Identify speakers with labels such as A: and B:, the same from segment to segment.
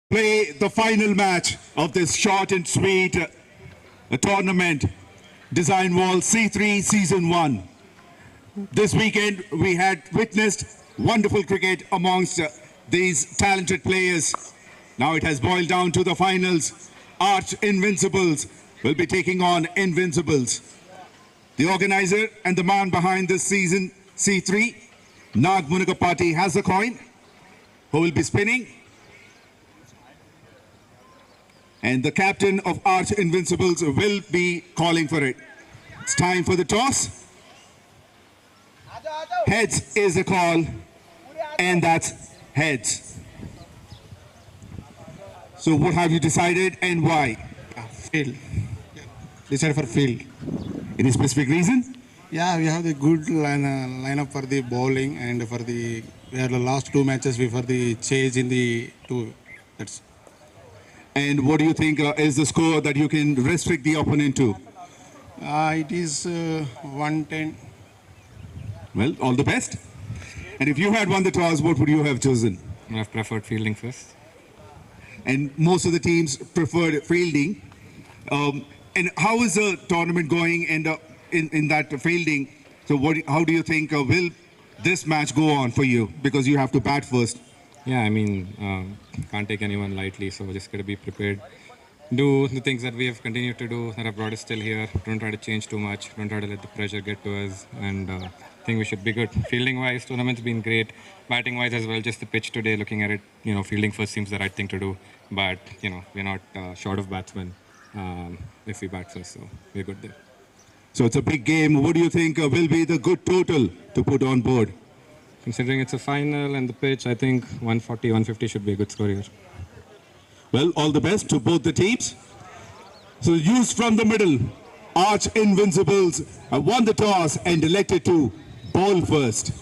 A: play the final match of this short and sweet tournament, Design Wall C3 Season 1. This weekend we had witnessed wonderful cricket amongst these talented players. Now it has boiled down to the finals. Arch Invincibles will be taking on Invincibles. The organizer and the man behind this season, C3, 𝗏𝗏 has a coin, who will be spinning. And the captain of Arch Invincibles will be calling for it. It's time for the toss. Heads is the call, and that's heads. So what have you decided and why?
B: Field. Decided for field.
A: Any specific reason?
B: Yeah, we have the good lineup for the bowling and for the we had the last two matches before the chase in the two. That's.
A: And what do you think is the score that you can restrict the opponent to?
B: It is 110.
A: Well, all the best. And if you had won the toss, what would you have chosen?
C: I have preferred fielding first.
A: And most of the teams preferred fielding. And how is the tournament going in that fielding? So how do you think will this match go on for you? Because you have to bat first.
C: Yeah, I mean, can't take anyone lightly, so just got to be prepared. Do the things that we have continued to do that have brought us till here. Don't try to change too much. Don't try to let the pressure get to us. And I think we should be good. Fielding-wise, tournament's been great. Batting-wise as well, just the pitch today, looking at it, fielding first seems the right thing to do. But, we're not short of batsmen if we bat first, so we're good there.
A: So it's a big game. What do you think will be the good total to put on board?
C: Considering it's a final and the pitch, I think 140, 150 should be a good score here.
A: Well, all the best to both the teams. So used from the middle, Arch Invincibles have won the toss and elected to bowl first.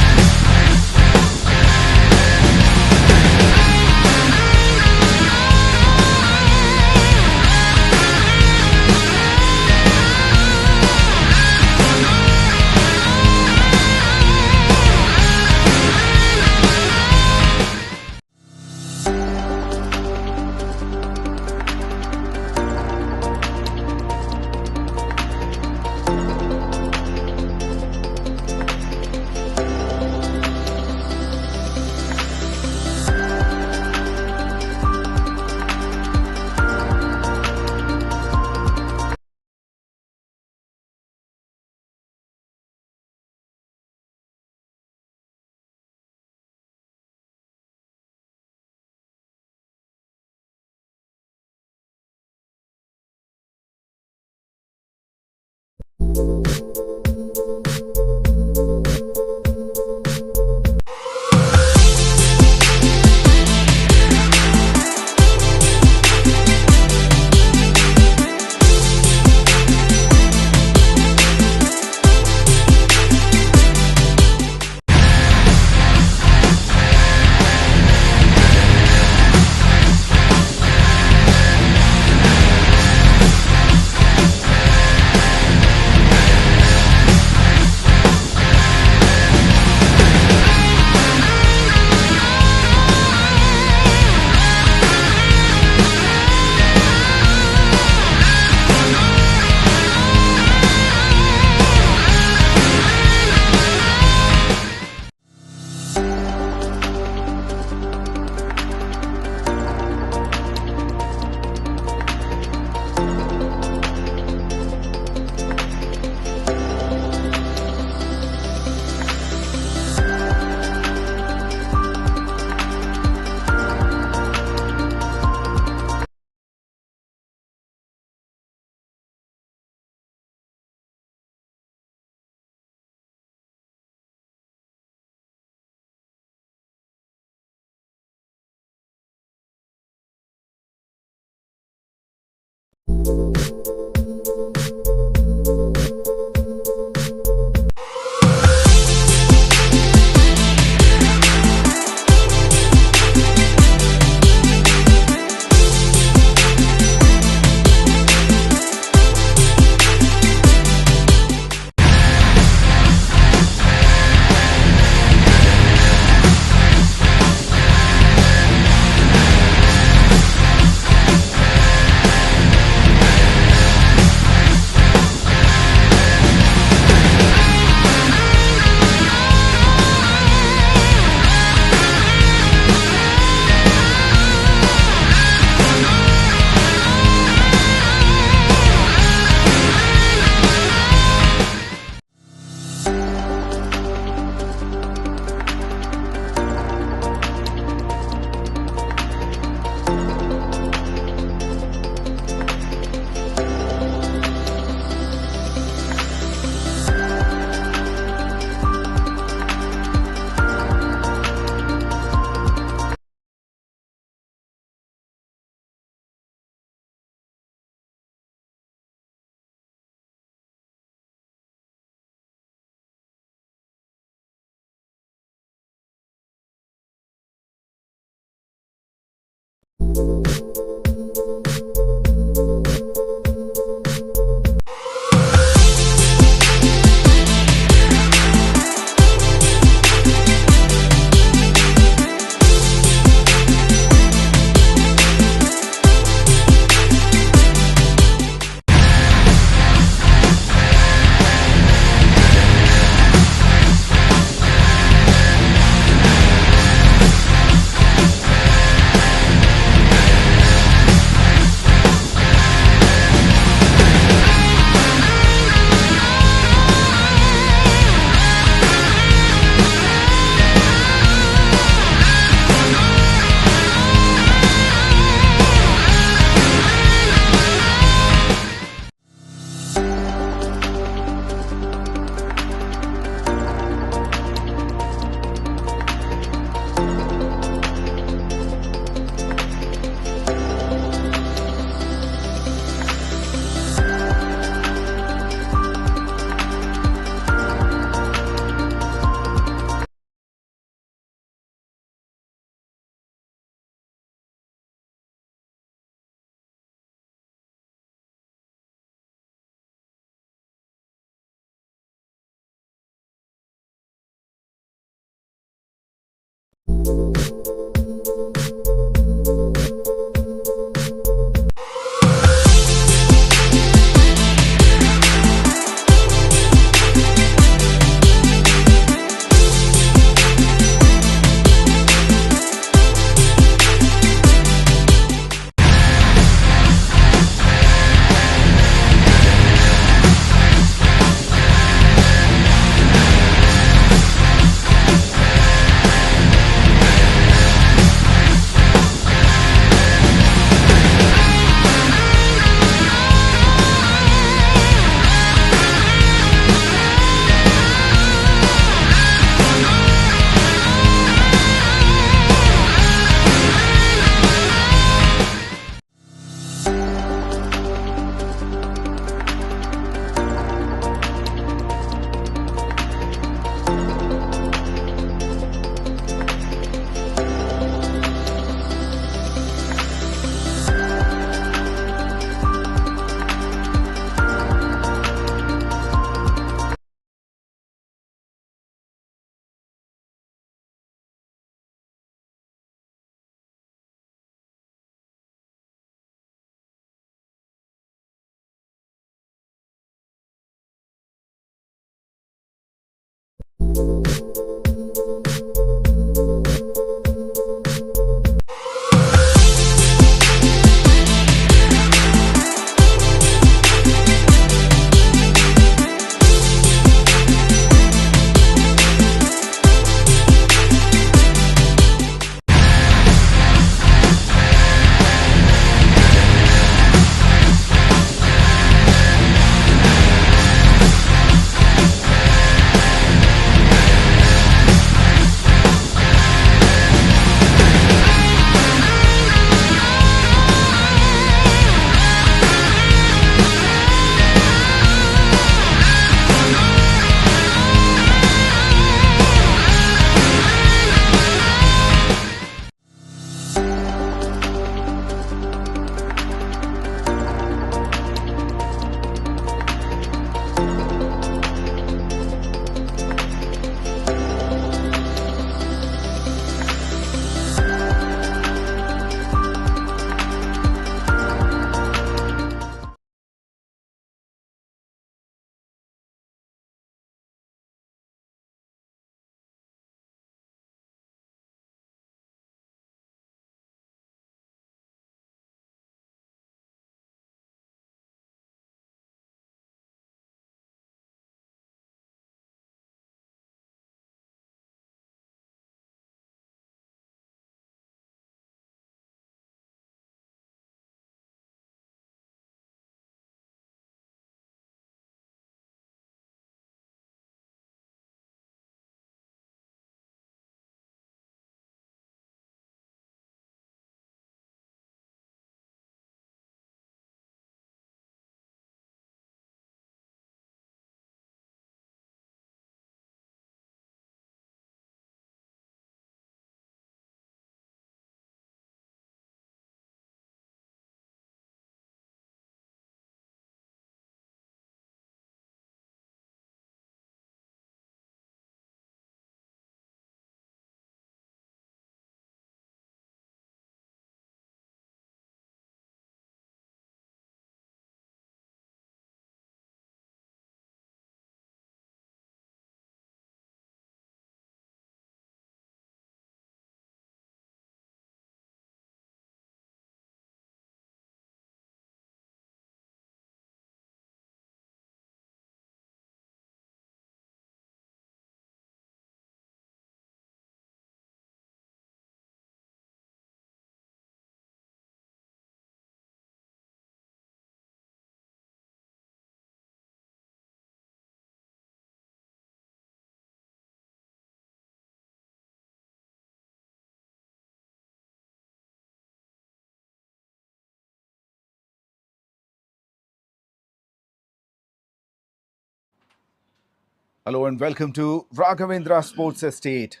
A: Hello and welcome to Raghavendra Sports Estate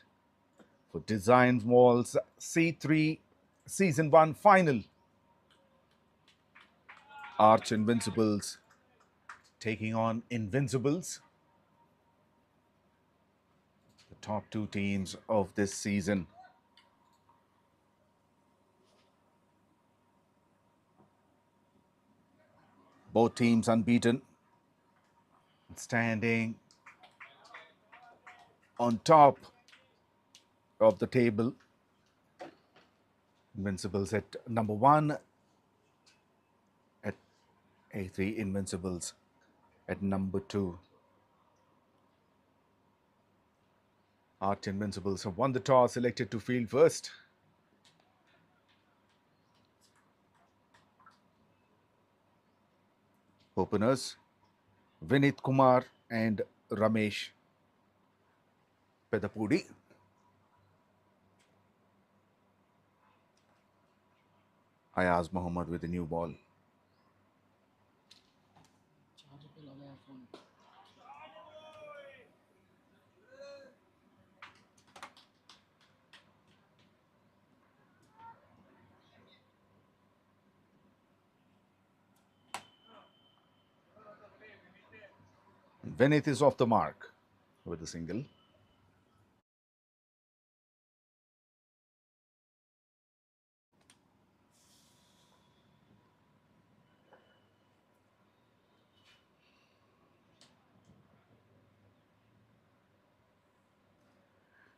A: for Design Walls C3 Season 1 Final. Arch Invincibles taking on Invincibles, the top two teams of this season. Both teams unbeaten, standing on top of the table. Invincibles at number 1 at A3, Invincibles at number 2. Arch Invincibles have won the toss, selected to field first. Openers Vinit Kumar and Ramesh Pedapudi. Ayaz Mohammed with a new ball.
D: Zenith is off the mark with a single.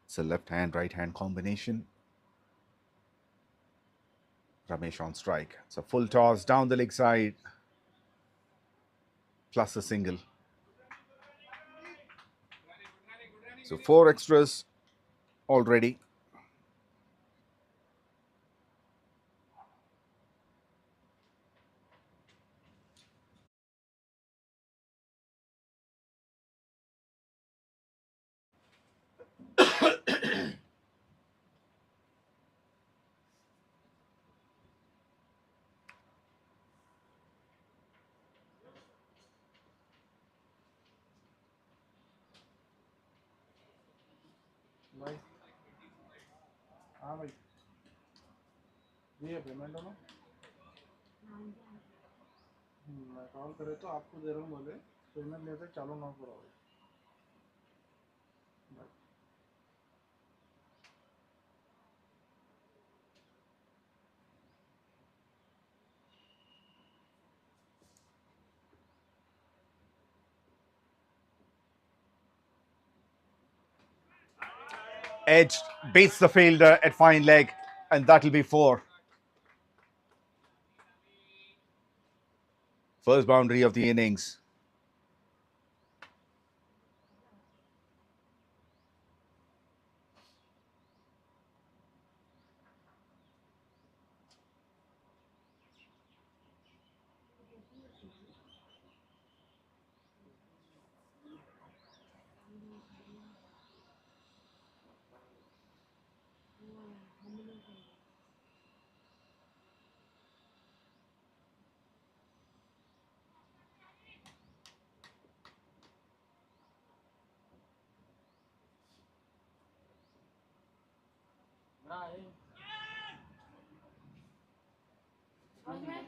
D: It's a left hand, right hand combination. Ramesh on strike. It's a full toss down the leg side, plus a single. So 4 extras already.
E: भाई हाँ भाई ये payment हो ना मैं call करे तो आपको दे रहा हूँ बोले पेमेंट लेते चालू ना करो
D: Edge beats the fielder at fine leg, and that'll be 4. First boundary of the innings.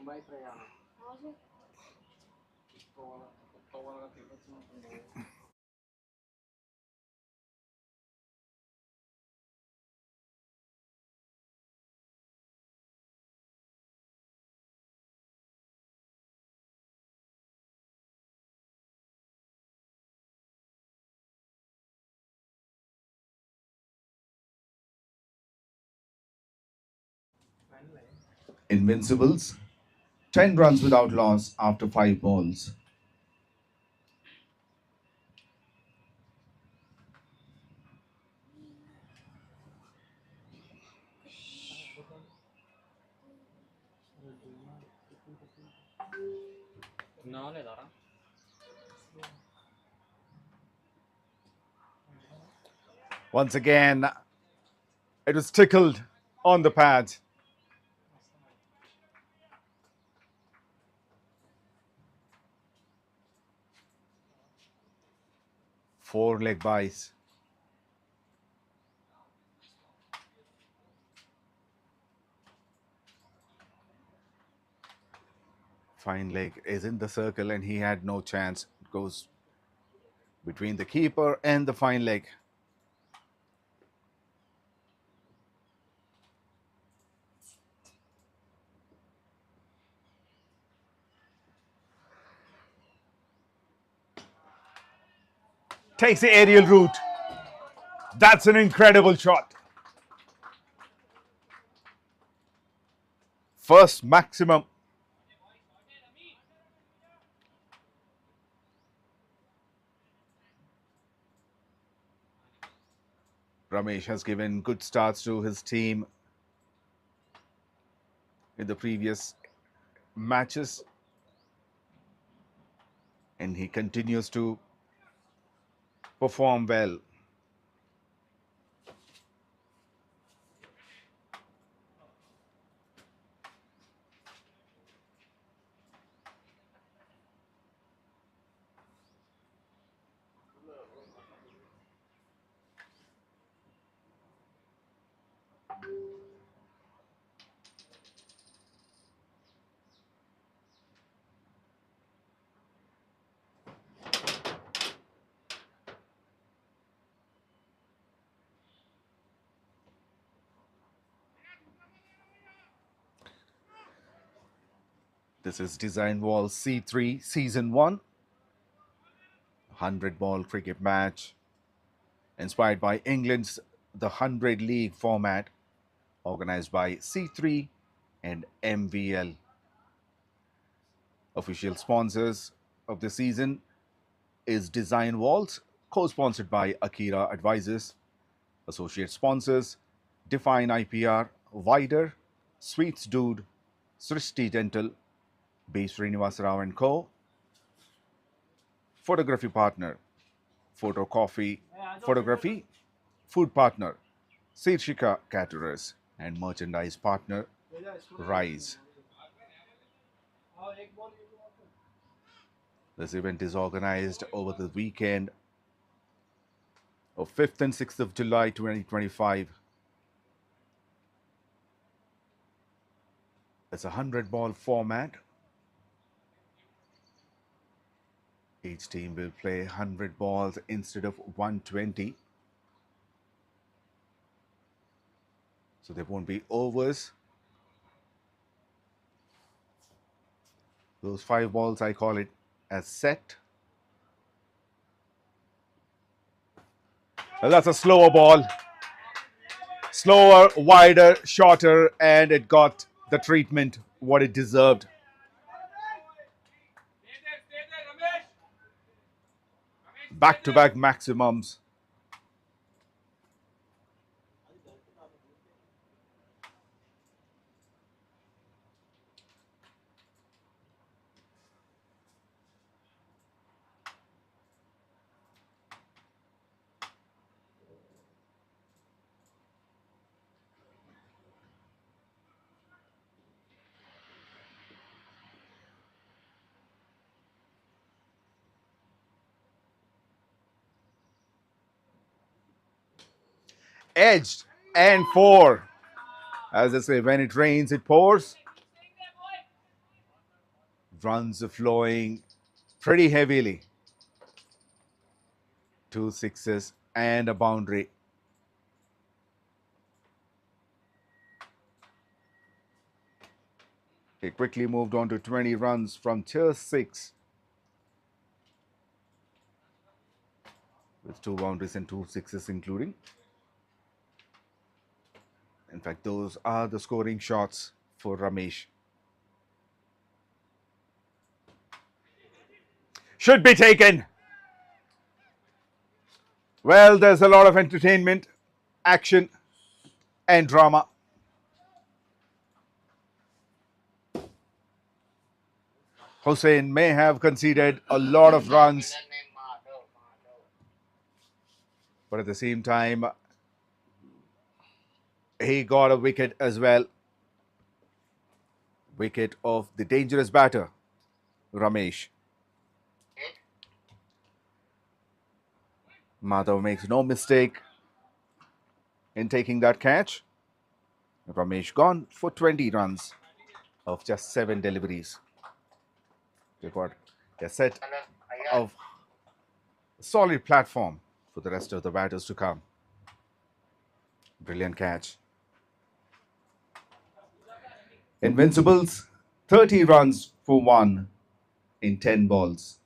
E: Mumbai प्रयाण
D: Invincibles, 10 runs without loss after 5 balls. Once again, it was tickled on the pad. Four leg byes. Fine leg is in the circle and he had no chance. It goes between the keeper and the fine leg. Takes the aerial route. That's an incredible shot. First maximum. Ramesh has given good starts to his team in the previous matches, and he continues to perform well. This is Design Wall C3 Season 1, 100-ball cricket match inspired by England's the 100 League format, organized by C3 and MVL. Official sponsors of the season is Design Walls, co-sponsored by Akira Advisors. Associate sponsors Define IPR, Wider, Sweets Dude, Srishti Dental, 𝗵𝗺𝗃𝗵𝗃𝗲 and Co. Photography partner Photography. Food partner 𝗬पछि𝘂𝗄𝗏 and merchandise partner Rise. This event is organized over the weekend of 5th and 6th of July 2025. It's a 100-ball format. Each team will play 100 balls instead of 120. So there won't be overs. Those 5 balls, I call it as set. Well, that's a slower ball. Slower, wider, shorter, and it got the treatment what it deserved. Back-to-back maximums. Edged and 4. As I say, when it rains, it pours. Runs are flowing pretty heavily. 2 sixes and a boundary. He quickly moved on to 20 runs from tier 6. With 2 boundaries and 2 sixes including. In fact, those are the scoring shots for Ramesh. Should be taken. Well, there's a lot of entertainment, action, and drama. Hussain may have conceded a lot of runs, but at the same time, he got a wicket as well. Wicket of the dangerous batter, Ramesh. Madhav makes no mistake in taking that catch. Ramesh gone for 20 runs of just 7 deliveries. They've got a set of solid platform for the rest of the batters to come. Brilliant catch. Invincibles, 30 runs for 1 in 10 balls.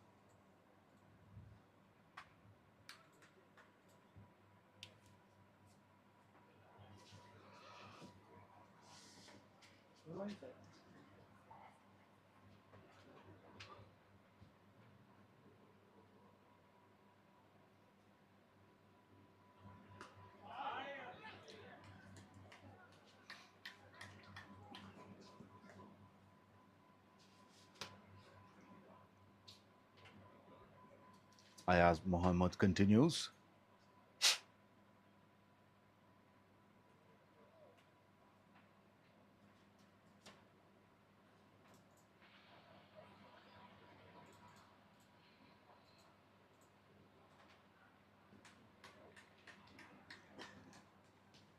D: Ayaz Mohammed continues.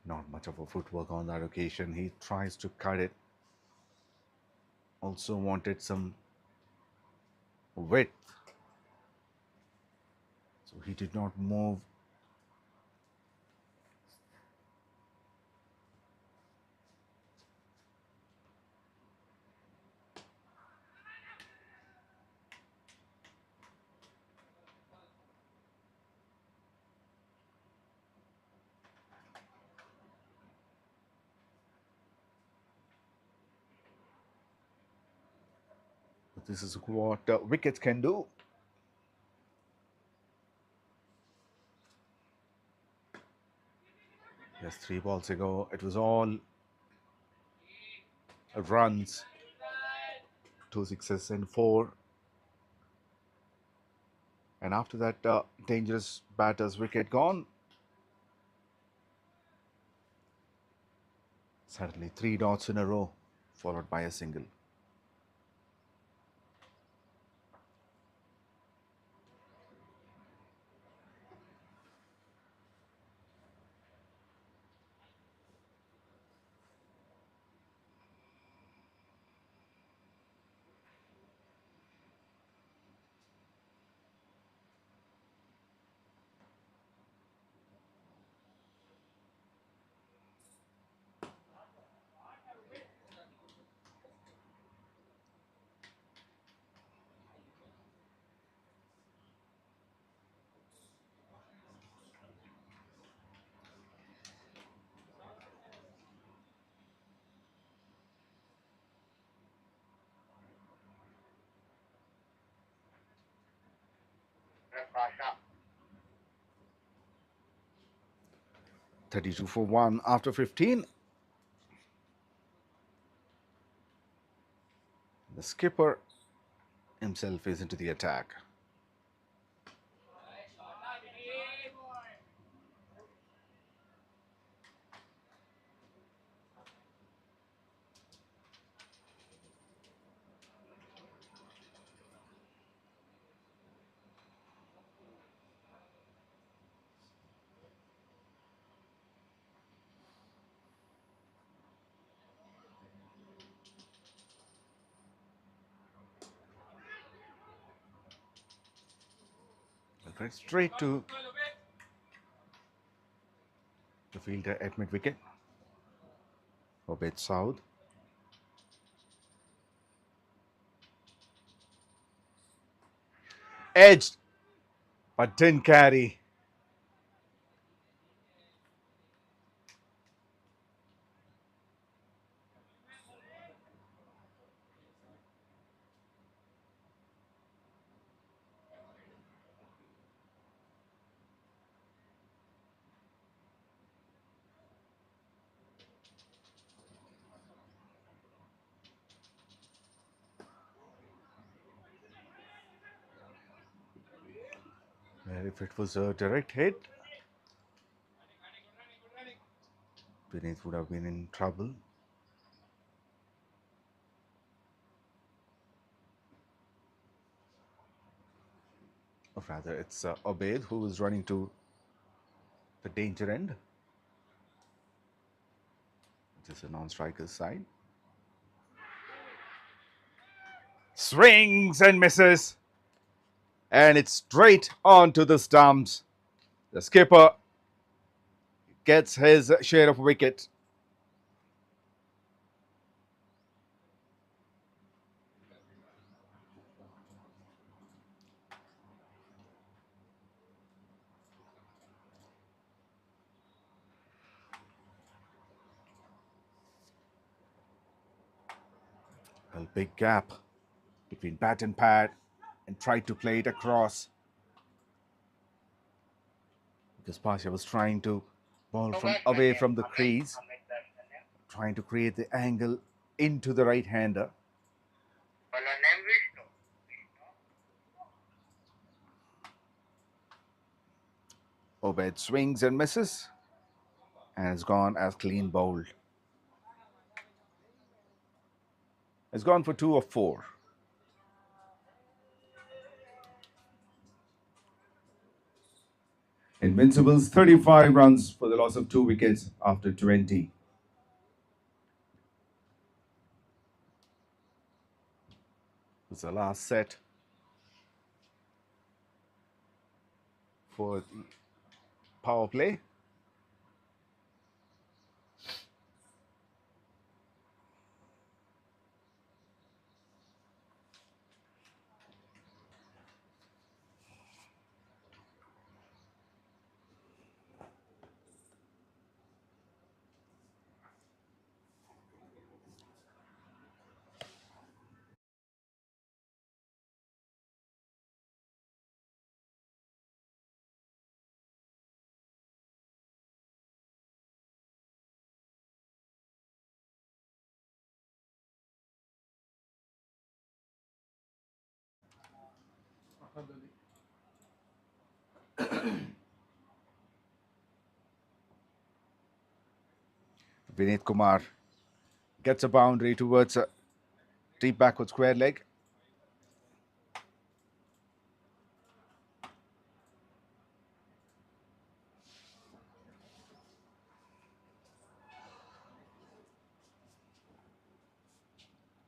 D: Not much of a footwork on that occasion. He tries to cut it. Also wanted some width. So he did not move. This is what wickets can do. Yes, 3 balls ago, it was all runs, 2 sixes and 4. And after that, dangerous batter's wicket gone. Suddenly 3 dots in a row, followed by a single.
F: 𝗏𝗏
D: 32 for 1 after 15. The skipper himself is into the attack. Right straight to the fielder at mid wicket. 𝗀𝗏𝗃𝗀𝗃. Edged, but didn't carry. And if it was a direct hit, Vineet would have been in trouble. Or rather, it's Abed who is running to the danger end, which is a non-striker's side. Swings and misses. And it's straight onto the stumps. The skipper gets his share of wicket. A big gap between bat and pad, and tried to play it across because Pasha was trying to ball from away from the crease, trying to create the angle into the right-hander. Obed swings and misses and has gone as clean bowled. Has gone for 2 of 4. Invincibles 35 runs for the loss of 2 wickets after 20. It's the last set for power play. Vineet Kumar gets a boundary towards a deep backward square leg.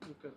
E: Wicket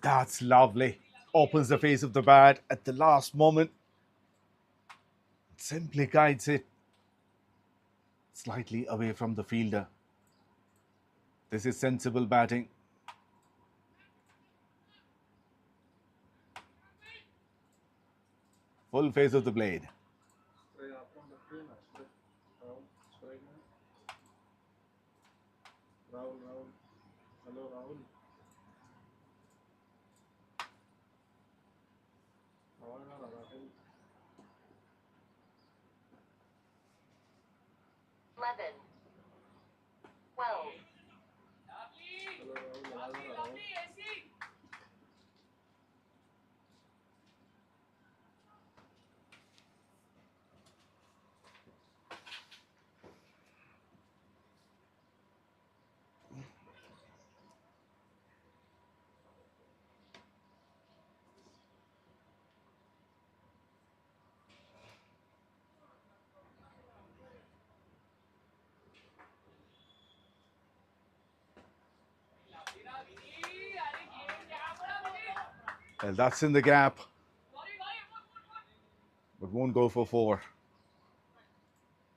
D: That's lovely. Opens the face of the bat at the last moment. Simply guides it slightly away from the fielder. This is sensible batting. Full face of the blade.
E: Rahul Rahul hello Rahul आवाज आ रहा है
F: 11, 12,
E: hello Rahul आवाज आ रहा है
D: 'Well, that's in the gap, but won't go for 4.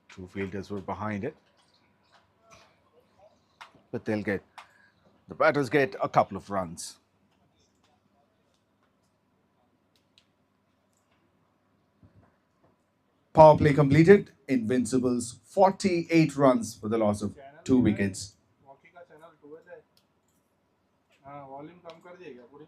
D: 2 fielders were behind it, but the batters get a couple of runs. Power play completed. Invincibles 48 runs for the loss of 2 wickets.
E: Walkie का channel 12 है हाँ volume कम कर दिया क्या पूरी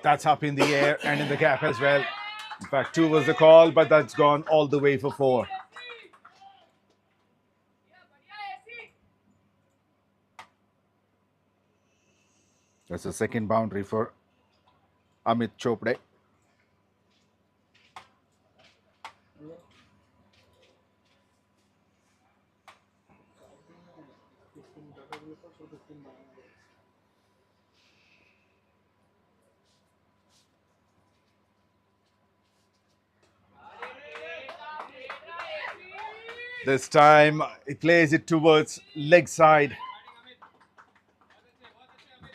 D: That's up in the air and in the gap as well. In fact, 2 was the call, but that's gone all the way for 4. That's the second boundary for 𝗕𝗏𝗃𝗧. This time he plays it towards leg side.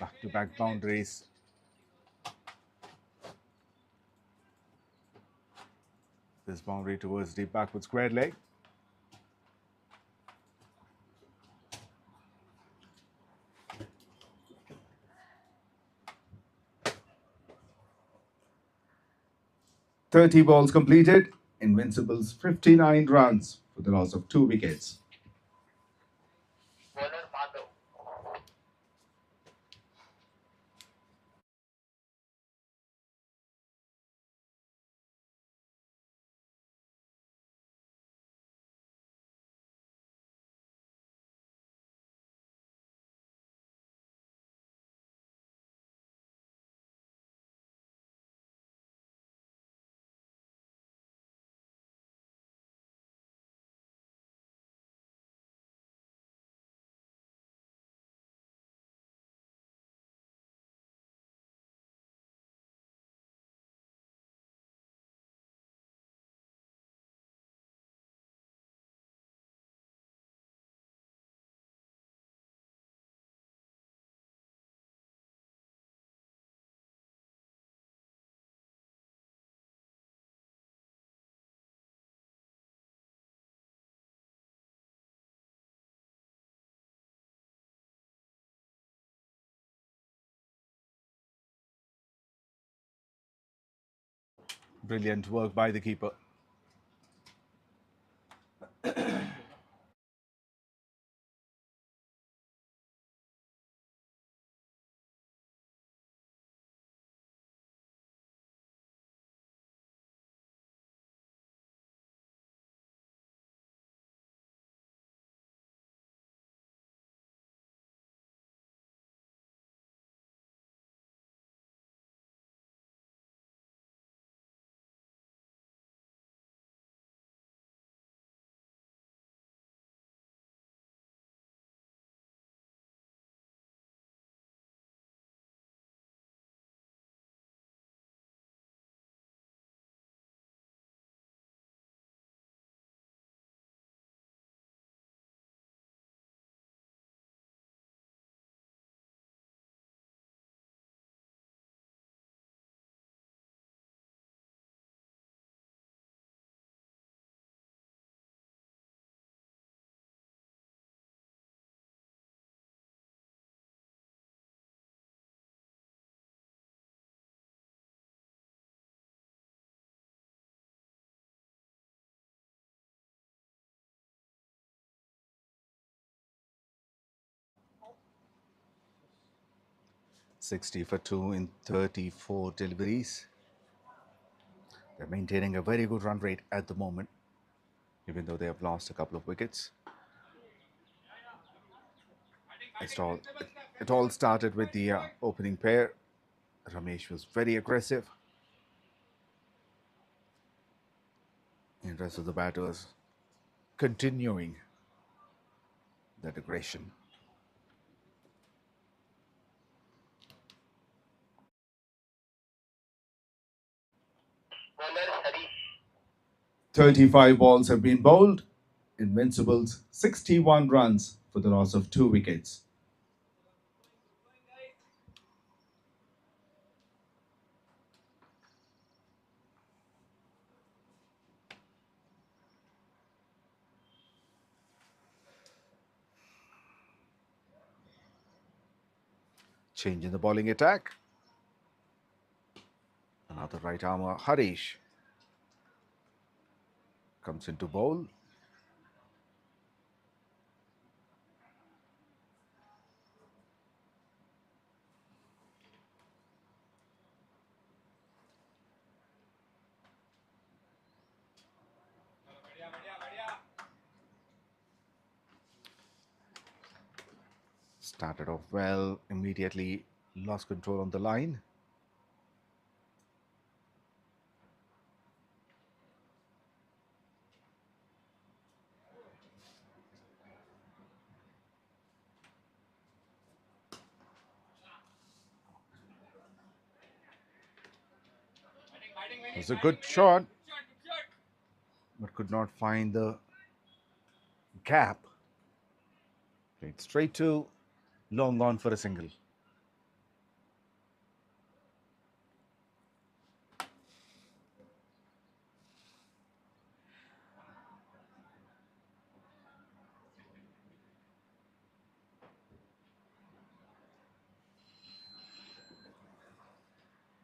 D: Back-to-back boundaries. This boundary towards deep backward square leg. "30 balls completed. Invincibles 59 runs for the loss of 2 wickets.
F: Bowler Madhav.
D: Brilliant work by the keeper. "60 for 2 in 34 deliveries. They're maintaining a very good run rate at the moment, even though they have lost a couple of wickets. It all started with the opening pair. Ramesh was very aggressive. And the rest of the batters continuing that aggression.
F: Bowler Harish.
D: 35 balls have been bowled. Invincibles 61 runs for the loss of 2 wickets. Change in the bowling attack. Another right armer, Harish, comes into bowl. Started off well, immediately lost control on the line. It was a good shot, but could not find the gap. Played straight to long on for a single.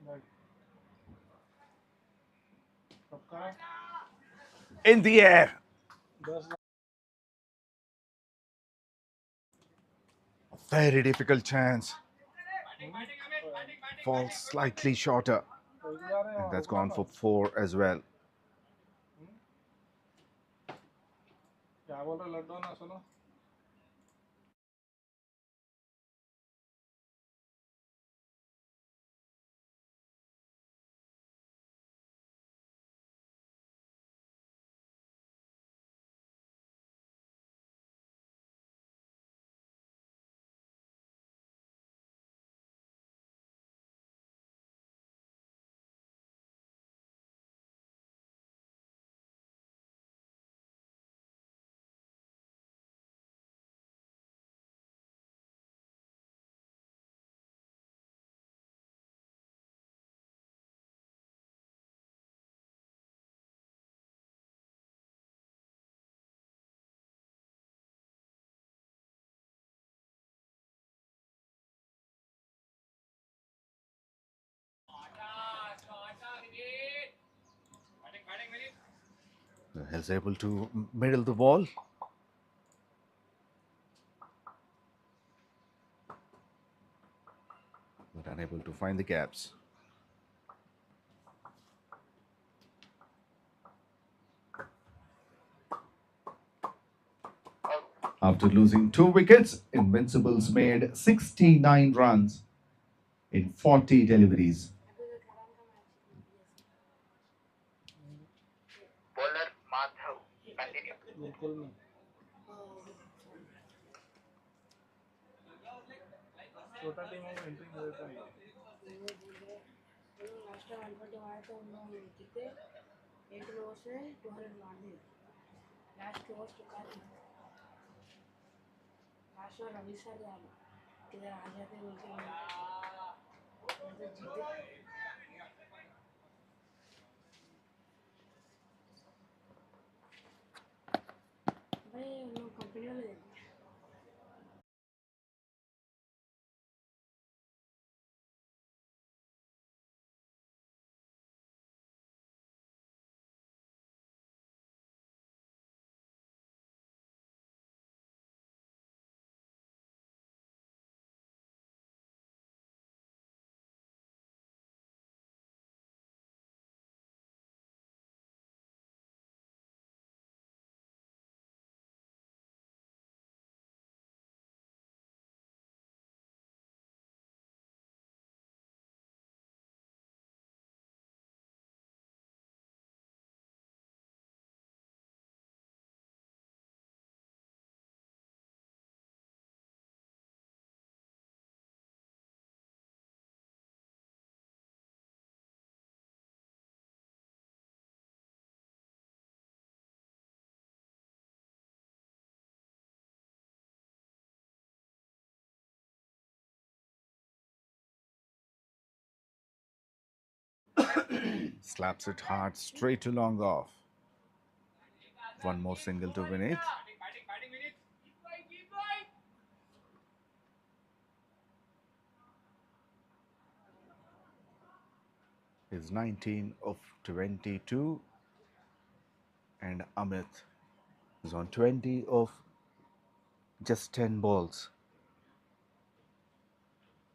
E: Right. कब का?
D: In the air.
E: 10
D: Very difficult chance. Falls slightly shorter. And that's gone for 4 as well.
E: क्या बोल रहे लड्डू ना सुनो.
D: Is able to middle the ball. But unable to find the gaps. After losing 2 wickets, Invincibles made 69 runs in 40 deliveries.
F: Bowler Madhav, continue.
E: बिल्कुल नहीं. छोटा team में entry कर देता है.
G: लास्ट टाइम 120 मारे तो उन्होंने जीते 8 ओवर्स में 200 मार दिए. लास्ट ओवर्स चुका थी. लास्ट ओवर रवि सर आया किधर आ जाते बोलते तो जीते. भाई उन लोग कंपनी वाले देते.
D: Slaps it hard straight to long off. One more single to win it. Is 19 of 22, and Amit is on 20 of just 10 balls,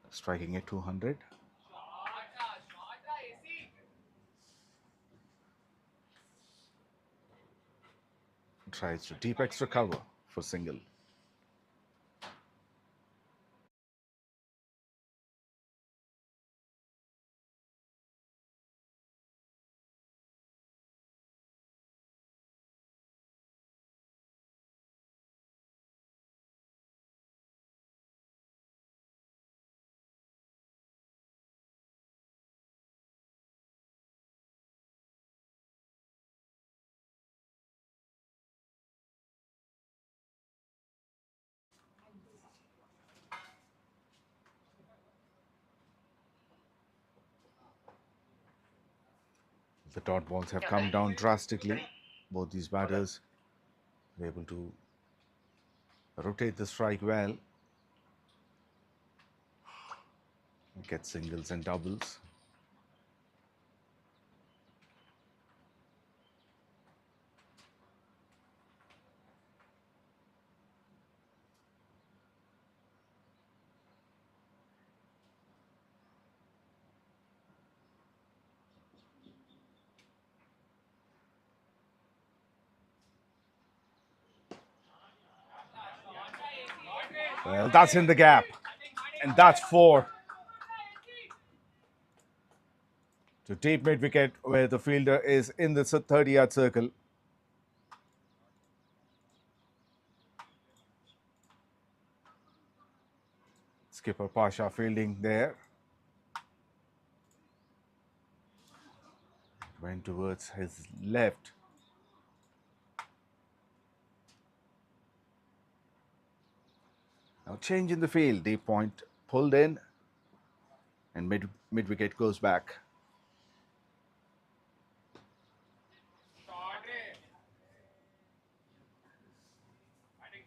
D: striking at 200. Tries to deep extra cover for single. The dot balls have come down drastically. Both these batters were able to rotate the strike well, get singles and doubles. Well, that's in the gap, and that's 4 to deep mid wicket, where the fielder is in the 30-yard circle. 𝗃𝗶𝗃𝗄𝗧 fielding there. Went towards his left. Now change in the field. Deep point pulled in, and mid wicket goes back.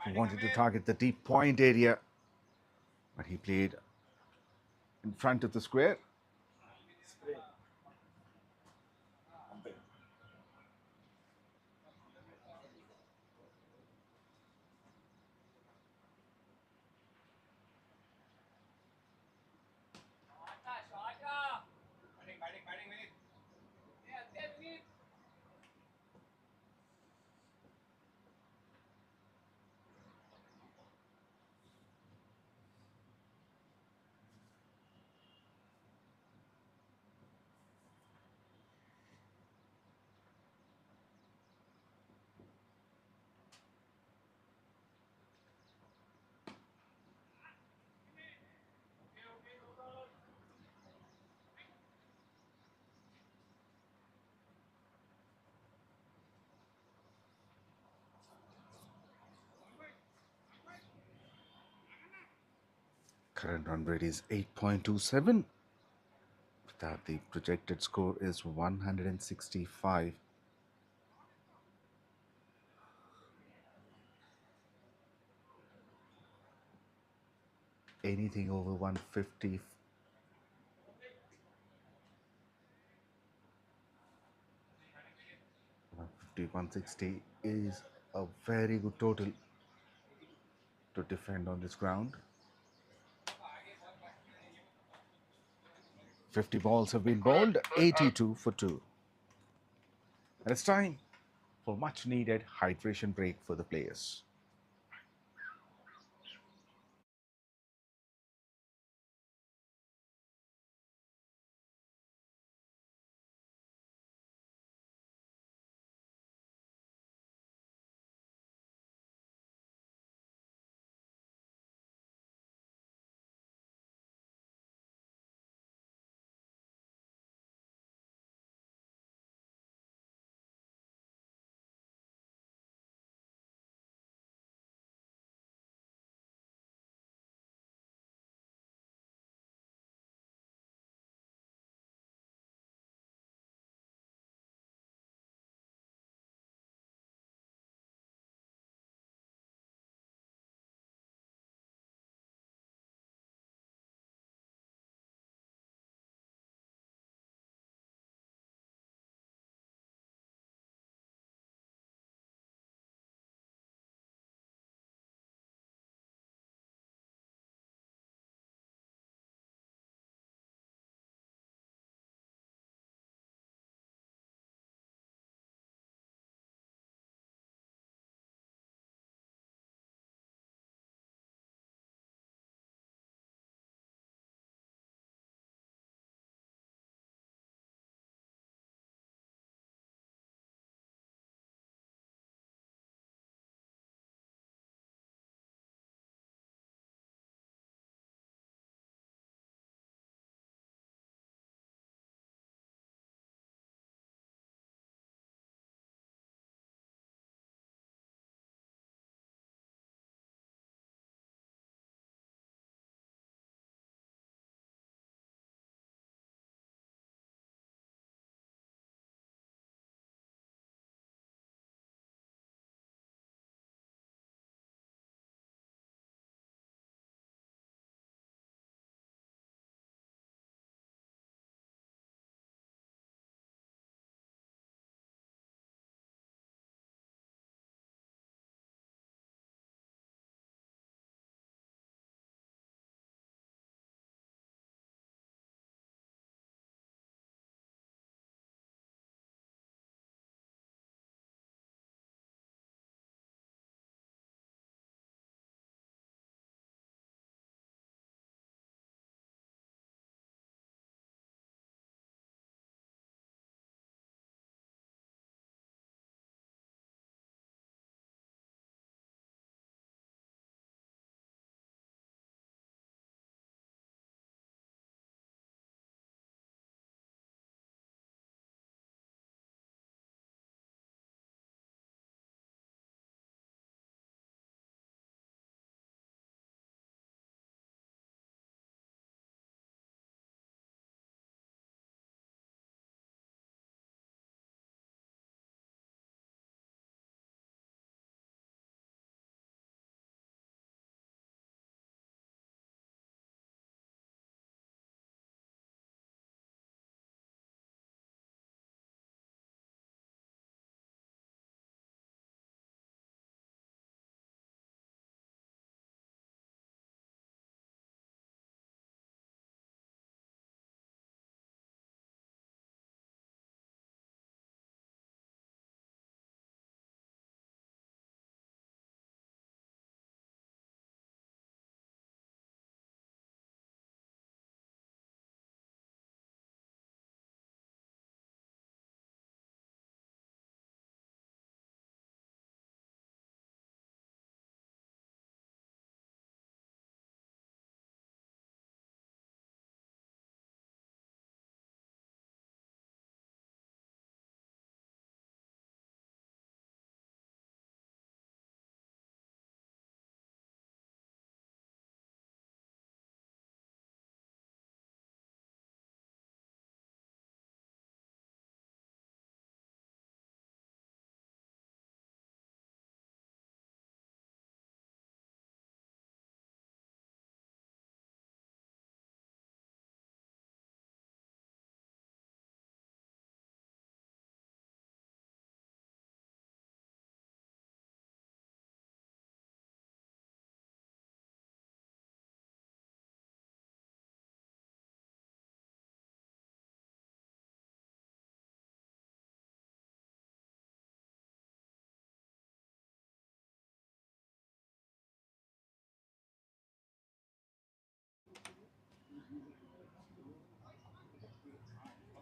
D: He wanted to target the deep point area, but he played in front of the square. Current run rate is 8.27. That the projected score is 165. Anything over 150, 160 is a very good total to defend on this ground. 50 balls have been bowled, 82 for 2. And it's time for much needed hydration break for the players.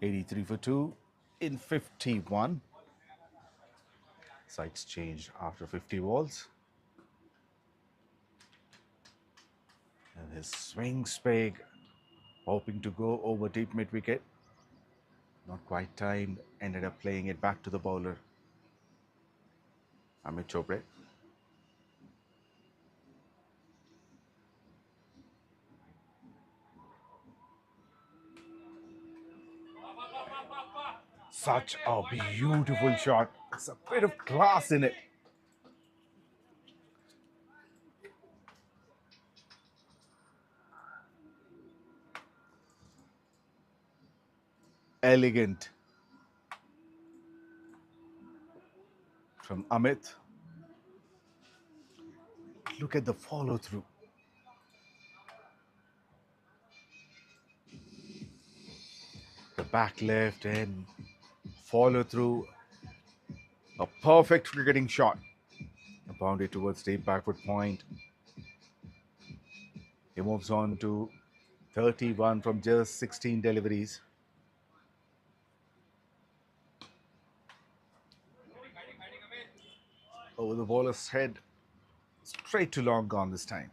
D: 83 for 2 in 51. Sides changed after 50 balls. And his swings big, hoping to go over deep mid wicket. Not quite timed, ended up playing it back to the bowler, 𝗵𝗃𝗵𝗃. Such a beautiful shot. There's a bit of class in it. Elegant from Amit. Look at the follow through. The back left and follow through. A perfect cricketing shot. A boundary towards deep backward point. He moves on to 31 from just 16 deliveries. Over the bowler's head, straight to long gone this time.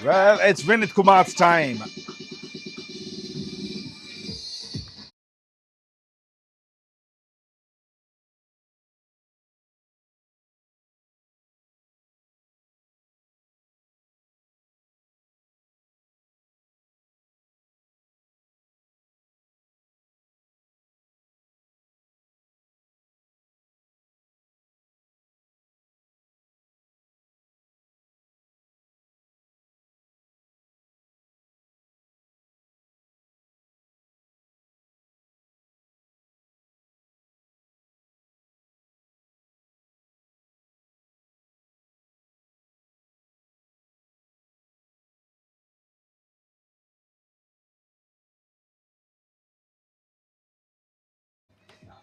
D: Well, it's Vinit Kumar's time.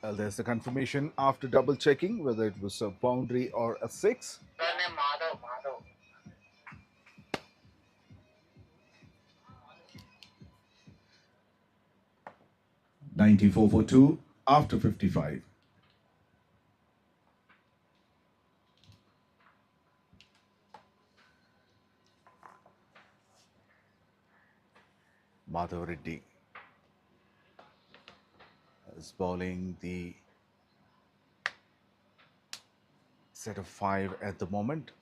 D: Well, there's the confirmation after double checking whether it was a boundary or a six.
F: Surname Madhav.
A: 94 for 2 after 55.
D: Madhav Reddy is bowling the set of 5 at the moment.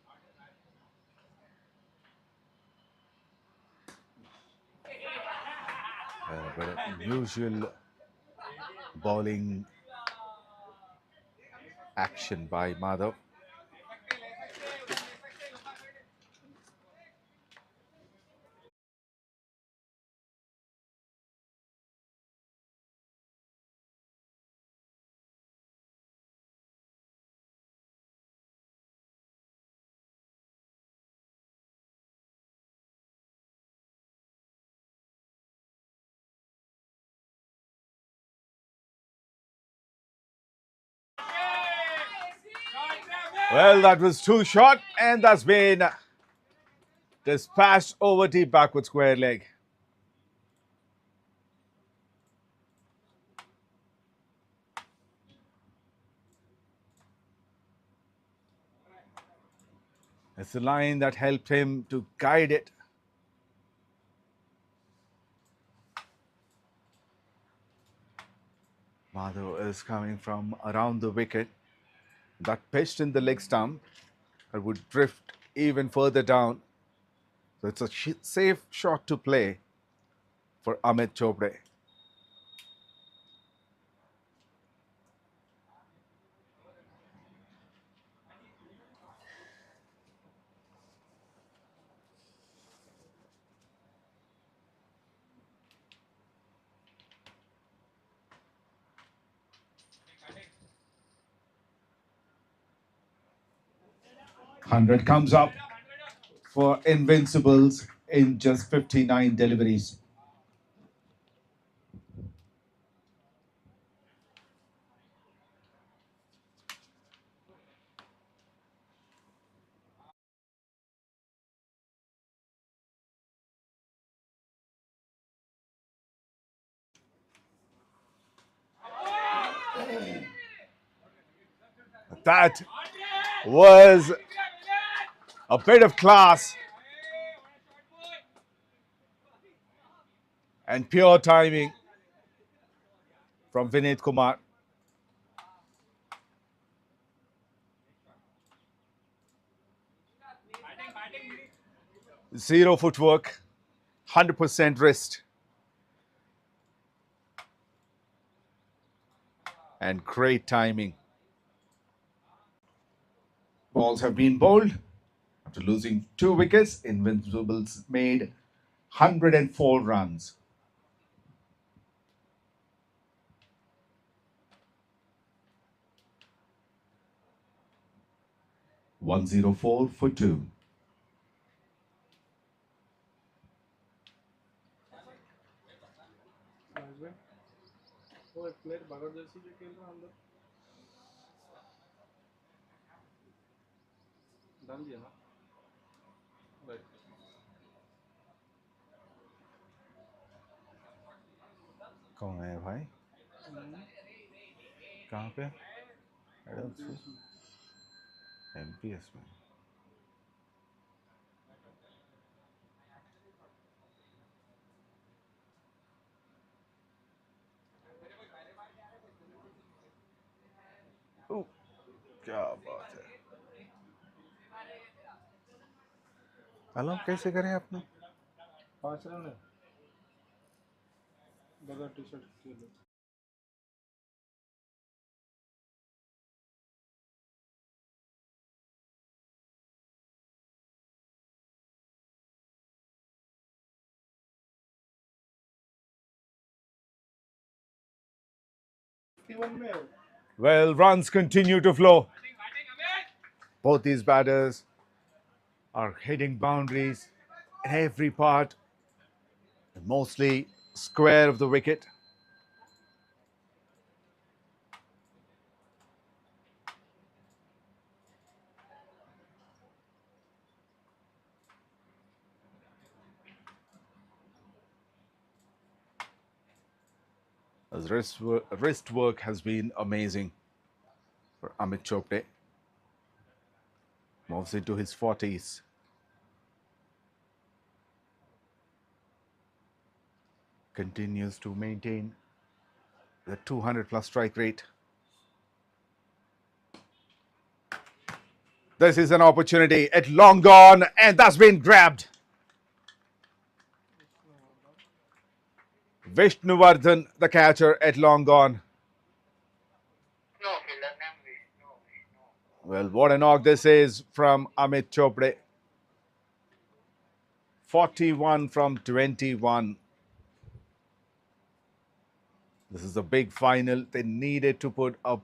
D: But unusual bowling action by Madhav. Well, that was too short, and that's been dispatched over deep backward square leg. It's the line that helped him to guide it. Madhav is coming from around the wicket. That pitched in the leg stump and would drift even further down. So it's a safe shot to play for 𝗵𝗃𝗃𝗵.
A: Hundred comes up
D: for Invincibles in just 59 deliveries. That was a bit of class and pure timing from Vineet Kumar. Zero footwork, 100% wrist. And great timing. Balls have been bowled. After losing 2 wickets, Invincibles made 104 runs. $104 for 2.
E: वो एक player 𝗵𝗃𝗃 भी खेल रहा अंदर डाल दिया ना right
D: कौन है भाई? कहाँ पे? MPS में. क्या बात है. अलाउ कैसे करें आपने?
E: 5 रन है बगैर टी शर्ट खेले
D: Well, runs continue to flow. Both these batters are hitting boundaries in every part, mostly square of the wicket. His wrist work has been amazing for 𝗵𝗃𝗃𝗧. Moves into his 40s. Continues to maintain the 200 plus strike rate. This is an opportunity at long gone, and that's been grabbed. 𝗵𝗺𝗃𝗃, the catcher, at long gone.
F: No fielder name Vishnu.
D: Well, what a knock this is from 𝗵𝗃𝗃𝗧. 41 from 21. This is a big final. They needed to put a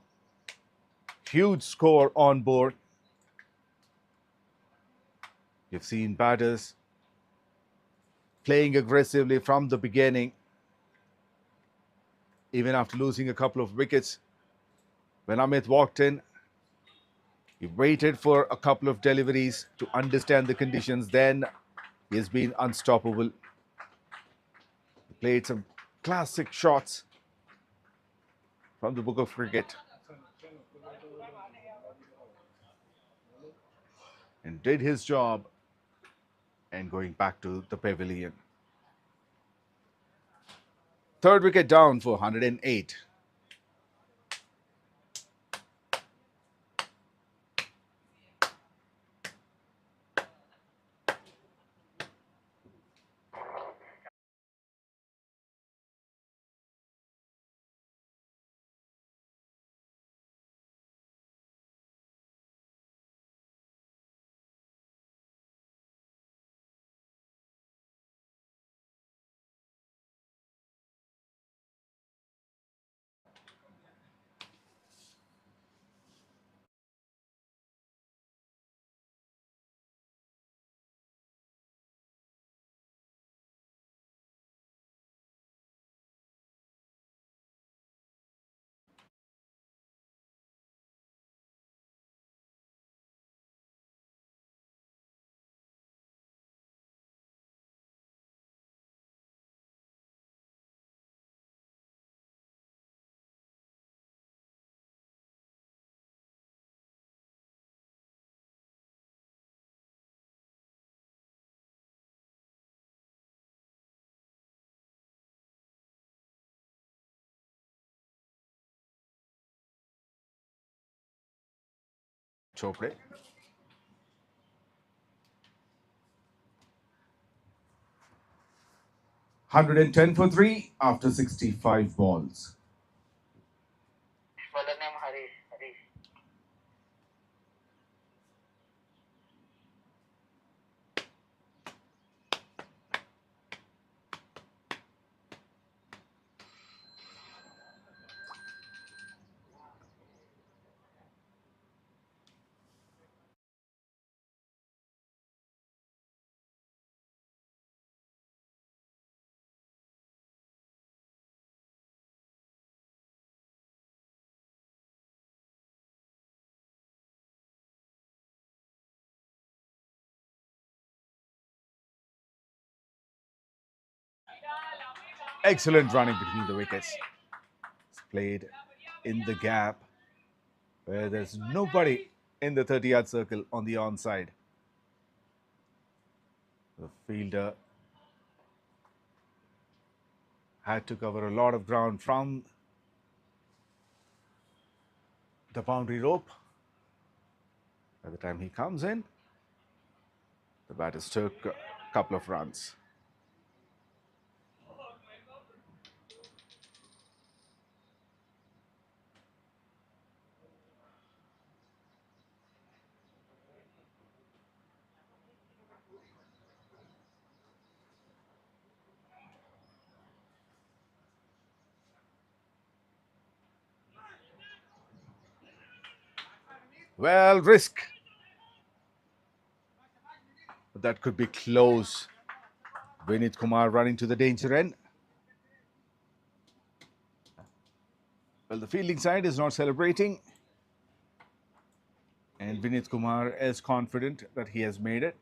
D: huge score on board. You've seen batters playing aggressively from the beginning, even after losing a couple of wickets. When Amit walked in, he waited for a couple of deliveries to understand the conditions. Then he has been unstoppable. He played some classic shots from the book of cricket and did his job and going back to the pavilion. Third wicket down for 108. Chopre. $110 for 3 after 65 balls.
F: Full name Harish.
D: Excellent running between the wickets. It's played in the gap where there's nobody in the 30-yard circle on the onside. The fielder had to cover a lot of ground from the boundary rope. By the time he comes in, the batters took a couple of runs. Well, risk. But that could be close. Vineet Kumar running to the danger end. Well, the fielding side is not celebrating. And Vineet Kumar is confident that he has made it.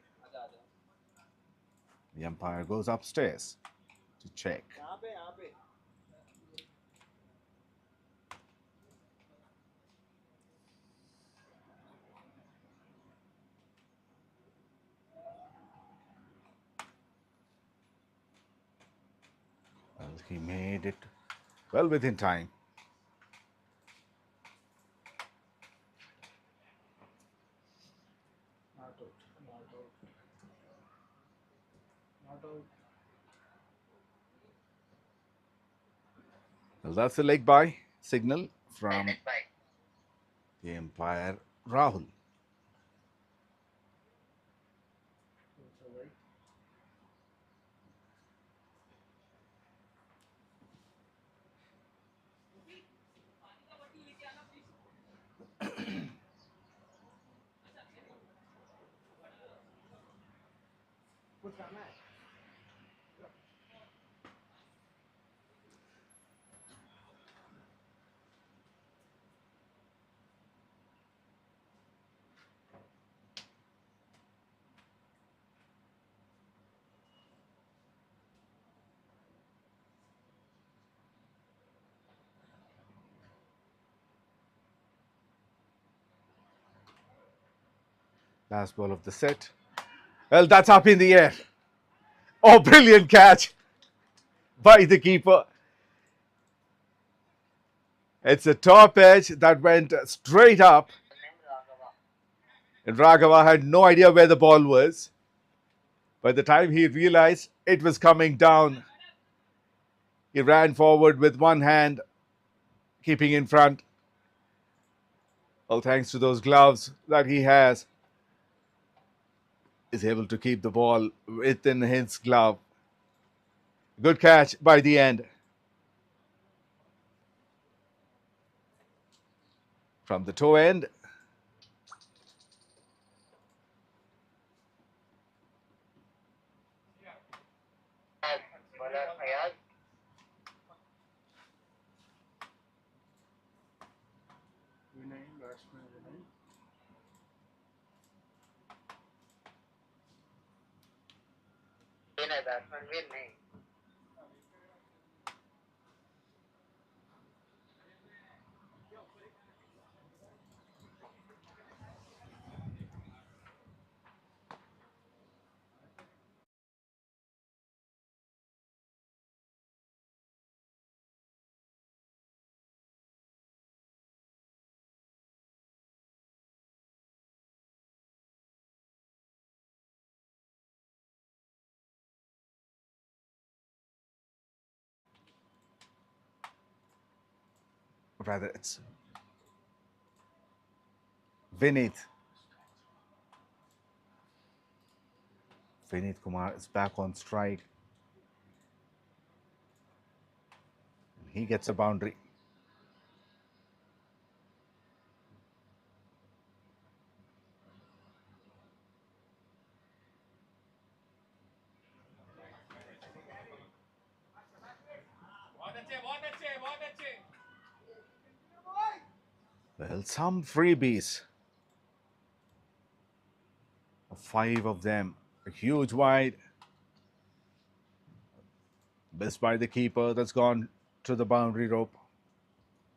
D: The umpire goes upstairs to check. Well, he made it well within time.
E: Not out. Not out.
D: Well, that's the leg by signal from
F: Bye.
D: the umpire Rahul.
E: It's a right.
D: Last ball of the set. Well, that's up in the air. Oh, brilliant catch by the keeper. It's a top edge that went straight up. And Raghava had no idea where the ball was. By the time he realized it was coming down, he ran forward with one hand, keeping in front. Well, thanks to those gloves that he has, is able to keep the ball within his glove. Good catch by the end. From the toe end.
F: Bowler Fayaz.
E: Vinay, batsman Vinay.
F: Batsman Vinay.
D: rather it's Vineet. Vineet Kumar is back on strike. He gets a boundary. Well, some freebies. 5 of them. A huge wide. Missed by the keeper. That's gone to the boundary rope.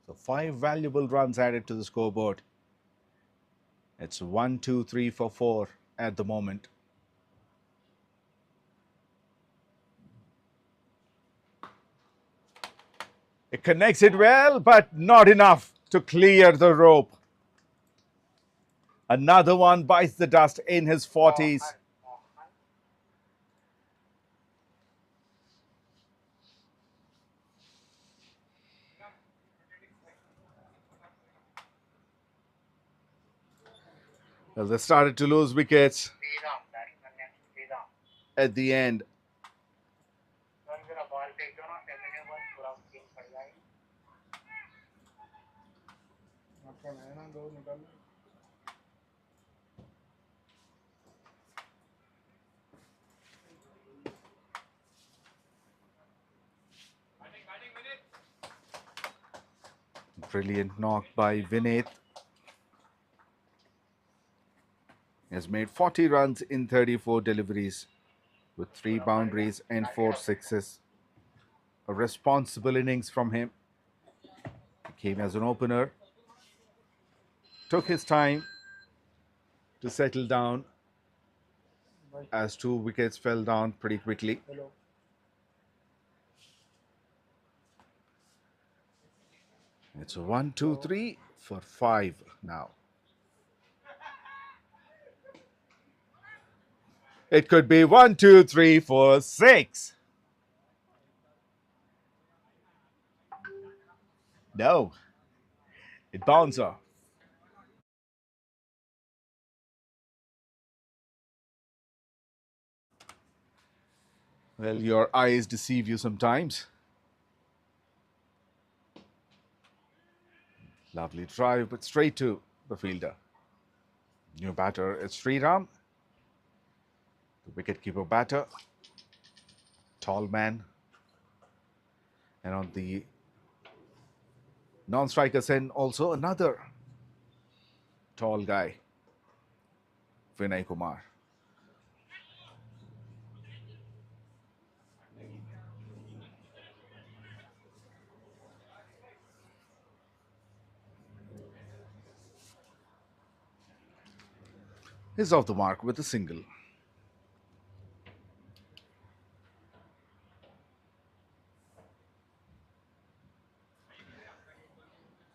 D: So 5 valuable runs added to the scoreboard. It's 1, 2, 3 for 4 at the moment. It connects it well, but not enough to clear the rope. Another one bites the dust in his 40s. Well, they started to lose wickets at the end. Brilliant knock by Vineet. He has made 40 runs in 34 deliveries with 3 boundaries and 4 sixes. A responsible innings from him. He came as an opener. Took his time to settle down as 2 wickets fell down pretty quickly. It's a 1, 2, 3 for 5 now. It could be 1, 2, 3, 4, 6. No, it bounced off. Well, your eyes deceive you sometimes. Lovely drive, but straight to the fielder. New batter is Sriram. The wicketkeeper batter. Tall man. And on the non-striker's end, also another tall guy, Vinay Kumar. Is off the mark with a single.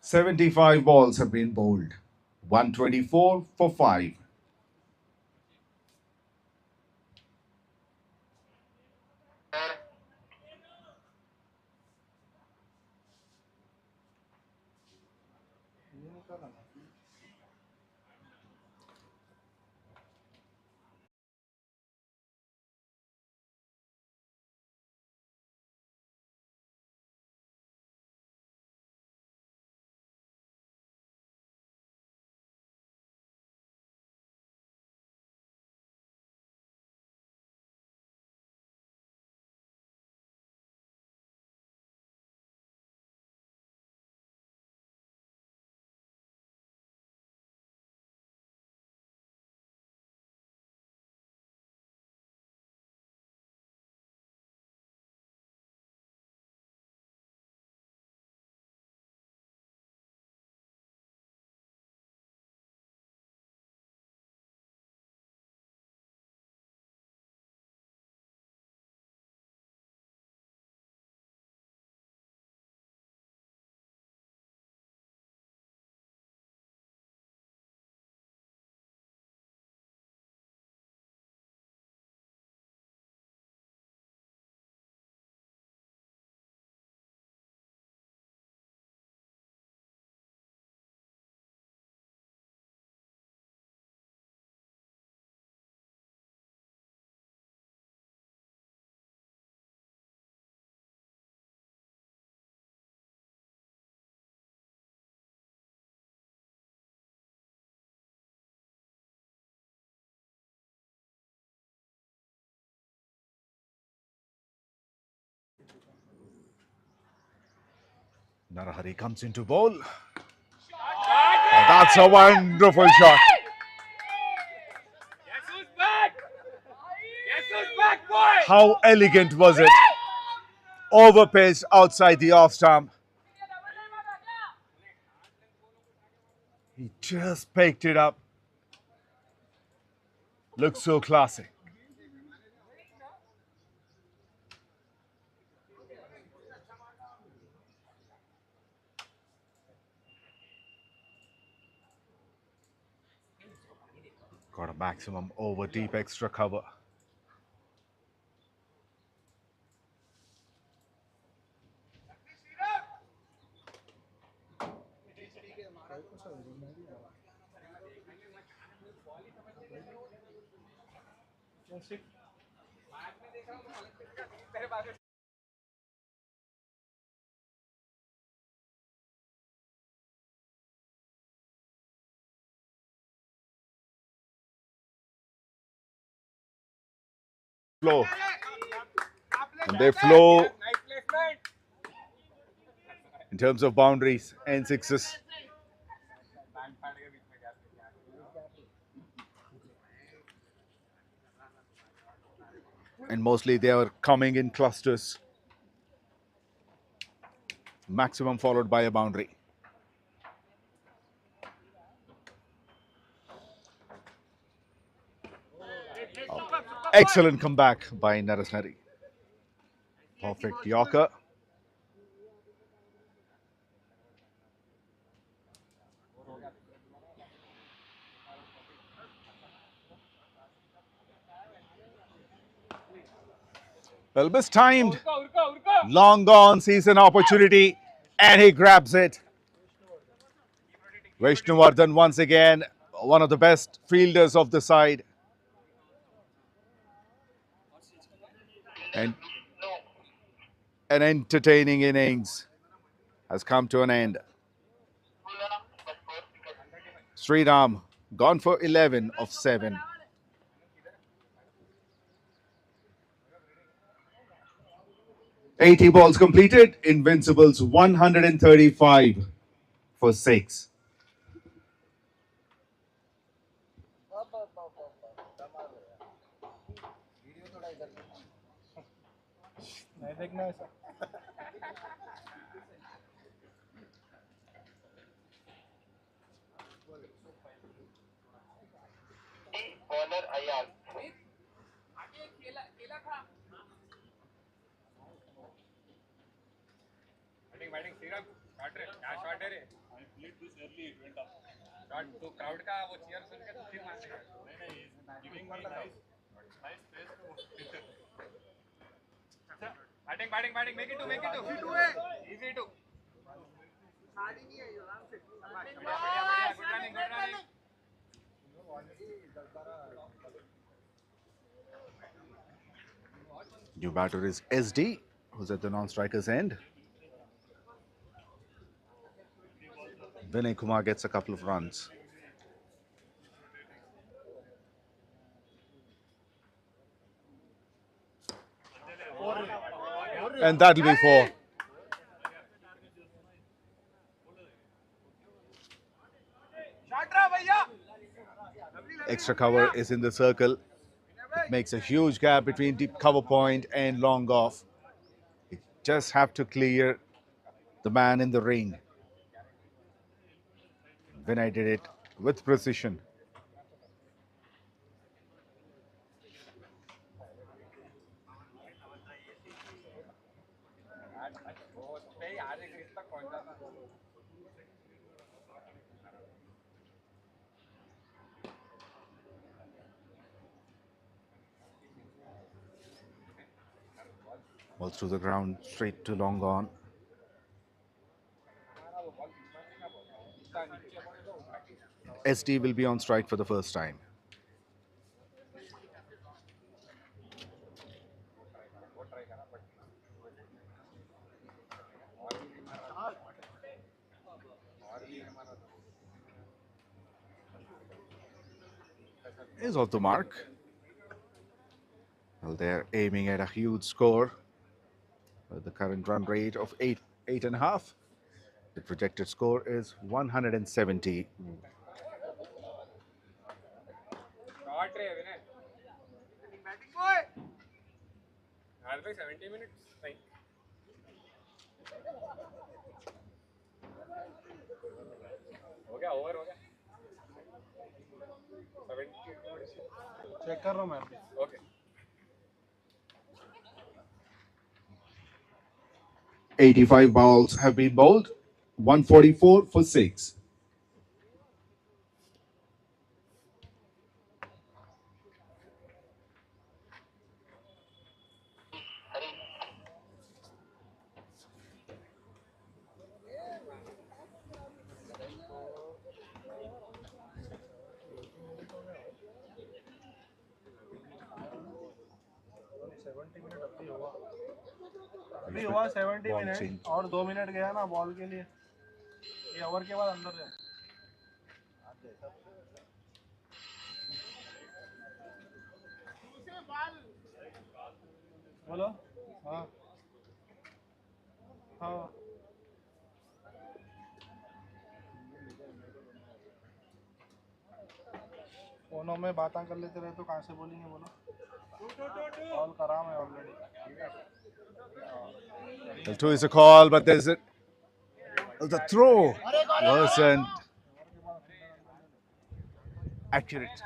D: "75 balls have been bowled. 124 for 5. Narahari comes into bowl. Oh, that's a wonderful shot. How elegant was it? Overpitched outside the off stump. He just picked it up. Looks so classy. Got a maximum over deep extra cover. Flow. And they flow in terms of boundaries and sixes. And mostly they are coming in clusters. Maximum followed by a boundary. Oh, excellent comeback by Narahari. Perfect Yorker. Well, mistimed. Long gone, sees an opportunity and he grabs it. 𝗬𝗏𝗏 once again, one of the best fielders of the side. And an entertaining innings has come to an end. Sriram gone for 11 of 7. 80 balls completed. Invincibles 135 for 6.
F: Bowler अयाल
C: batting सीरम shot रे क्या shot है रे I played this early it went up shot तो crowd का वो cheer सुन के फिर मारने का नहीं giving me nice space to batting make it too easy too सारी नहीं है आराम से बढ़िया good running
D: New batter is SD, who's at the non-striker's end. Vinay Kumar gets a couple of runs. And that'll be 4. Extra cover is in the circle. It makes a huge gap between deep cover point and long off. You just have to clear the man in the ring. Vinay did it with precision. Ball through the ground, straight to long on. SD will be on strike for the first time. Is off the mark. Well, they're aiming at a huge score. The current run rate of 8.5. The projected score is 170.
E: Check कर रहा हूँ मैं अभी.
A: 85 balls have been bowled. 144 for 6.
F: Hari
E: 70 minute अभी हुआ 70
D: Ball
E: minute
D: change.
E: और 2 minute गया ना बॉल के लिए. ये ओवर के बाद अंदर जाए. बोलो. हाँ हाँ फोनों में बातें कर लेते रहे तो कहाँ से बोलेंगे. बोलो. कॉल करा मैं already.
D: 𝗬𝗃𝗃𝗃𝗃 is a call, but there's a the throw wasn't accurate.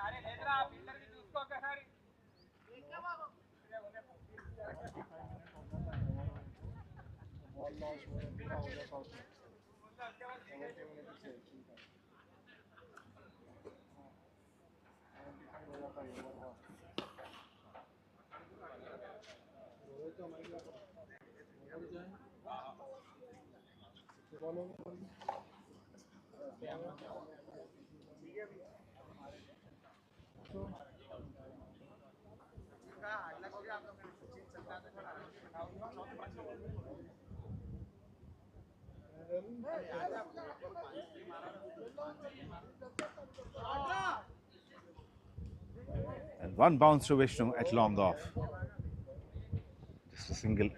D: And one bounce to Vishnu at long off. Just a single.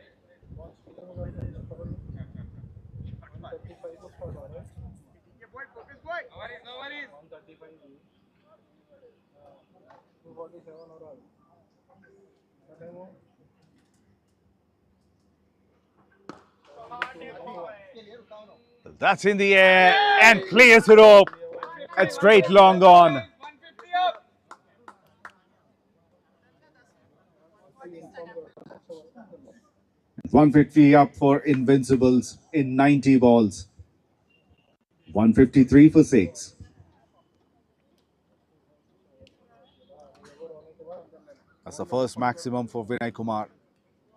D: That's in the air and clears it up. It's straight long on.
A: 150 up for Invincibles in 90 balls. 153 for 6.
D: That's the first maximum for Vinay Kumar.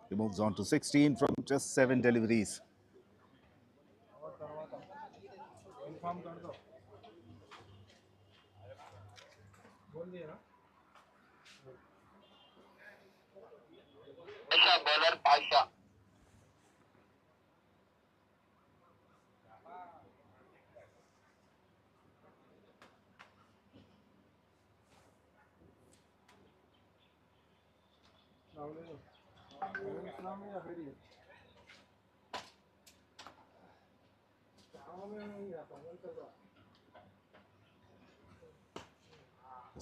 D: He moves on to 16 from just 7 deliveries.
E: Inform कर दो. बोल दिया ना.
F: अच्छा bowler Pasha
E: इस्लाम या फिर ये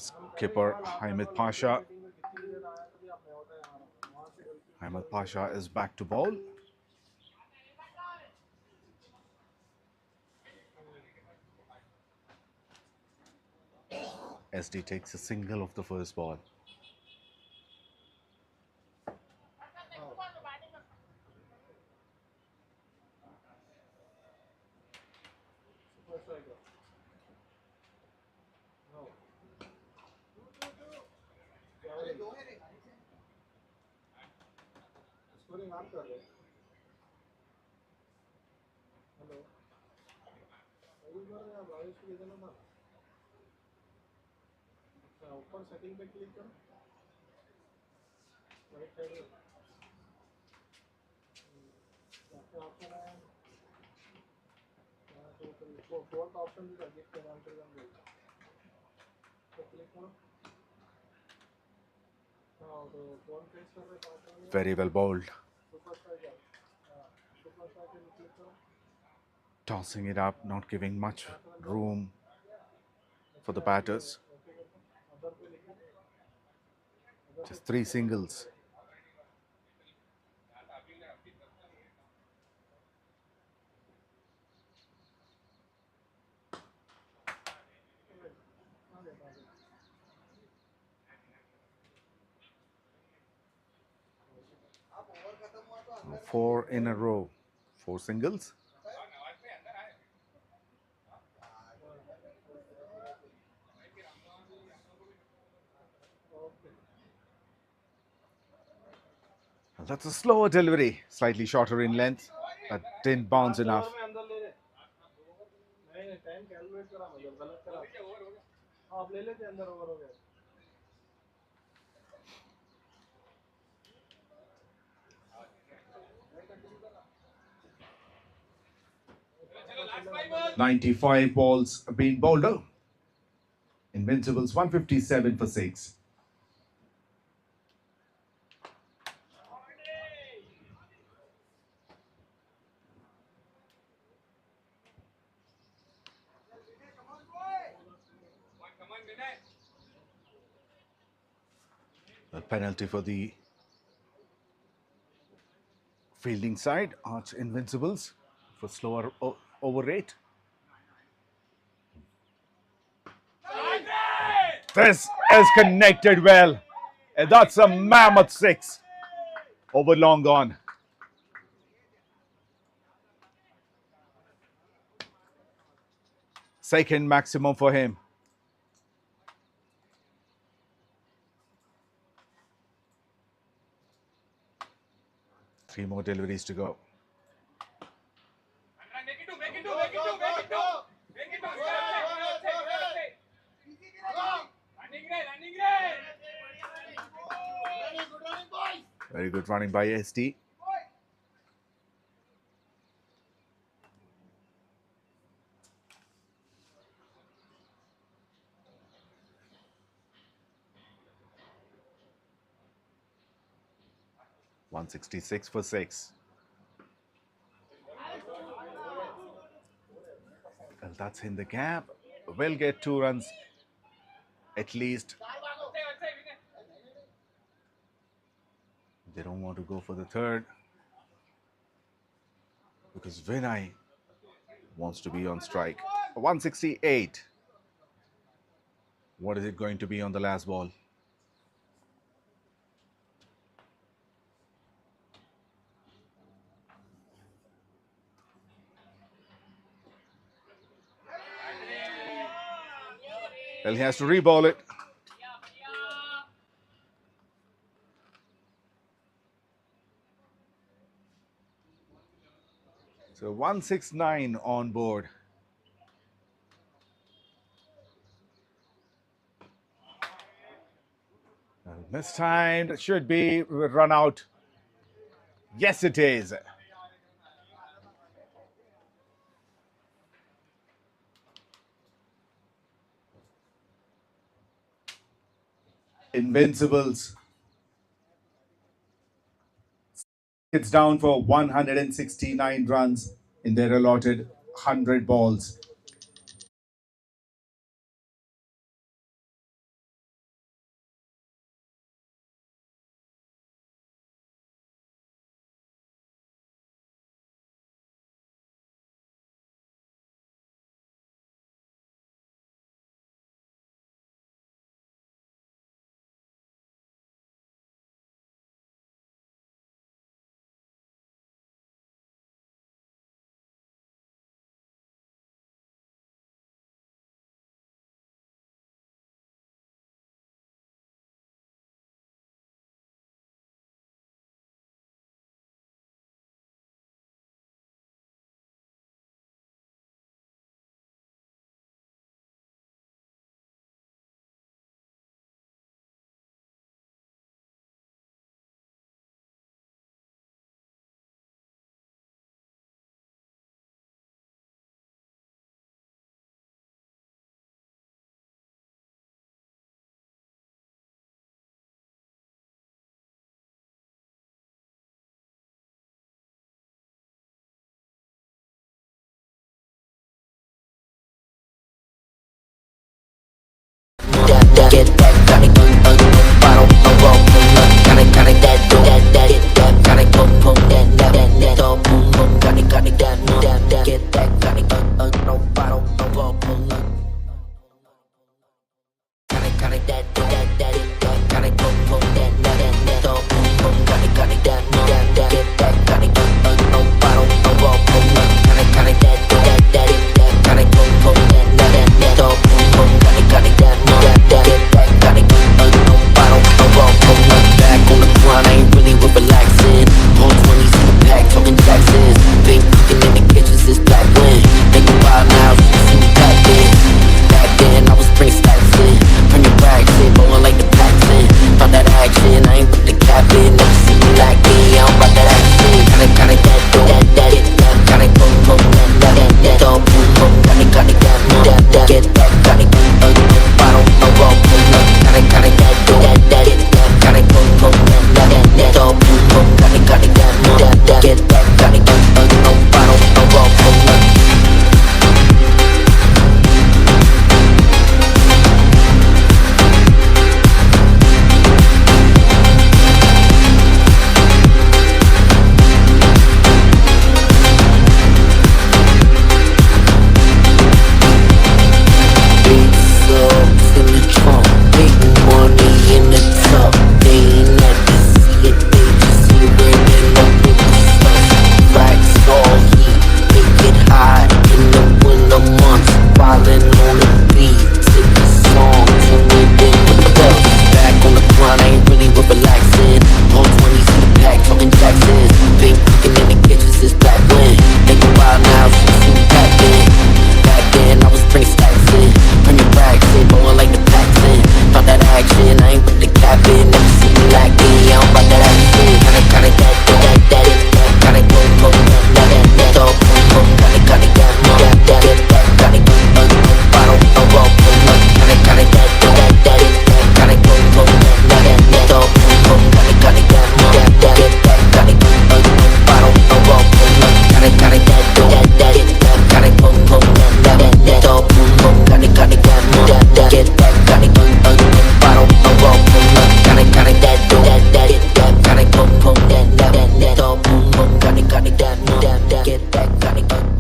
D: Skipper 𝗬𝗃𝗃𝗃. 𝗬𝗃𝗃𝗃 is back to bowl. SD takes a single of the first ball.
E: Scoring आप कर रहे. हेलो. अभी कर रहे आप आयुष को देना था. अच्छा ऊपर सेटिंग पे क्लिक करो. राइट साइड में. ऑप्शन है. तो फोर्थ ऑप्शन भी गिफ्ट के नाम पे हम बोलते हैं. तो क्लिक करो. हाँ तो फोन फेस कर रहे हैं.
D: Very well bowled.
E: Super star क्या. सुपर स्टार के क्लिक करो.
D: Tossing it up, not giving much room for the batters. Just 3 singles. Four in a row. 4 singles. And that's a slower delivery, slightly shorter in length. That didn't bounce enough.
E: नहीं time calculate करा मतलब गलत करा आप ले लेते अंदर over हो गया
A: 95 balls being bowled out. Invincibles 157 for 6. A penalty for the fielding side, Arch Invincibles, for slower over rate. This is connected well. And that's a mammoth 6 over long on. Second maximum for him. Three more deliveries to go. Very good running by SD. $166 for 6. Well, that's in the gap. Will get 2 runs at least. They don't want to go for the third because Vinay wants to be on strike. 168. What is it going to be on the last ball? Well, he has to re-ball it. So 169 on board. Mistimed, should be run out. Yes, it is. Invincibles. It's down for 169 runs in their allotted 100 balls.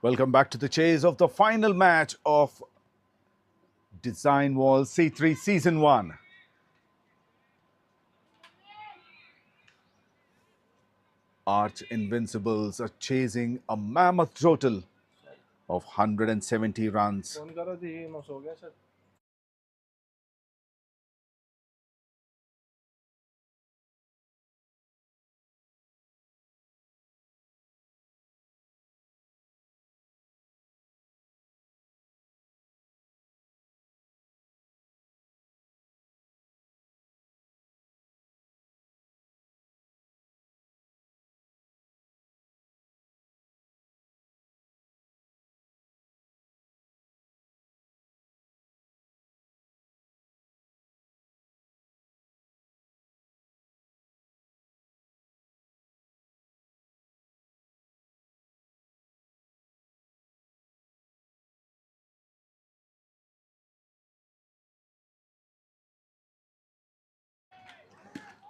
D: Welcome back to the chase of the final match of Design Wall C3 Season 1. Arch Invincibles are chasing a mammoth total of 170 runs.
E: Phone करो जी 900 हो गया sir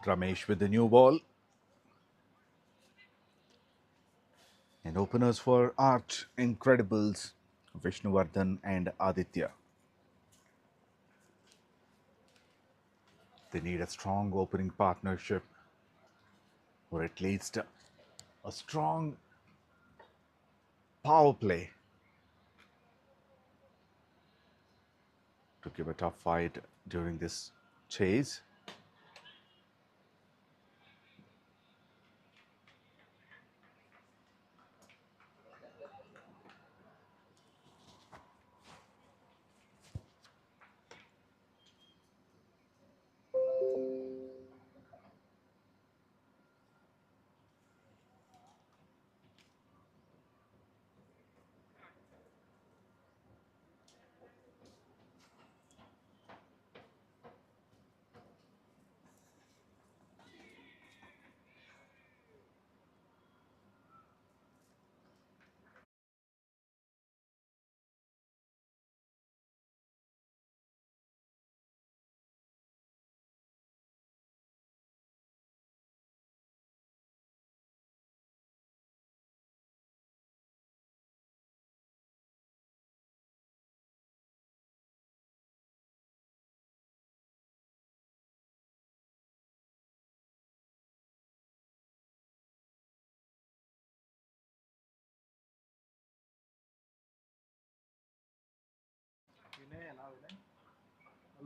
D: Ramesh with the new ball. And openers for Arch Incredibles, Vishnuvardhan and Aditya. They need a strong opening partnership, or at least a strong power play to give a tough fight during this chase.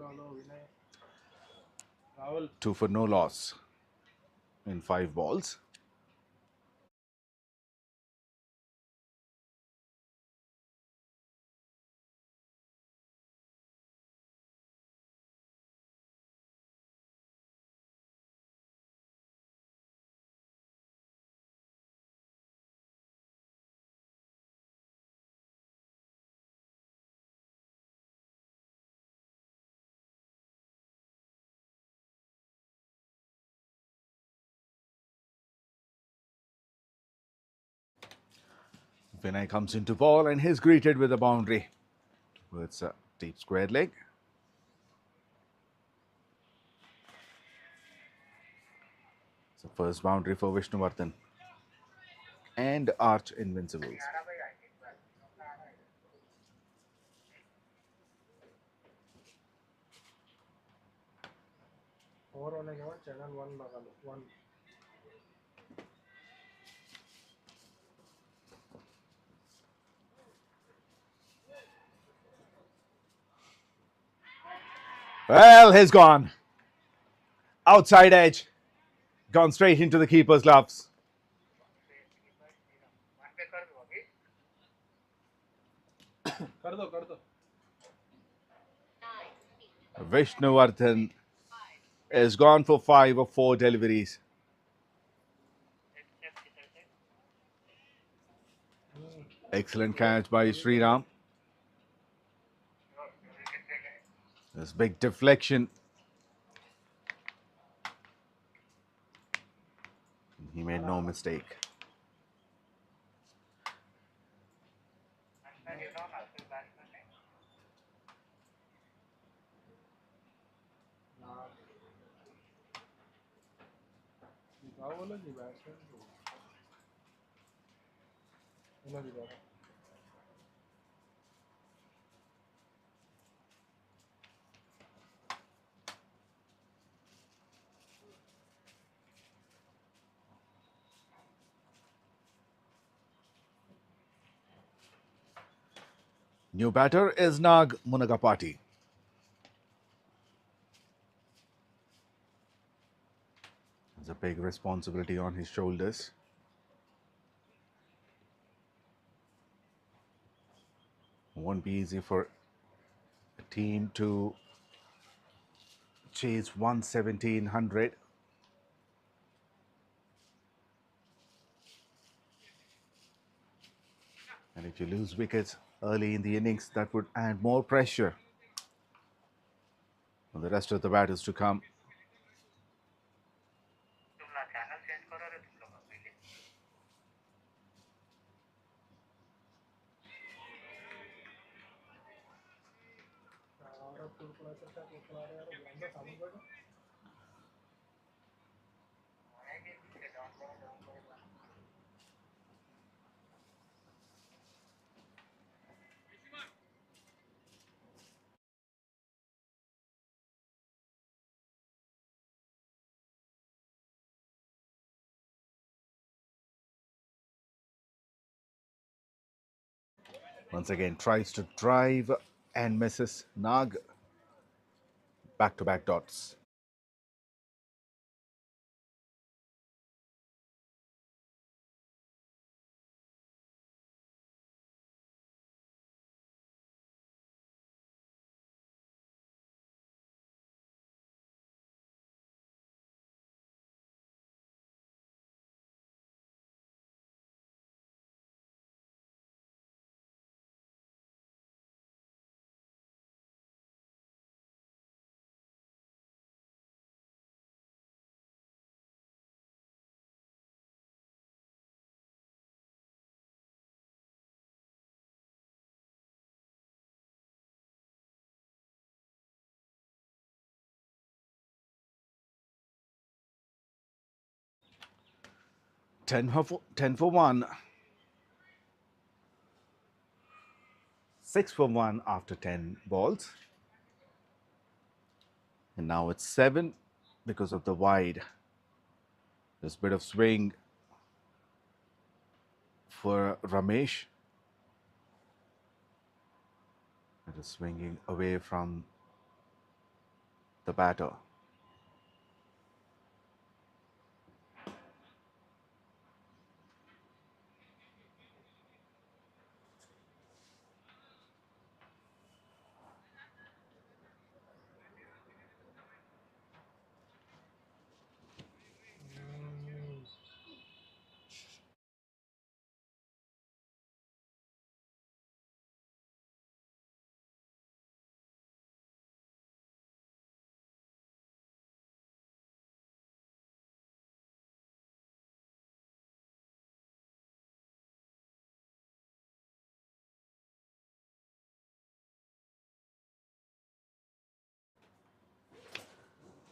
E: hello, Vinay. Rahul.
D: 2 for no loss in 5 balls. Vinay comes into ball and he's greeted with a boundary. It's a deep squared leg. It's the first boundary for Vishnuvardhan and Arch Invincibles.
E: Over होने के बाद channel 1 लगा लो 1.
D: Well, he's gone. Outside edge. Gone straight into the keeper's gloves.
E: कर दो.
D: Vishnuvardhan is gone for 5 of 4 deliveries. Excellent catch by Sriram. This big deflection. He made no mistake.
E: 𝗃𝗶𝗃𝗲 batsman.
D: New batter is 𝗏𝗏𝗏𝗏. There's a big responsibility on his shoulders. Won't be easy for a team to chase 11700. And if you lose wickets early in the innings, that would add more pressure on the rest of the batters to come. Once again, tries to drive and misses. Nag, back-to-back dots. Ten for 1. 6 for 1 after 10 balls. And now it's 7 because of the wide. This bit of swing for Ramesh. It is swinging away from the batter.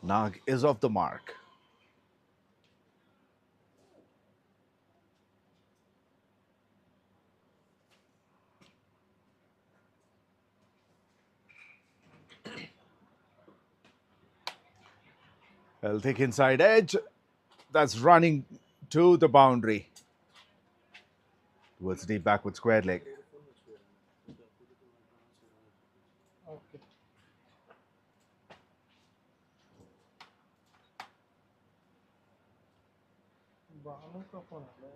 D: Nag is off the mark. Well, thick inside edge. That's running to the boundary. Towards deep backward square leg.
E: Okay Bhanu का phone है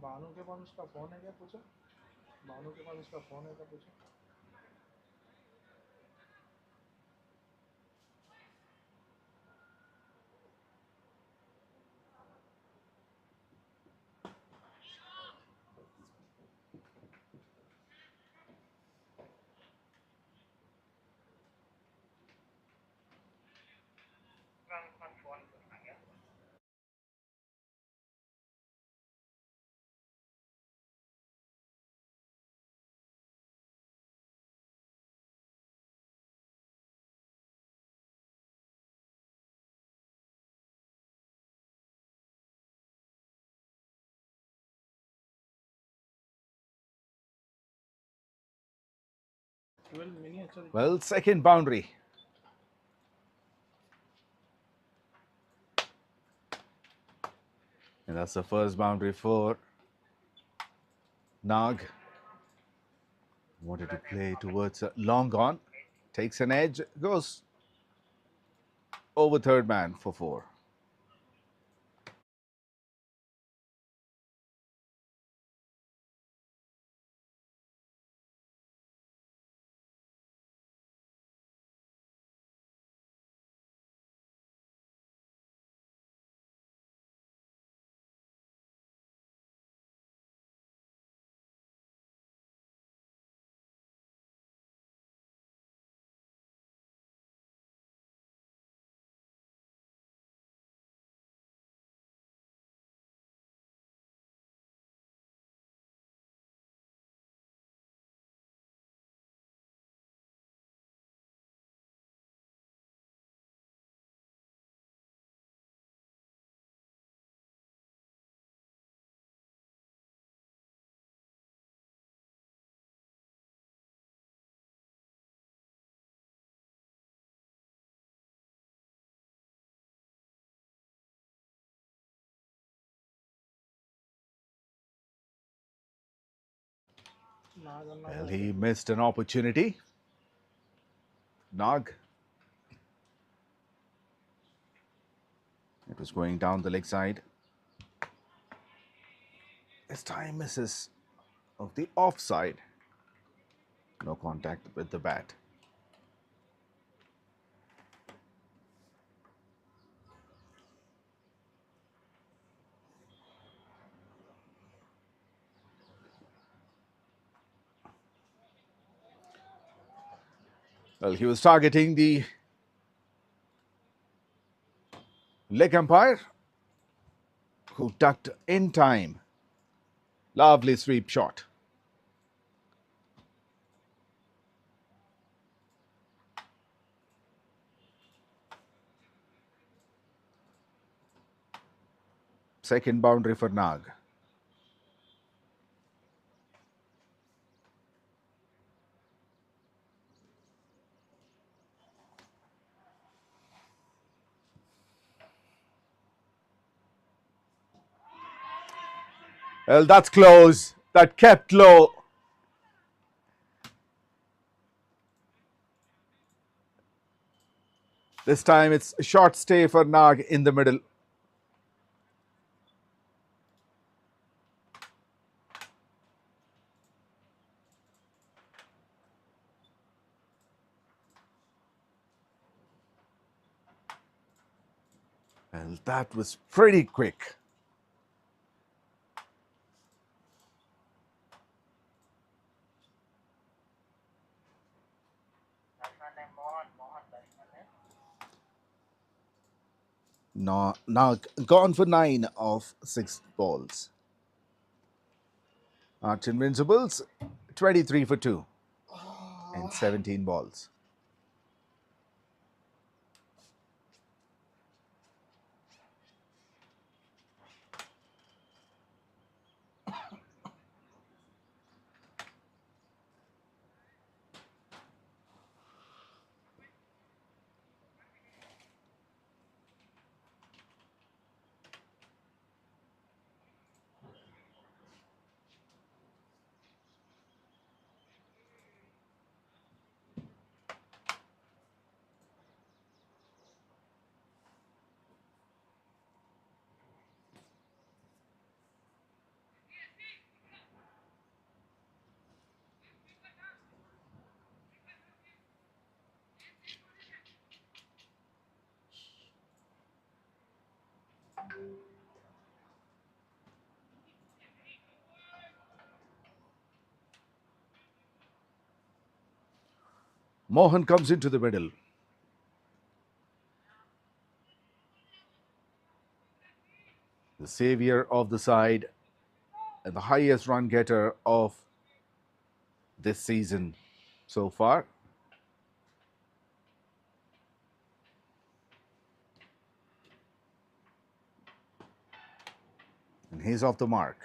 E: भानु के पास उसका phone है क्या पूछो भानु के पास उसका phone है क्या पूछो
D: Well, second boundary. And that's the first boundary for Nag. Wanted to play towards a long on. Takes an edge, goes over third man for 4. Well, he missed an opportunity. Nag. It was going down the leg side. This time misses of the offside. No contact with the bat. Well, he was targeting the leg umpire, who ducked in time. Lovely sweep shot. Second boundary for Nag. Well, that's close. That kept low. This time it's a short stay for Nag in the middle. And that was pretty quick. Now gone for 9 of 6 balls. Arch Invincibles 23 for 2 and 17 balls. Mohan comes into the middle. The savior of the side and the highest run getter of this season so far. And he's off the mark.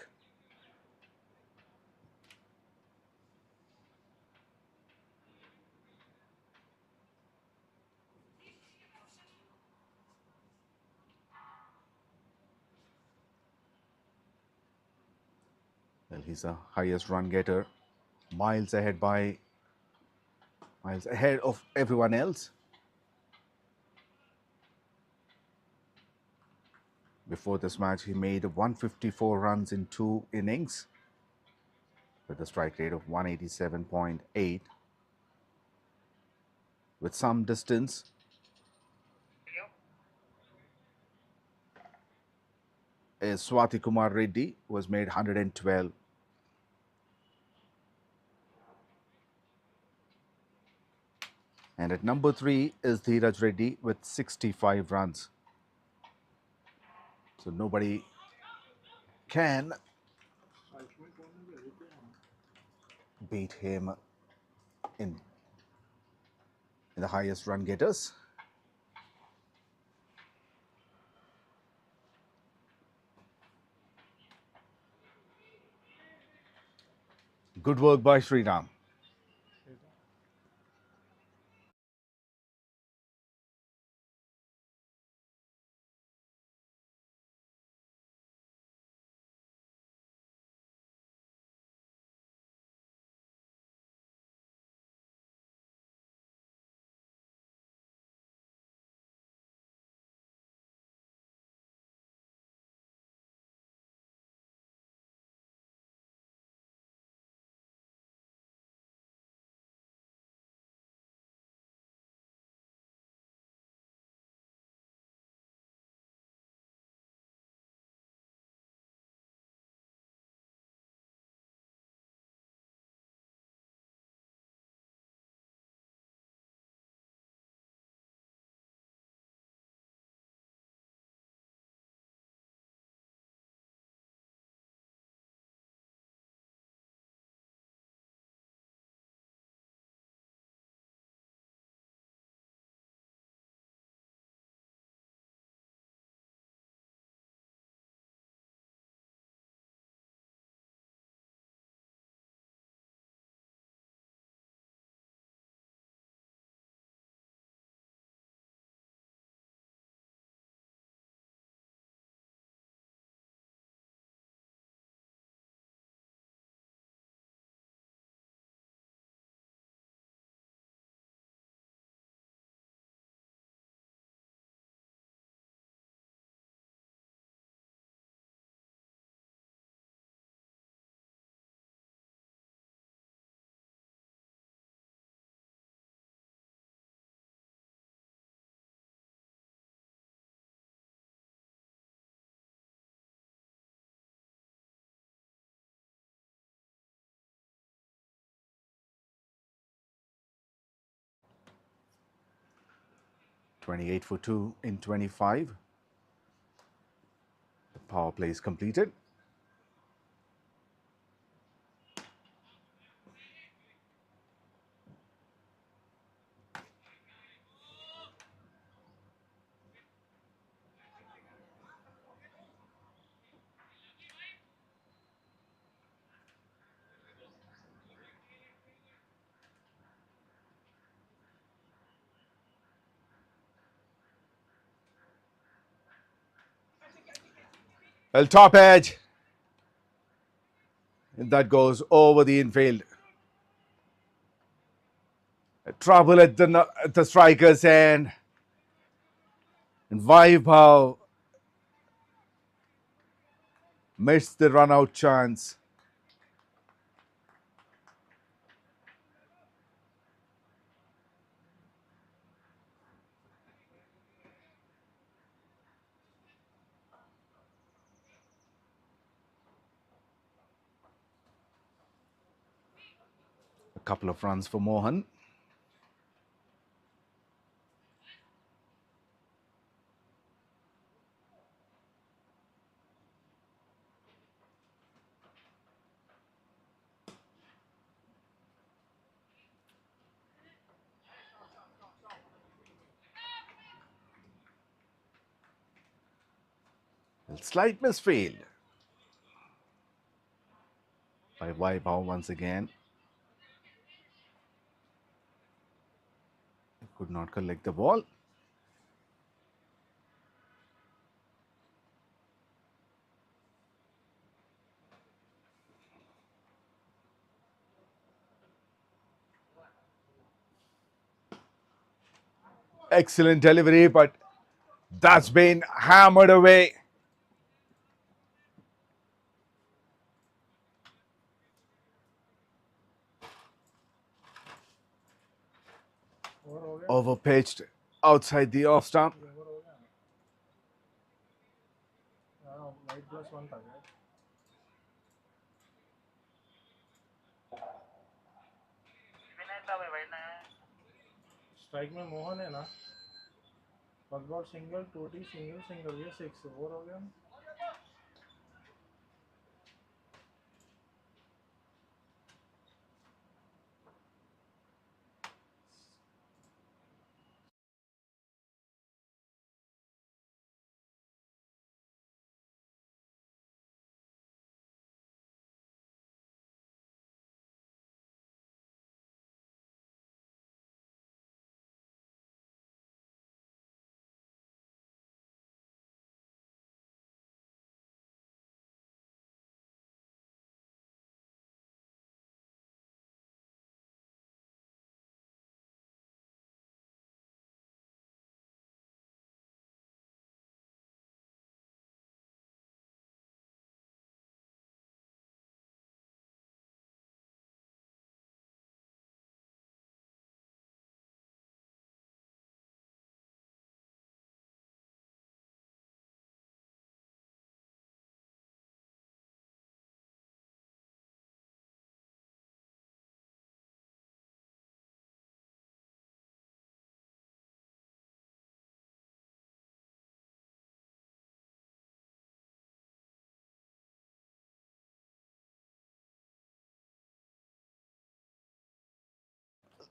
D: Well, he's the highest run getter, miles ahead of everyone else. Before this match, he made 154 runs in 2 innings with a strike rate of 187.8. With some distance, 𝗃𝗶𝗃𝗲 Reddy was made 112. And at number 3 is 𝗃𝗏 Reddy with 65 runs. So nobody can beat him in the highest run getters. Good work by Sriram. 28 for 2 in 25. The power play is completed. Well, top edge. And that goes over the infield. Trouble at the striker's end. And 𝗬𝗃𝗃𝗃 missed the run out chance. A couple of runs for Mohan. Slight misfield by 𝗬𝗃𝗃𝗃 once again. Could not collect the ball. Excellent delivery, but that's been hammered away. Over pitched outside the off stump.
E: +1 था क्या? Strike में मोहन है ना, first ball single, 2D single single, ये 6 over हो गया.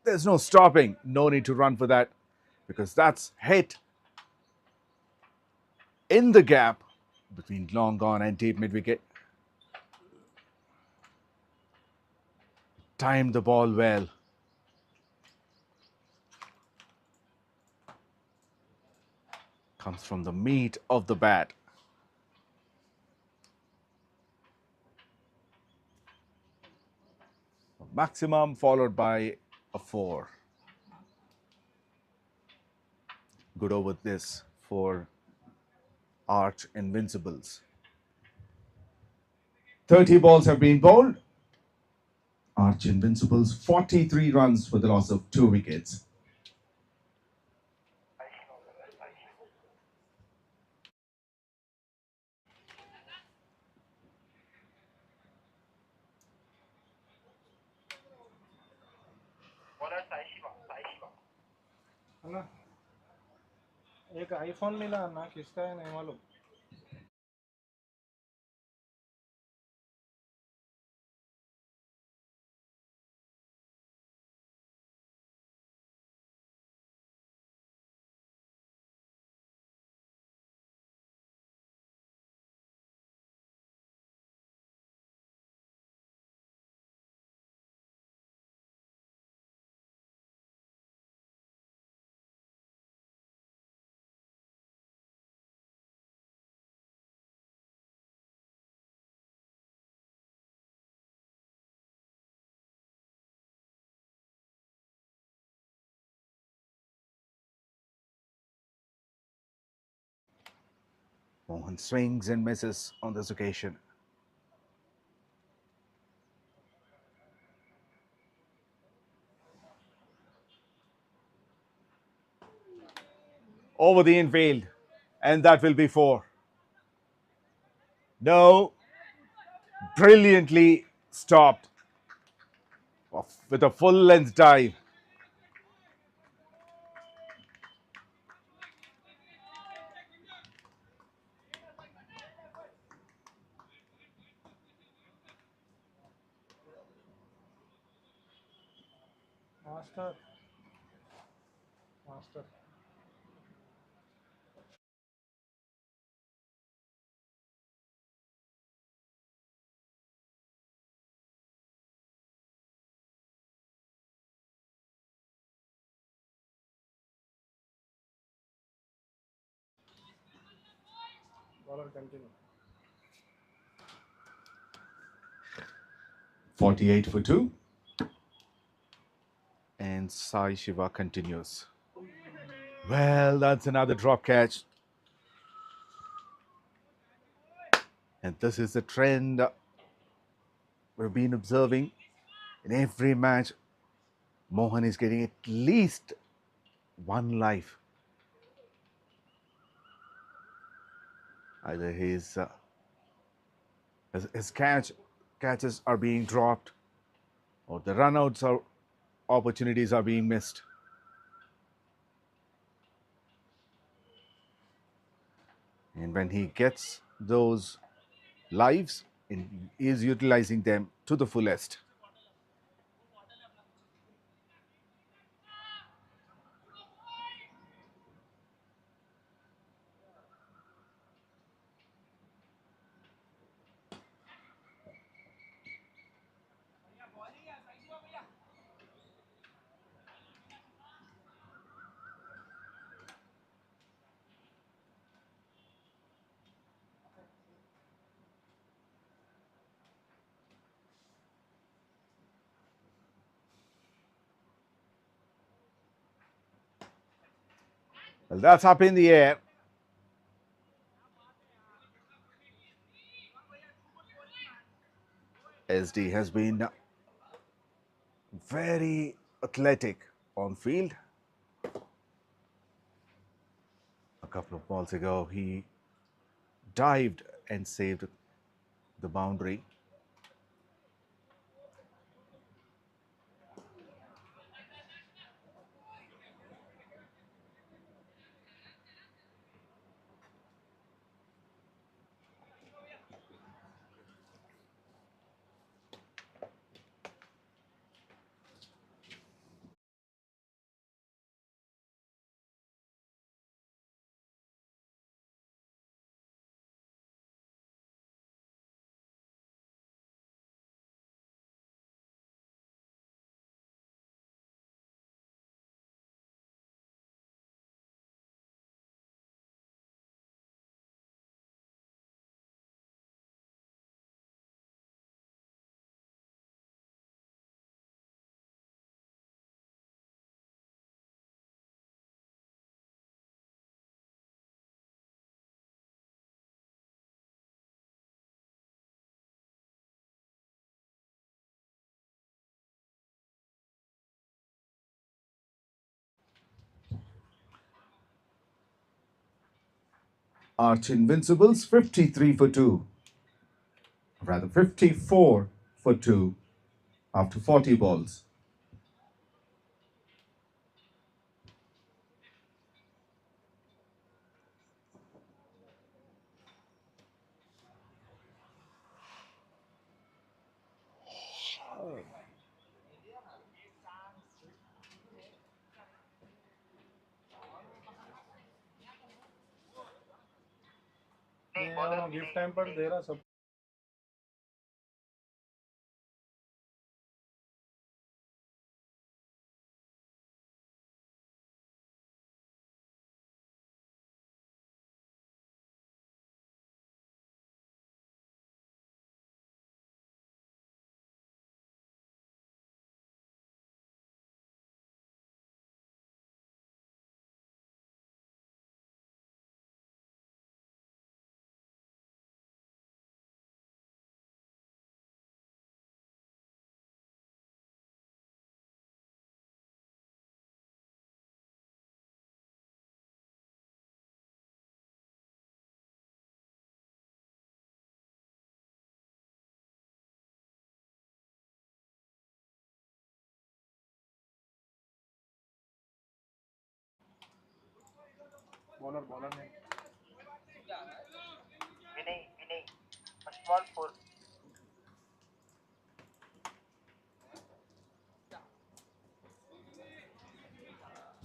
D: There's no stopping. No need to run for that because that's hit in the gap between long gone and deep mid wicket. Timed the ball well. Comes from the meat of the bat. A maximum followed by a 4. Good over this for Arch Invincibles. 30 balls have been bowled. Arch Invincibles 43 runs for the loss of 2 wickets.
E: है ना? एक iPhone मिला ना, किसका है नहीं मालूम.
D: Mohan swings and misses on this occasion. Over the infield, and that will be 4. No, brilliantly stopped with a full length dive.
E: Master master bowler continue.
D: 48 for 2. And 𝘊𝐶𝑖 continues. Well, that's another drop catch. And this is the trend we've been observing in every match. Mohan is getting at least 1 life. Either his catches are being dropped, or the runouts or opportunities are being missed. And when he gets those lives, he is utilizing them to the fullest. Well, that's up in the air. SD has been very athletic on field. A couple of balls ago, he dived and saved the boundary. Arch Invincibles 53 for 2, rather 54 for 2 after 40 balls.
E: Gift time पर दे रहा सब bowler bowler ने
F: विनय first ball 4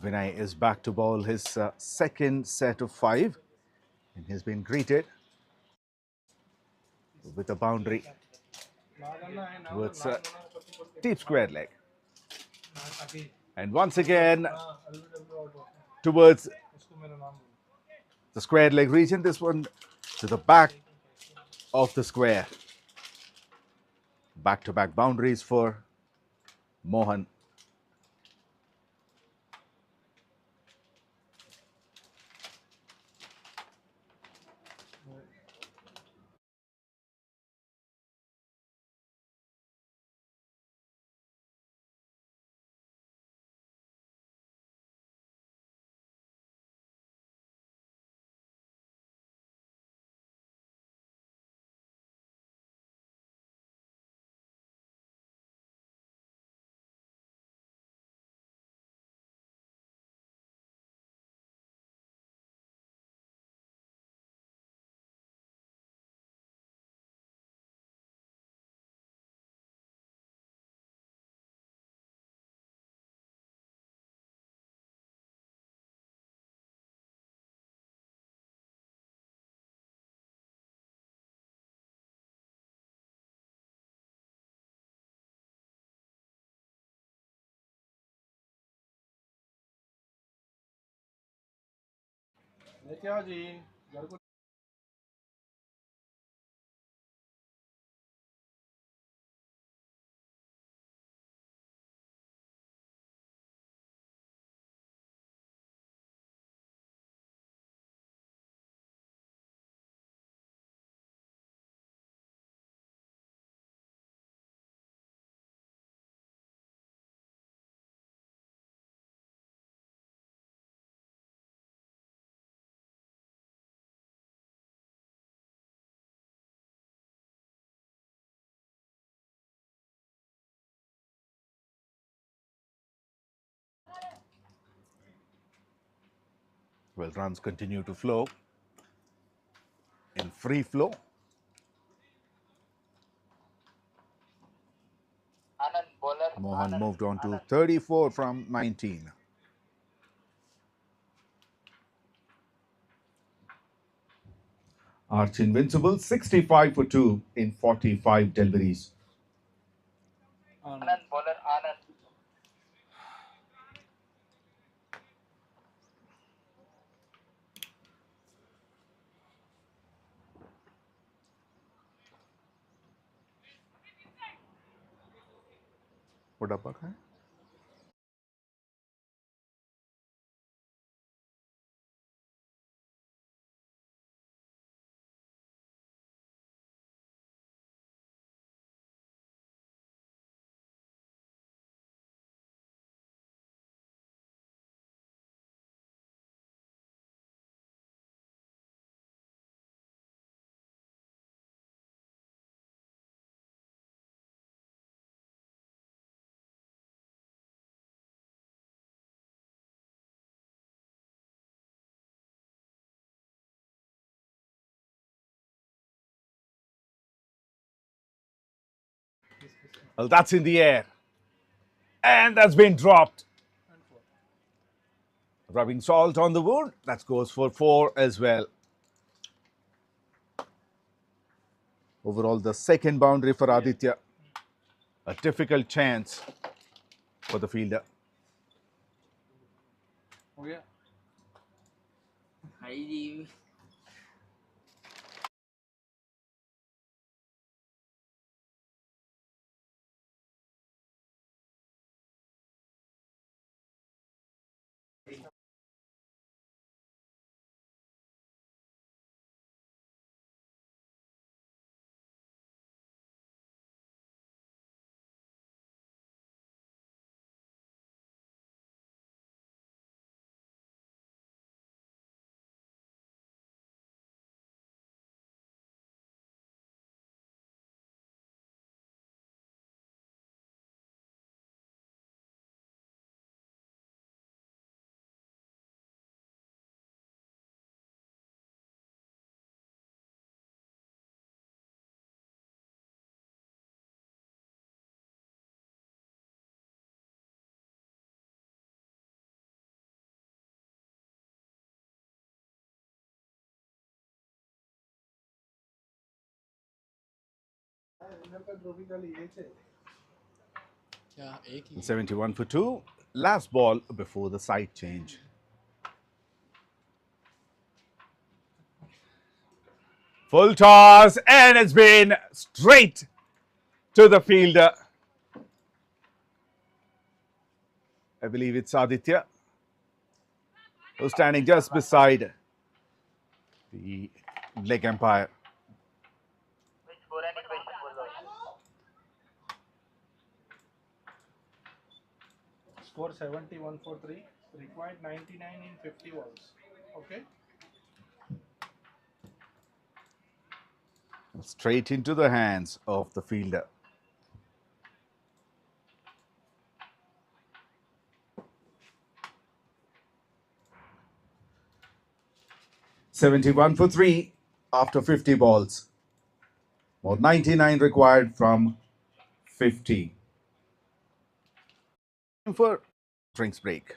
D: Vinay is back to bowl his second set of 5 and he's been greeted with a boundary towards deep square leg. And once again towards the square leg region, this one to the back of the square. Back-to-back boundaries for Mohan.
E: लेके आओ जी घर को
D: Well, runs continue to flow in free flow.
F: Anand bowler
D: Mohan moved on to 34 from 19. Arch Invincibles 65 for 2 in 45 deliveries.
F: Anand bowler Anand
D: 𝗪𝗏𝗃𝗲 Well, that's in the air. And that's been dropped. Rubbing salt on the wound. That goes for 4 as well. Overall, the second boundary for Aditya. A difficult chance for the fielder.
E: हो गया
D: 71 for 2. Last ball before the side change. Full toss, and it's been straight to the fielder. I believe it's Aditya, who's standing just beside the leg umpire.
F: Which score and equation बोलो
E: score 71 for 3 required 99 in 50 balls okay
D: Straight into the hands of the fielder. $71 for 3 after 50 balls. More 99 required from 50. For drinks break.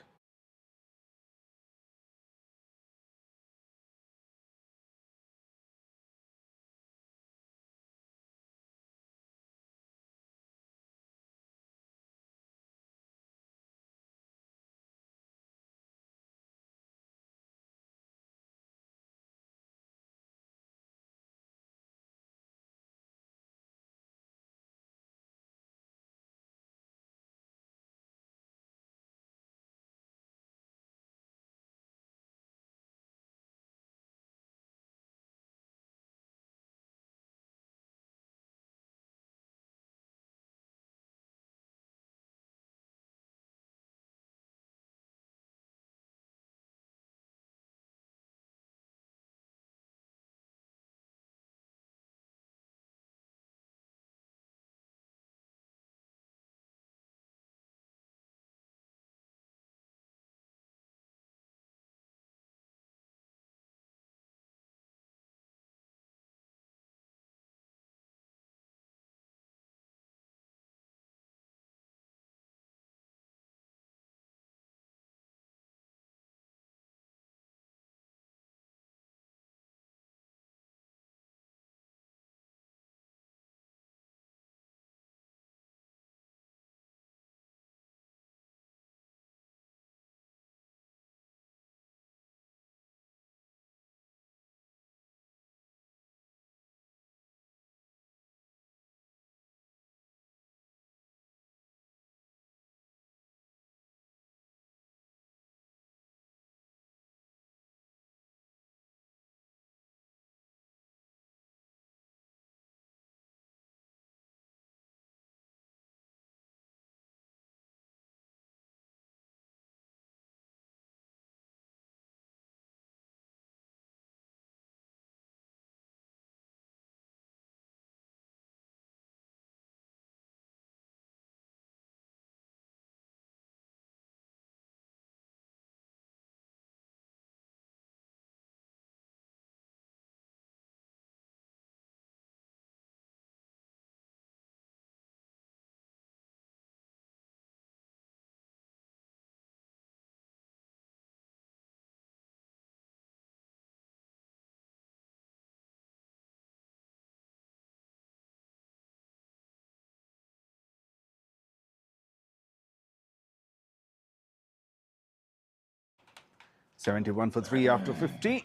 D: 71 for 3 after 50.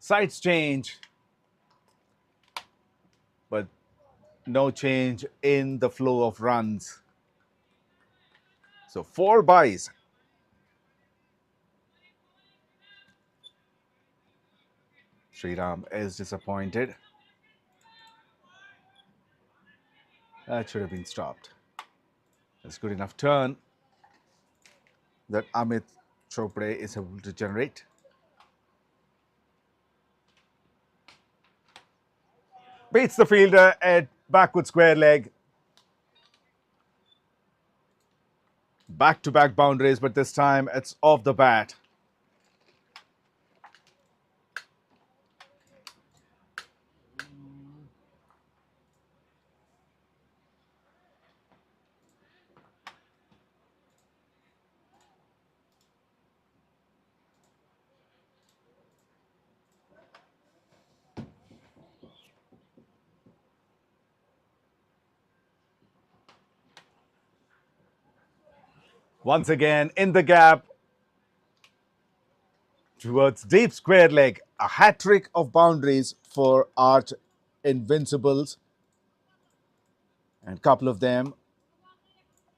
D: Sides change, but no change in the flow of runs. So 4 buys. Sriram is disappointed. That should have been stopped. That's good enough turn that 𝗵𝗃𝗃𝗧 is able to generate. Beats the fielder at backward square leg. Back-to-back boundaries, but this time it's off the bat. Once again, in the gap towards deep square leg. A hat-trick of boundaries for Arch Invincibles. And a couple of them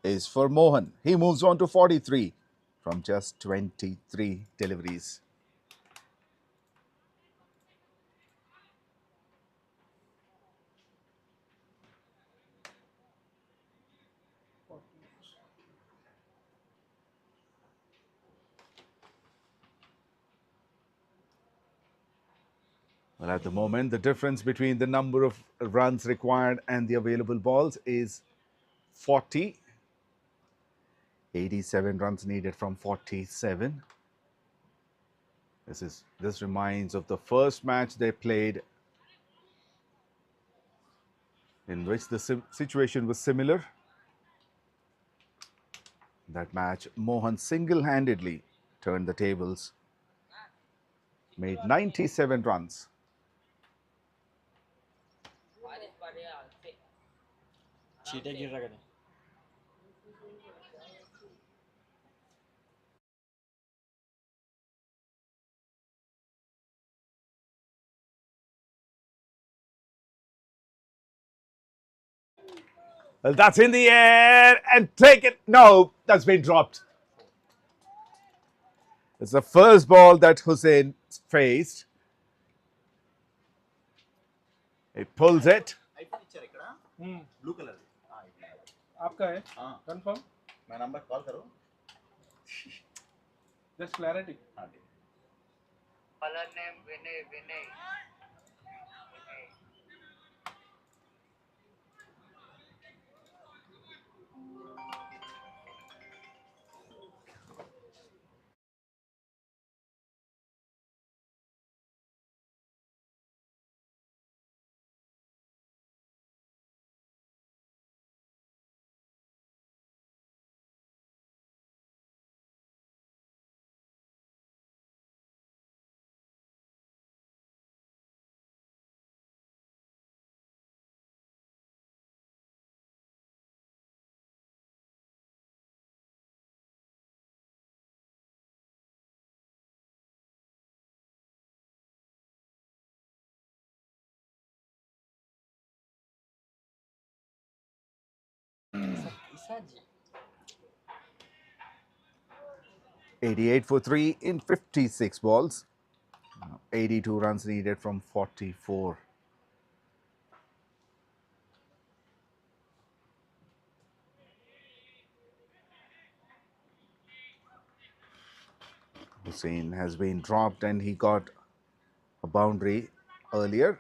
D: is for Mohan. He moves on to 43 from just 23 deliveries. Well, at the moment, the difference between the number of runs required and the available balls is 40. 87 runs needed from 47. This reminds of the first match they played, in which the situation was similar. That match, Mohan single-handedly turned the tables, made 97 runs. Well, that's in the air and take it. No, that's been dropped. It's the first ball that Hussain faced. He pulls it.
E: Blue colour आपका है confirm मैं number call करूं just clarity
F: colour name Vinay Vinay
H: 𝗊𝗍𝗔
D: 88 for 3 in 56 balls. 82 runs needed from 44. Hussain has been dropped and he got a boundary earlier.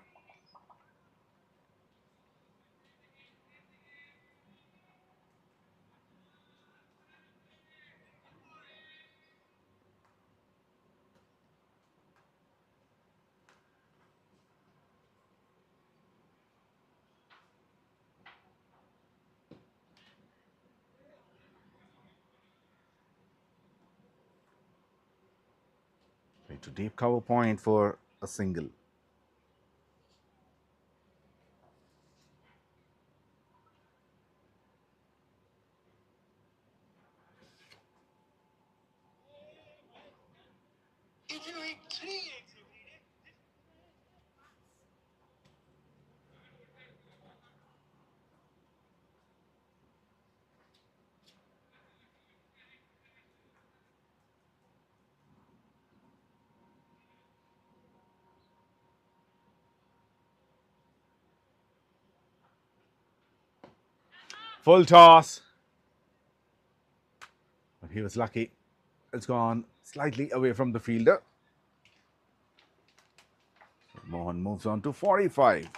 D: To deep cover point for a single. Full toss. But he was lucky. It's gone slightly away from the fielder. Mohan moves on to 45.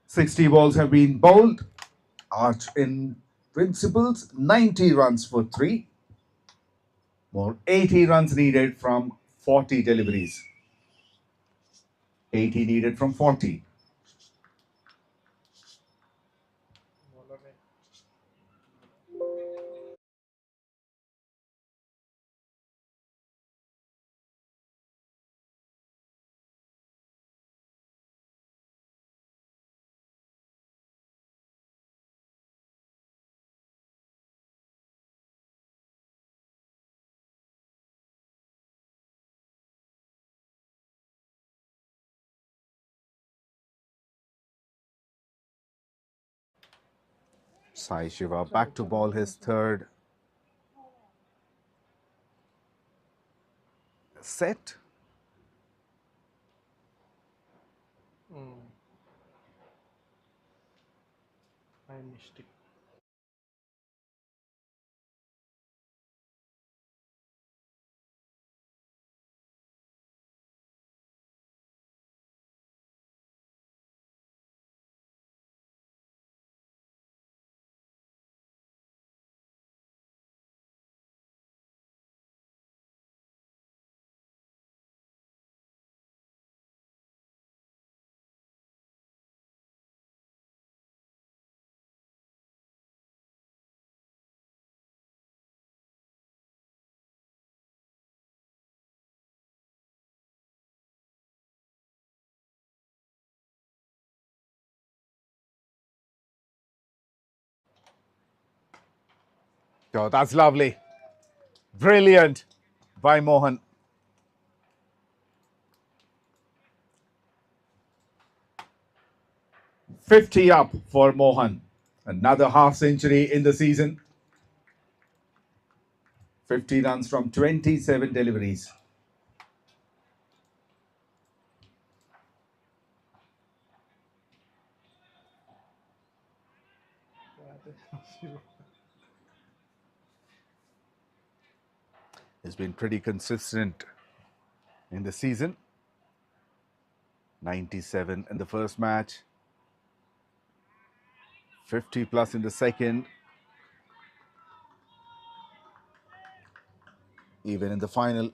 D: "60 balls have been bowled. Arch Invincibles 90 runs for 3. More 80 runs needed from 40 deliveries. 80 needed from 40.
E: Bowler ने
D: cie_𝗃𝗗𝗵 back to ball his third set.
E: I mistake
D: Oh, that's lovely. Brilliant by Mohan. "50 up for Mohan. Another half century in the season. 50 runs from 27 deliveries. He's been pretty consistent in the season. 97 in the first match. 50 plus in the second. Even in the final,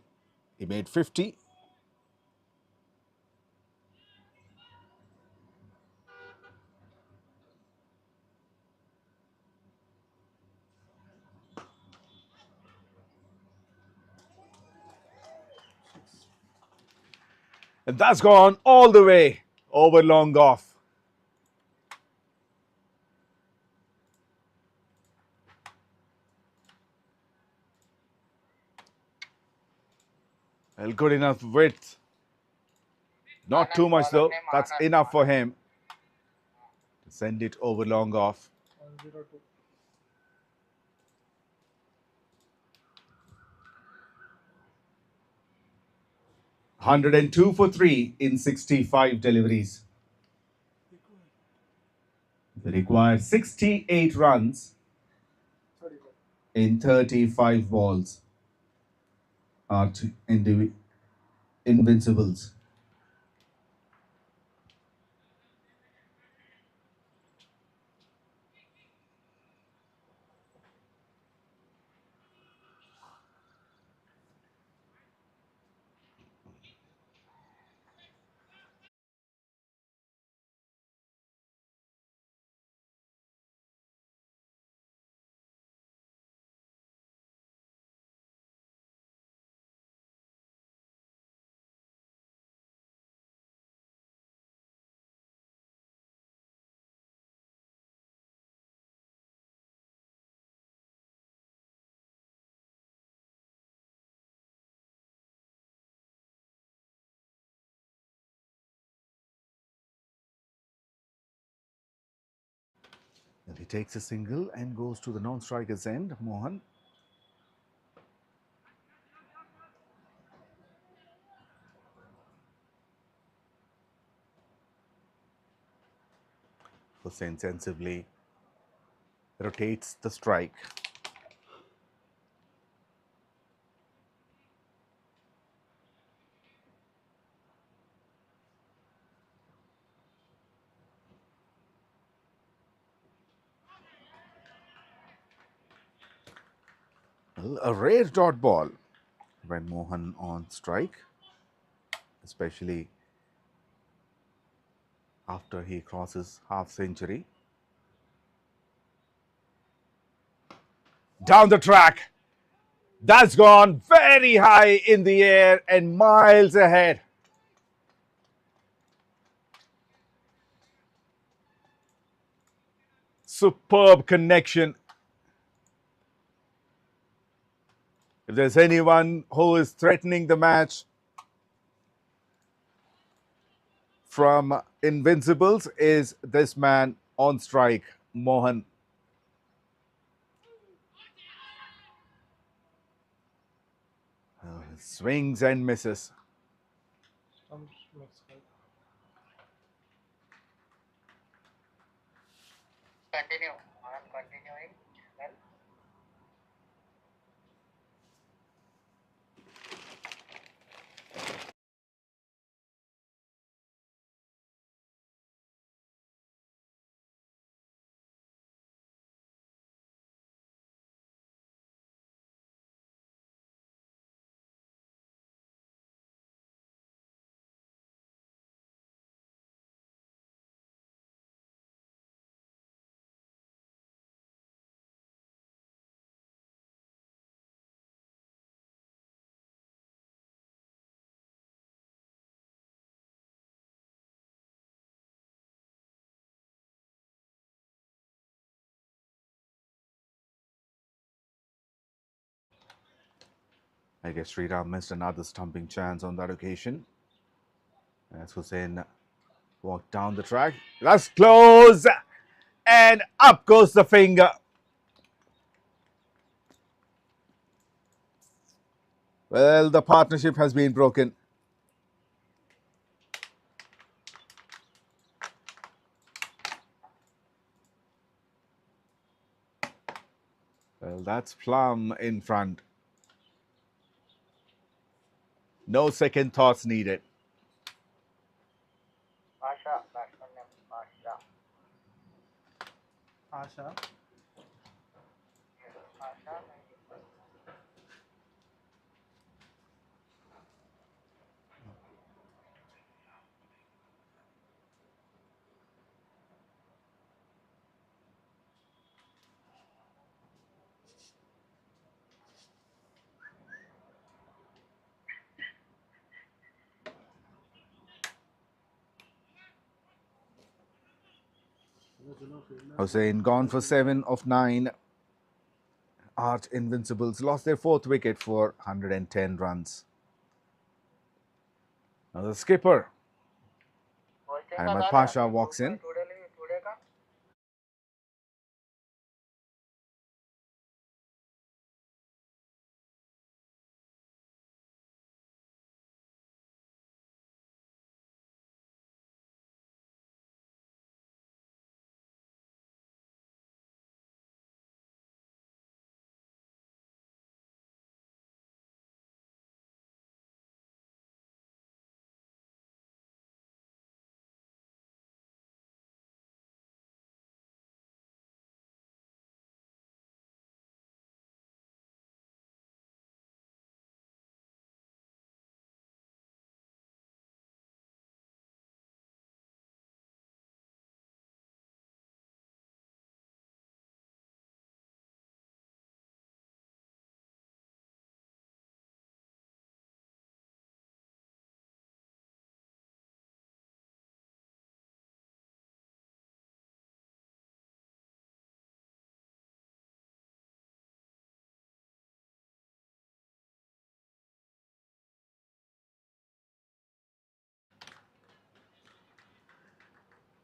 D: he made 50. And that's gone all the way over long off. Well, good enough width. Not too much though. That's enough for him to send it over long off.
E: 102
D: 102 for 3 in 65 deliveries. They require 68 runs in 35 balls. Arch Invincibles. And he takes a single and goes to the non-striker's end, Mohan. Hussain sensibly rotates the strike. Well, a rare dot ball when Mohan on strike, especially after he crosses half century. Down the track. That's gone very high in the air and miles ahead. Superb connection. If there's anyone who is threatening the match from Invincibles, is this man on strike, Mohan. Swings and misses.
E: Stumps mixed height.
F: Continue. I am continuing. Well,
D: I guess Sriram missed another stumping chance on that occasion. As Hussain walked down the track. That's close. And up goes the finger. Well, the partnership has been broken. Well, that's Plum in front. No second thoughts needed.
F: Pasha, batsman name Pasha.
E: Asha.
F: Yes, Pasha.
D: Hussain gone for 7 of 9. Arch Invincibles lost their 4th wicket for 110 runs. Now the skipper, Ahmed Pasha, walks in.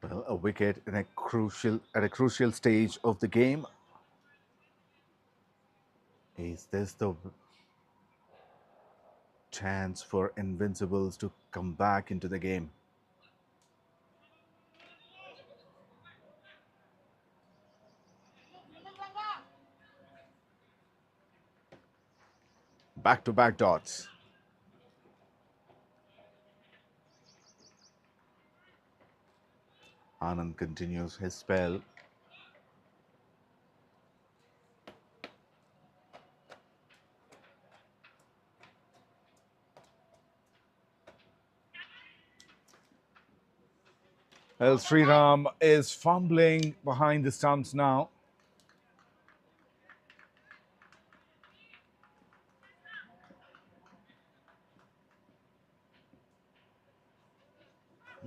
D: Well, a wicket in at a crucial stage of the game. Is this the chance for Invincibles to come back into the game? Back-to-back dots. Anand continues his spell. Well, Sriram is fumbling behind the stumps now.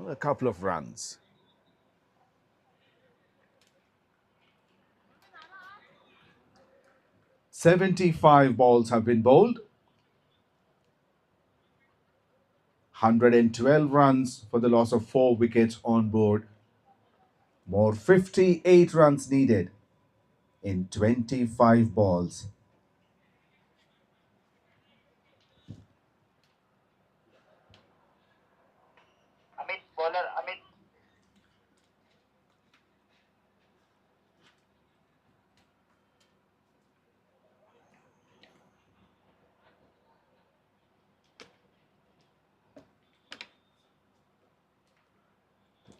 D: A couple of runs. "75 balls have been bowled. 112 runs for the loss of 4 wickets on board. More 58 runs needed in 25 balls.
F: Amit, bowler, Amit.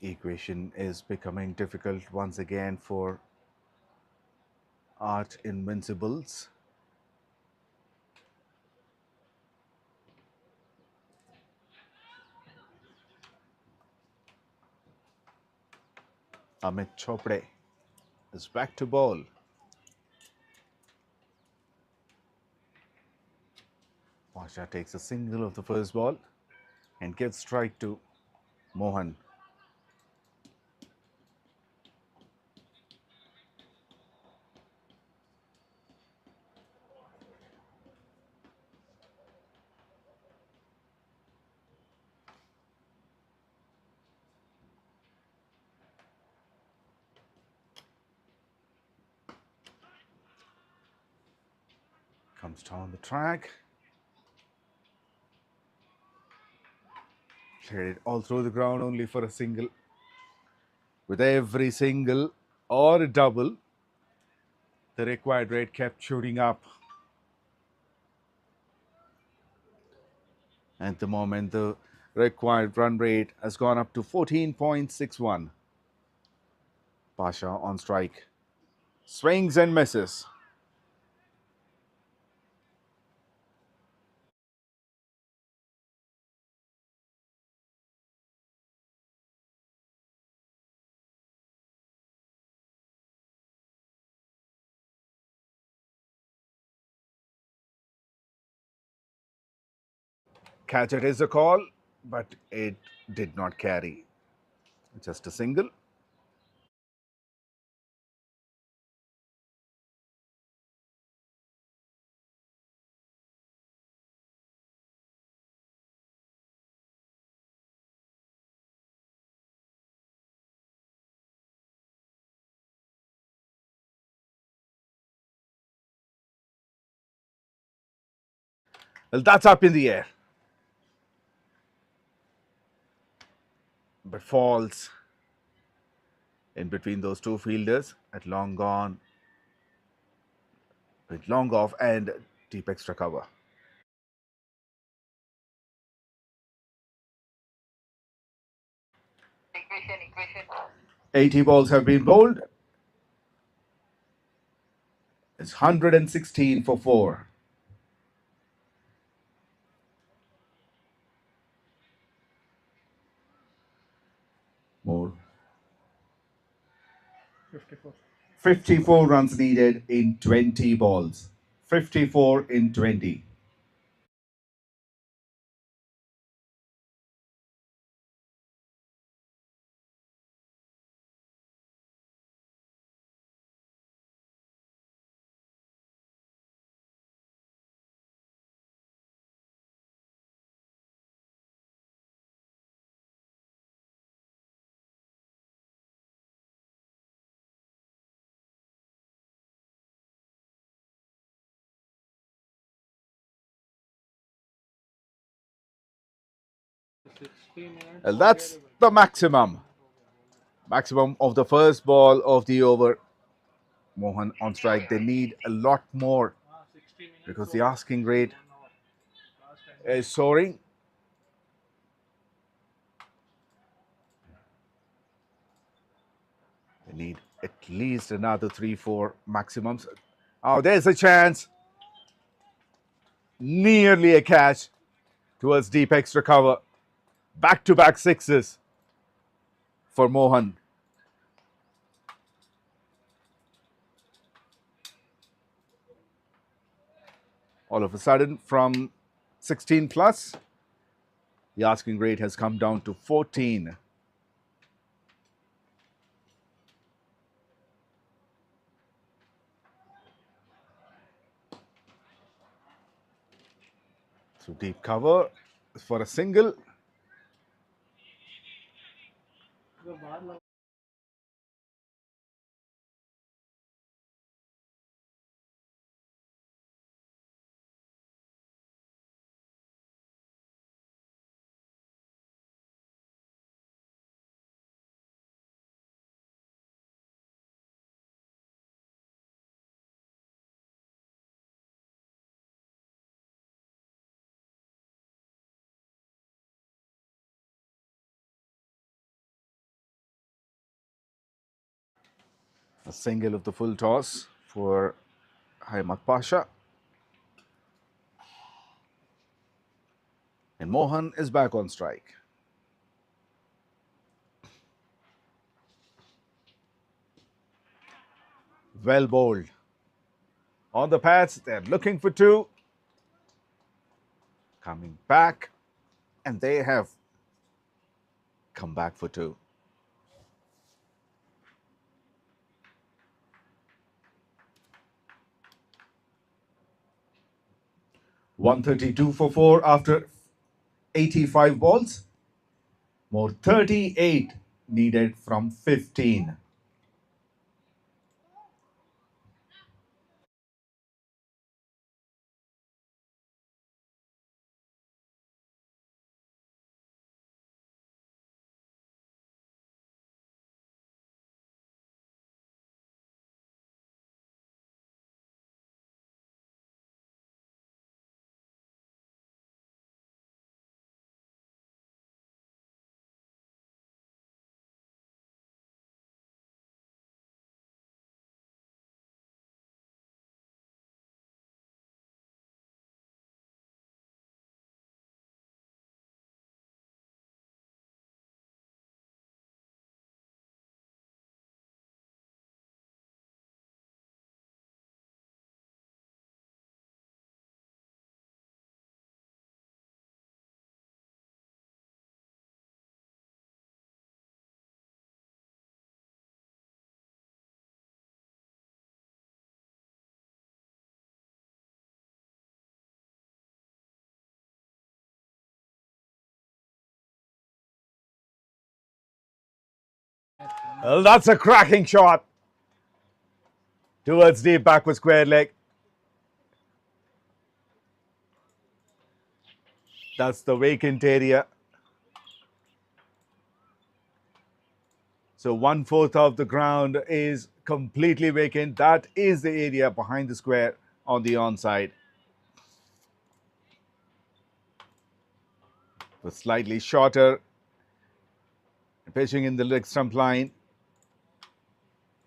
D: The equation is becoming difficult once again for Art Invincibles. 𝗵𝗃𝗃𝗧 is back to bowl. Pasha takes a single of the first ball and gives strike to Mohan. Comes down the track. Cleared it all through the ground only for a single. With every single or a double, the required rate kept shooting up. At the moment, the required run rate has gone up to 14.61. Pasha on strike. Swings and misses. Catch it is a call, but it did not carry. Just a single. Well, that's up in the air. But falls in between those two fielders at long gone, with long off and deep extra cover.
F: Equation.
D: 80 balls have been bowled. It's 116 for 4. More.
E: 54.
D: 54 runs needed in 20 balls. 54 in 20.
E: 60 minutes.
D: That's the maximum of the first ball of the over. Mohan on strike. They need a lot more
E: 60 minutes.
D: because the asking rate is soaring. They need at least another 3-4 maximums. Oh, there's a chance. Nearly a catch towards deep extra cover. Back-to-back sixes for Mohan. All of a sudden, from 16 plus, the asking rate has come down to 14. So deep cover for a single. A single of the full toss for 𝗬𝗏𝗄𝗃. And Mohan is back on strike. Well bowled. On the pads, they're looking for two. Coming back, and they have come back for two. {132 | 132} for 4 after 85 balls. More 38 needed from 15. Well, that's a cracking shot towards deep backward square leg. That's the vacant area. So 1/4 of the ground is completely vacant. That is the area behind the square on the onside. Was slightly shorter. Pitching in the leg stump line.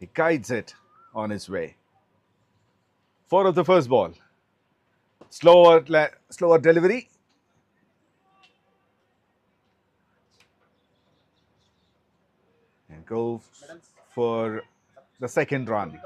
D: He guides it on his way. 4 of the first ball. Slower delivery. And go for the second run.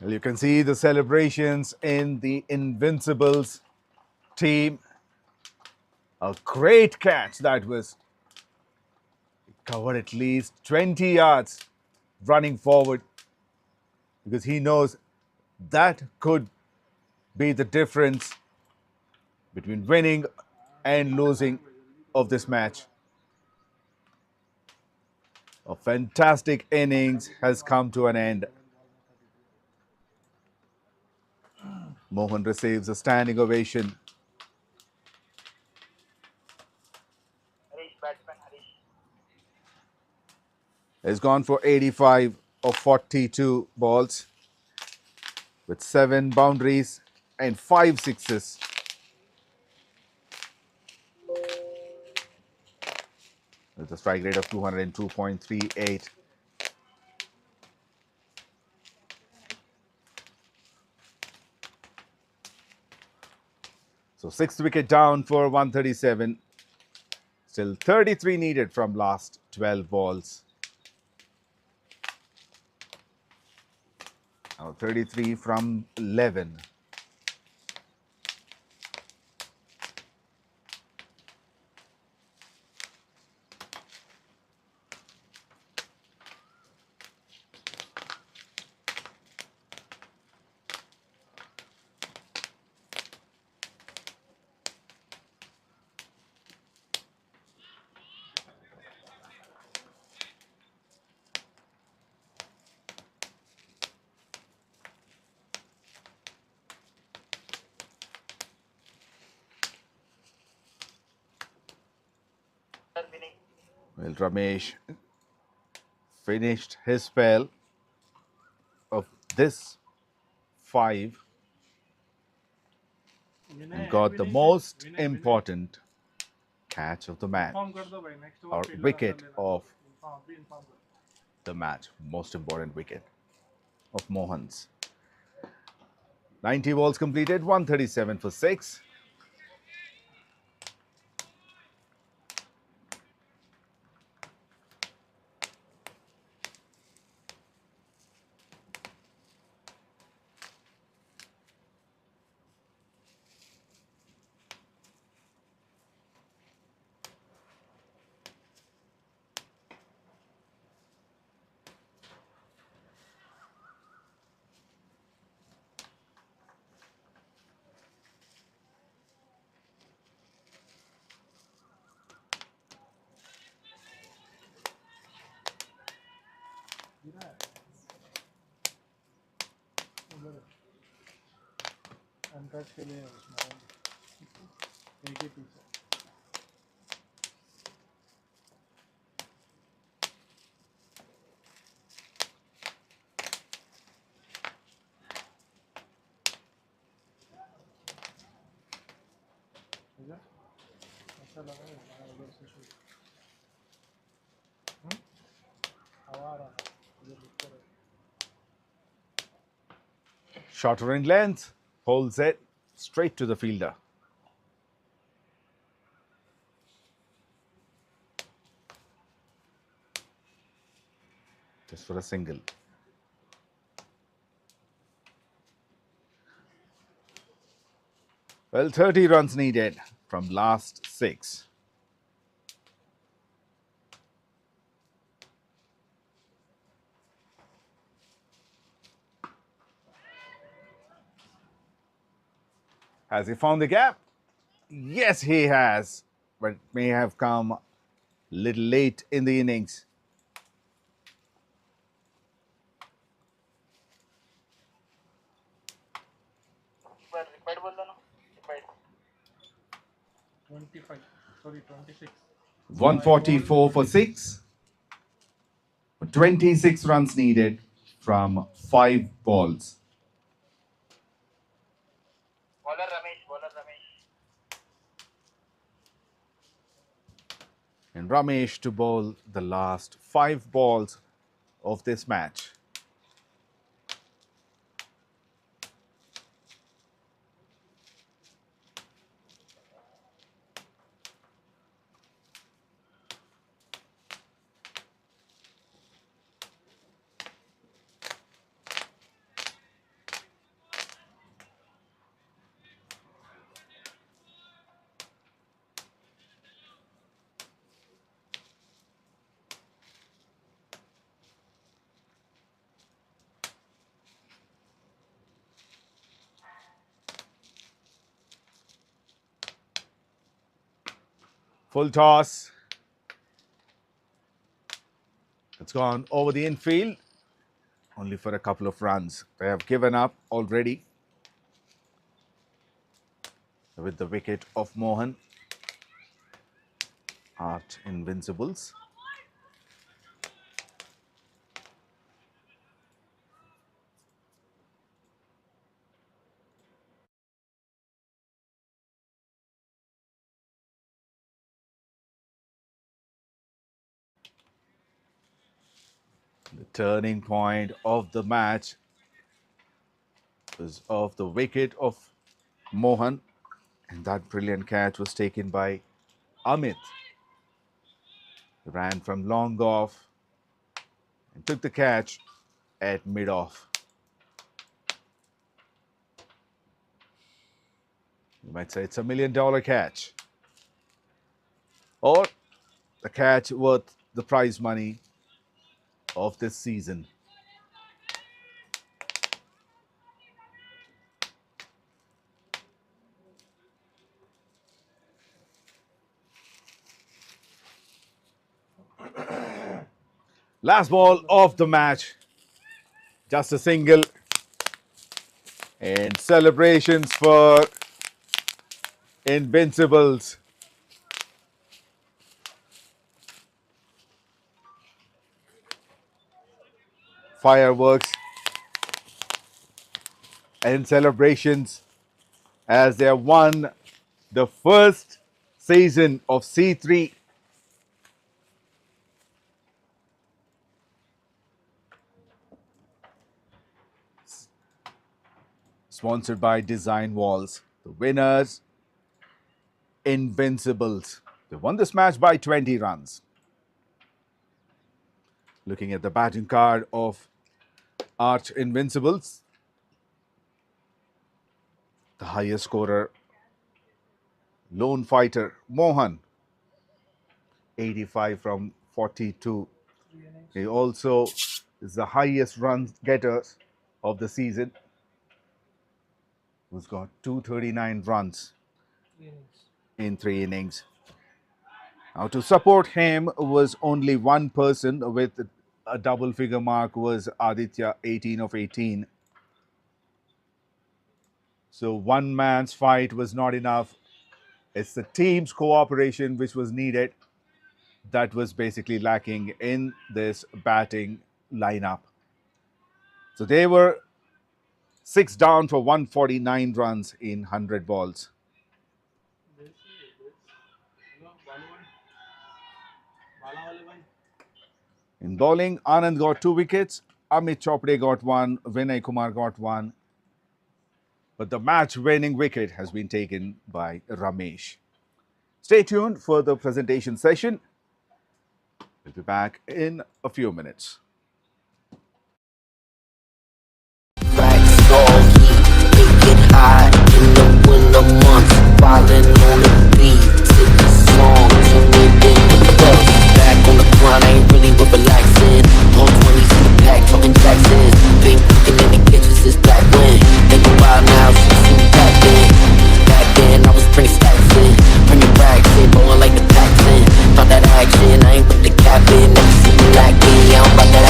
D: Well, you can see the celebrations in the Invincibles team. A great catch that was. Covered at least 20 yards running forward because he knows that could be the difference between winning and losing of this match. A fantastic innings has come to an end. Mohan receives a standing ovation.
F: Harish, batsman Harish.
D: Has gone for 85 of 42 balls with 7 boundaries and 5 sixes. With a strike rate of 202.38. So 6th wicket down for 137. Still 33 needed from last 12 balls. Now 33 from 11.
F: Winning.
D: Well, Ramesh finished his spell of this 5 and got the most important catch of the match, or wicket of the match, most important wicket of Mohan's. 90 balls completed, 137 for 6.
E: Untouched के लिए उसमें एक ही पीछे अच्छा लगा उधर से shoot हवा आ रहा है उधर है
D: Shorter in length, holds it straight to the fielder. Just for a single. Well, 30 runs needed from last 6. Has he found the gap? Yes, he has, but it may have come a little late in the innings.
F: Required बोल दो ना. Required.
E: 25 sorry 26
D: 144 for 6. 26 runs needed from 5 balls.
F: Bowler Ramesh.
D: And Ramesh to bowl the last 5 balls of this match. Full toss. It's gone over the infield, only for a couple of runs. They have given up already with the wicket of Mohan. 𝗏𝗏Invincibles. The turning point of the match was of the wicket of Mohan, and that brilliant catch was taken by Amit. He ran from long off and took the catch at mid off. You might say it's $1 million catch, or the catch worth the prize money of this season. Last ball of the match, just a single, and celebrations for Invincibles. Fireworks and celebrations as they have won the first season of C3. Sponsored by Design Walls. The winners, Invincibles. They won this match by 20 runs. Looking at the batting card of 𝗏𝗏Invincibles, the highest scorer, lone fighter Mohan, 85 from 42. He also is the highest run getter of the season, who's got 239 runs in 3 innings. Now, to support him was only one person with a double figure mark, was Aditya, 18 of 18. So one man's fight was not enough. It's the team's cooperation which was needed. That was basically lacking in this batting lineup. So they were 6 down for 149 runs in 100 balls. In bowling, Anand got 2 wickets, Amit Chopde got 1, Vinay Kumar got 1. But the match-winning wicket has been taken by Ramesh. Stay tuned for the presentation session. We'll be back in a few minutes.
H: High in the winter months, falling on the beat to the song, turn it into dust. Back on the grind, I ain't really with relaxing. All 20s in the pack, talking taxes. Been cooking in the kitchen since back when. Think about now, since back then. Back then, I was bringing stacks in, bringing racks in, blowing like the packs in. About that action, I ain't with the cap in. Never seen me lacking, yeah, I'm about that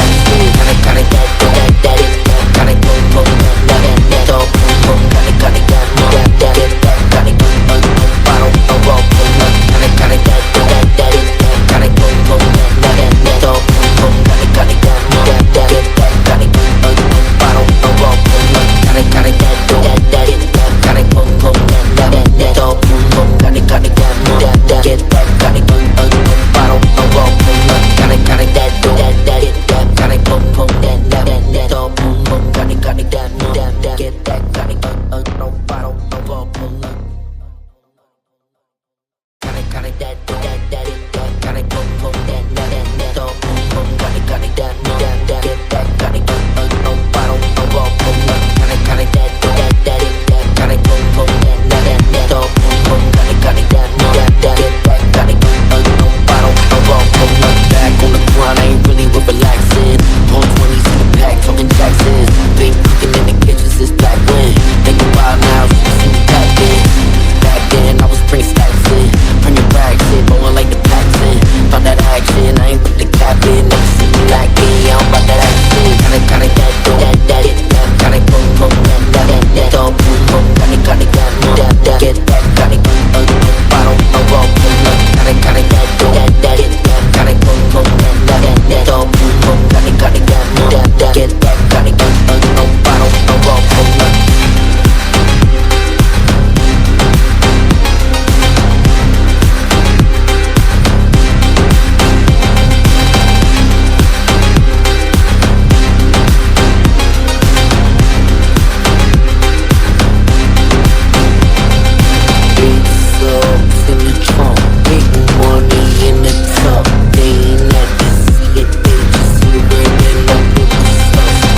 H: Get that kind of young, no bottle, no roll, pull up. Big subs in the trunk, big money in the tub. They ain't at the see it, they just see red and up with the stuff.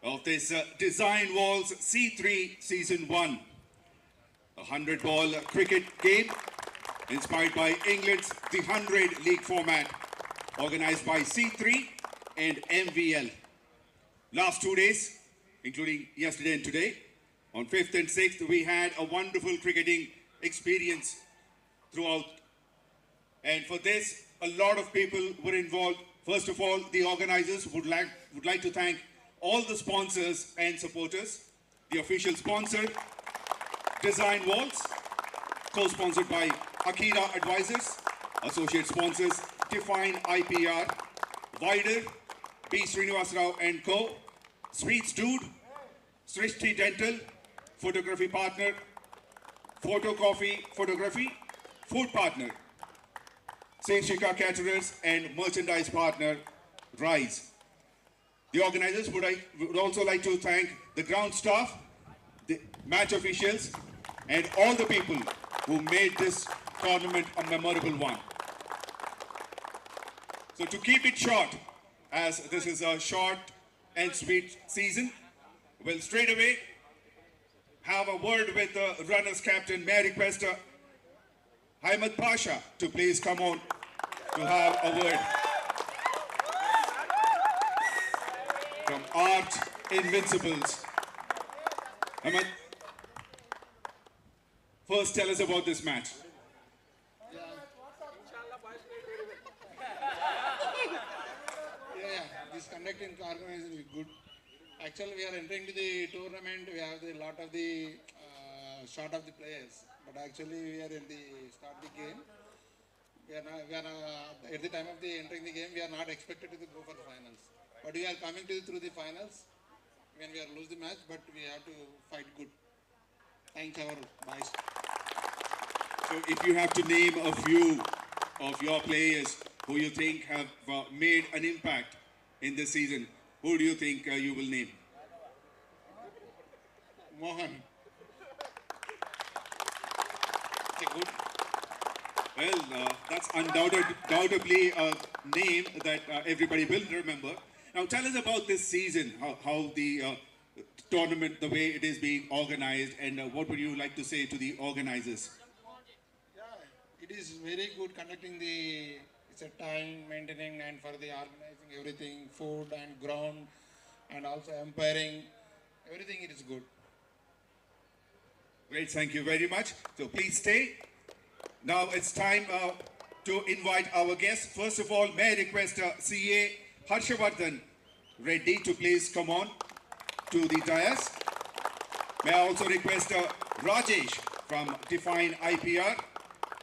A: of this Design Walls C3 Season 1, a 100-ball cricket game inspired by England's The 100 League format, organized by C3 and MVL. Last 2 days, including yesterday and today, on 5th and 6th, we had a wonderful cricketing experience throughout. And for this, a lot of people were involved. First of all, the organizers would like to thank all the sponsors and supporters. The official sponsor, Design Walls, co-sponsored by Akira Advisors. Associate sponsors, Define IPR, Wider, 𝗵𝗺 and Co., Sweets Dude, Srishti Dental, photography partner, Photo-Coffee Photography, food partner, 𝗀𝗃𝗃𝗏 Caterers, and merchandise partner, Rise. The organizers would also like to thank the ground staff, the match officials, and all the people who made this tournament a memorable one. So to keep it short, as this is a short and sweet season, we'll straight away have a word with the runners captain. May I request Ahmed Pasha to please come on to have a word from Art Invincibles. Ahmed, first tell us about this match.
B: This conducting organization is good. Actually, we are entering to the tournament. We have a lot of the short of the players, but actually we are in the start the game. We are at the time of the entering the game. We are not expected to go for the finals, but we are coming through the finals when we are lose the match. But we have to fight good. Thanks our boys.
A: So, if you have to name a few of your players who you think have made an impact in this season, who do you think you will name?
B: Mohan. Okay, good.
A: Well, that's undoubtedly a name that everybody will remember. Now, tell us about this season, how the tournament, the way it is being organized, and what would you like to say to the organizers?
B: Yeah, it is very good conducting the. It's a time maintaining and for the organizing everything, food and ground, and also umpiring, everything it is good.
A: Great, thank you very much. So please stay. Now it's time to invite our guests. First of all, may I request CA 𝗃𝗏𝗃𝗏 to please come on to the dais. May I also request Rajesh from Define IPR,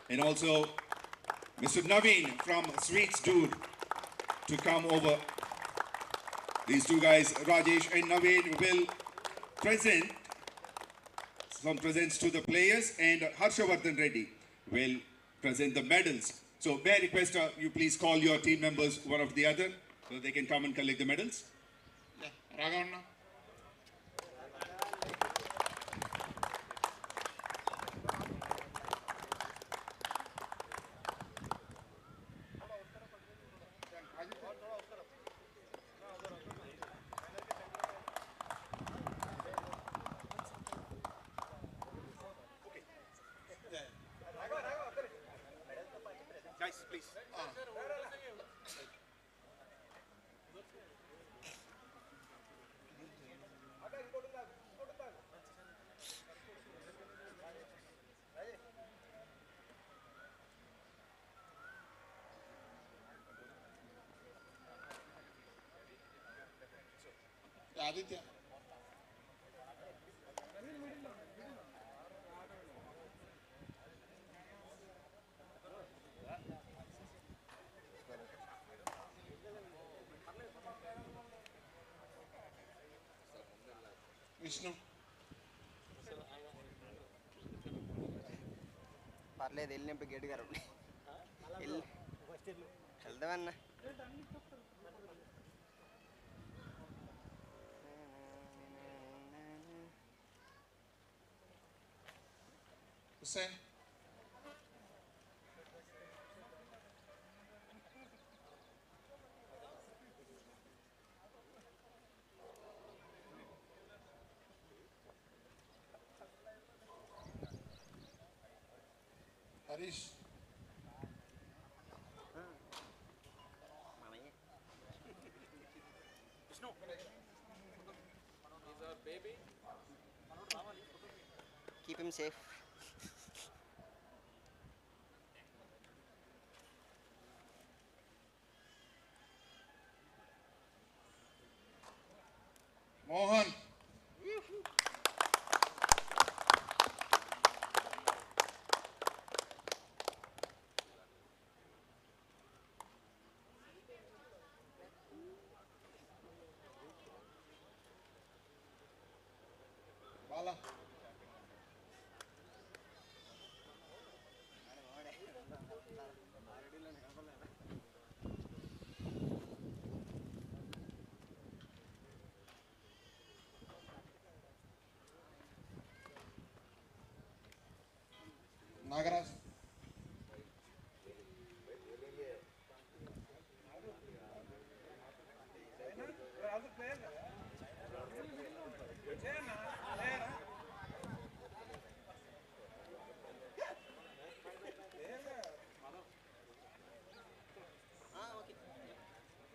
A: and also Mr. Naveen from Sweets Dude to come over. These two guys, Rajesh and Naveen, will present some presents to the players, and Harshavardhan Reddy will present the medals. So may I request you please call your team members one after the other so they can come and collect the medals.
B: Yeah, Raghavana.
A: Guys, please.
B: Aditya. Vishnu.
I: పర్లేదు వెళ్ళినప్పుడు gate గారు వెళ్దామన్నా
B: Hussain. Harish.
I: Keep him safe.
B: Mohan. Bala. Nagaraj.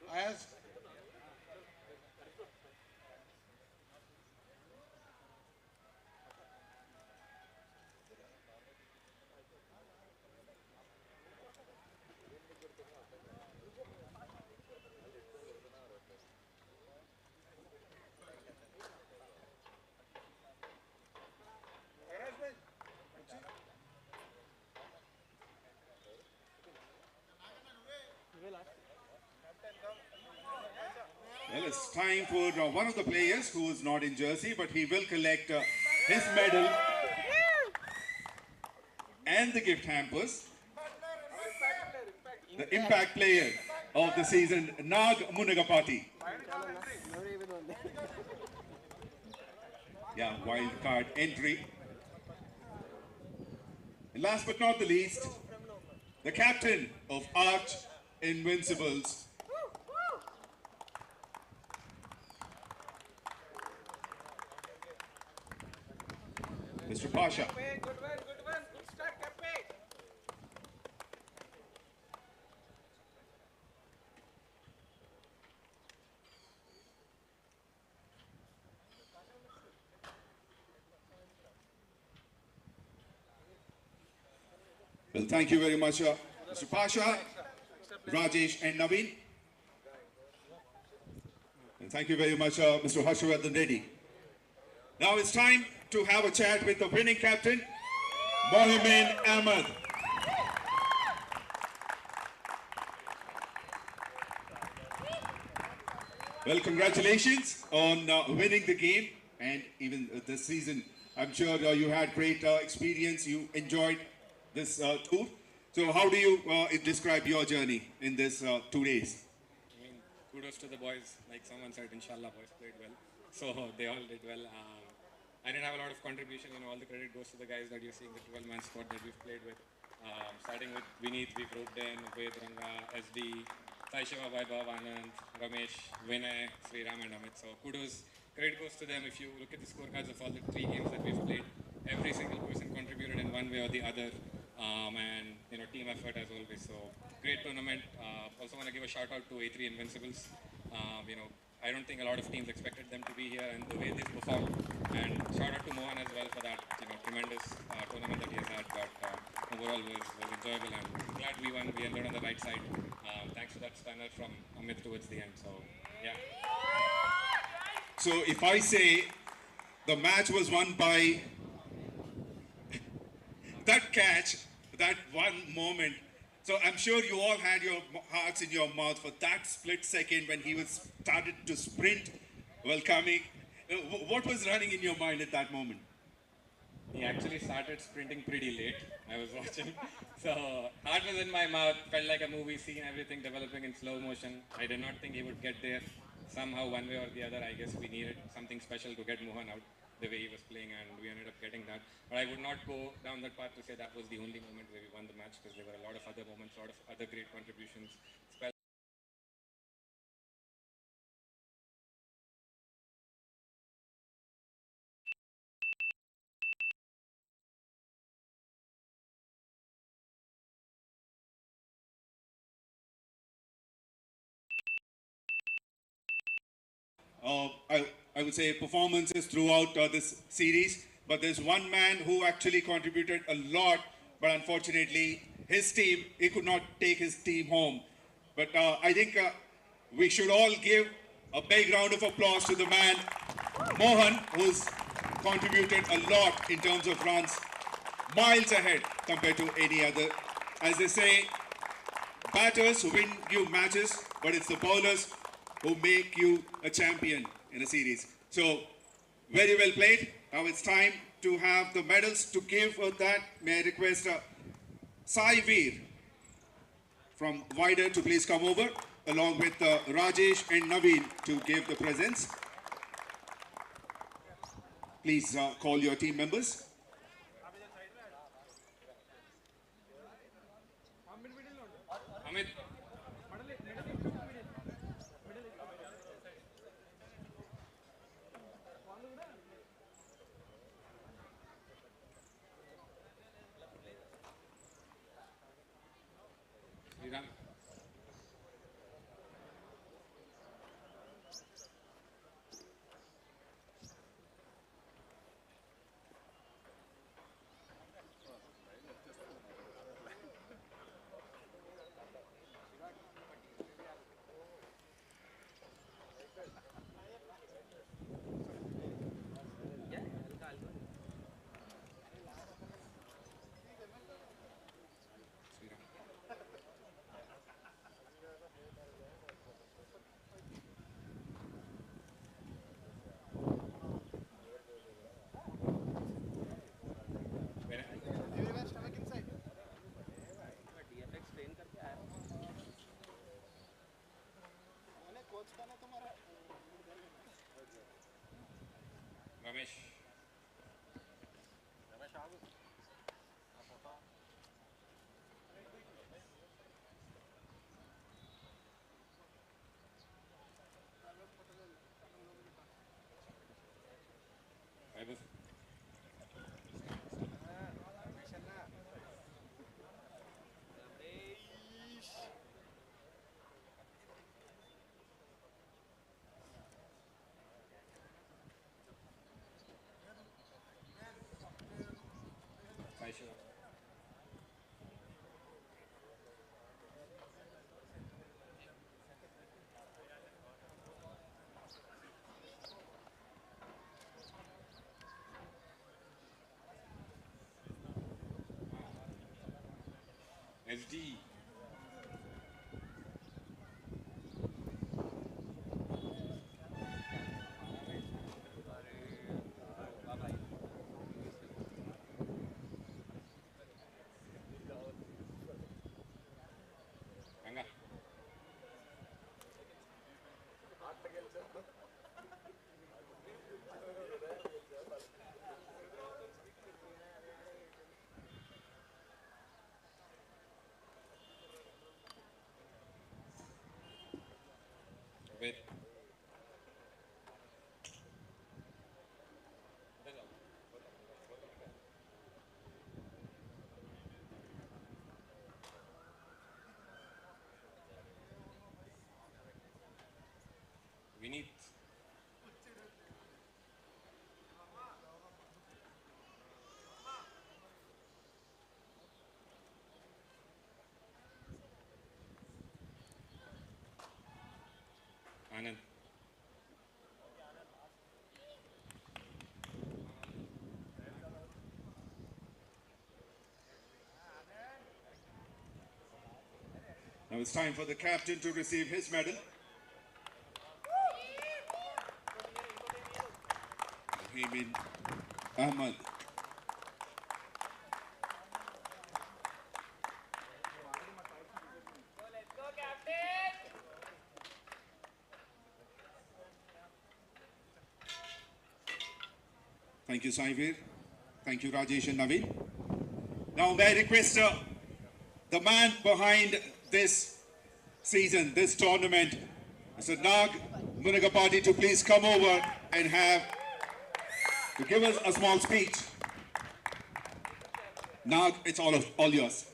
B: Ayaz.
A: Well, it's time for one of the players who is not in jersey, but he will collect his medal and the gift hampers. The impact player of the season, Nag Munagapati. Yeah, wild card entry. And last but not the least, the captain of Arch Invincibles, Mr. Pasha.
F: Good one. Good start, Captain.
A: Well, thank you very much, Mr. Pasha, Rajesh and Naveen. And thank you very much, Mr. 𝗪𝗁𝗲. Now it's time to have a chat with the winning captain, Mohamed Ahmed. Well, congratulations on winning the game and even this season. I'm sure you had great experience. You enjoyed this tour. So how do you describe your journey in this 2 days?
C: I mean, kudos to the boys. Like someone said, inshallah, boys played well. So they all did well. I didn't have a lot of contribution. You know, all the credit goes to the guys that you're seeing, the 12-man squad that we've played with. Starting with Vineet, we've roped in, 𝗏𝗏, SD, 𝗙𝗂𝗏𝗏, Anand, Ramesh, Vinay, Sriram and Amit. So kudos, credit goes to them. If you look at the scorecards of all the 3 games that we've played, every single person contributed in one way or the other. And, you know, team effort as always. So great tournament. Also want to give a shout out to A3 Invincibles. You know, I don't think a lot of teams expected them to be here and the way they performed. And shout out to Mohan as well for that, you know, tremendous tournament that he has had. But overall was enjoyable and glad we won. We ended on the right side. Thanks to that stunner from Amit towards the end. So yeah.
A: So if I say the match was won by that catch, that one moment. So I'm sure you all had your hearts in your mouth for that split second when he was started to sprint while coming. What was running in your mind at that moment?
C: He actually started sprinting pretty late. I was watching. So heart was in my mouth, felt like a movie scene, everything developing in slow motion. I did not think he would get there. Somehow, one way or the other, I guess we needed something special to get Mohan out the way he was playing, and we ended up getting that. But I would not go down that path to say that was the only moment where we won the match, because there were a lot of other moments, a lot of other great contributions.
A: I would say, performances throughout this series. But there's one man who actually contributed a lot, but unfortunately, his team, he could not take his team home. But I think we should all give a big round of applause to the man, Mohan, who's contributed a lot in terms of runs, miles ahead compared to any other. As they say, batters win you matches, but it's the bowlers who make you a champion in a series. So, very well played. Now it's time to have the medals. To give that, may I request 𝗙𝗂𝗏 from Wider to please come over, along with Rajesh and Naveen to give the presents. Please call your team members.
C: Amit. Sriram. Ramesh. Vaibhav. Shiva. SD. Ganga. Wait. Vineet. Anand.
A: Now it's time for the captain to receive his medal. 𝗵𝗵𝗏. Thank you, 𝗙𝗏𝗏. Thank you, Rajesh and Naveen. Now may I request the man behind this season, this tournament, Mr. Nag Munagapati, to please come over and to give us a small speech. Nag, it's all yours.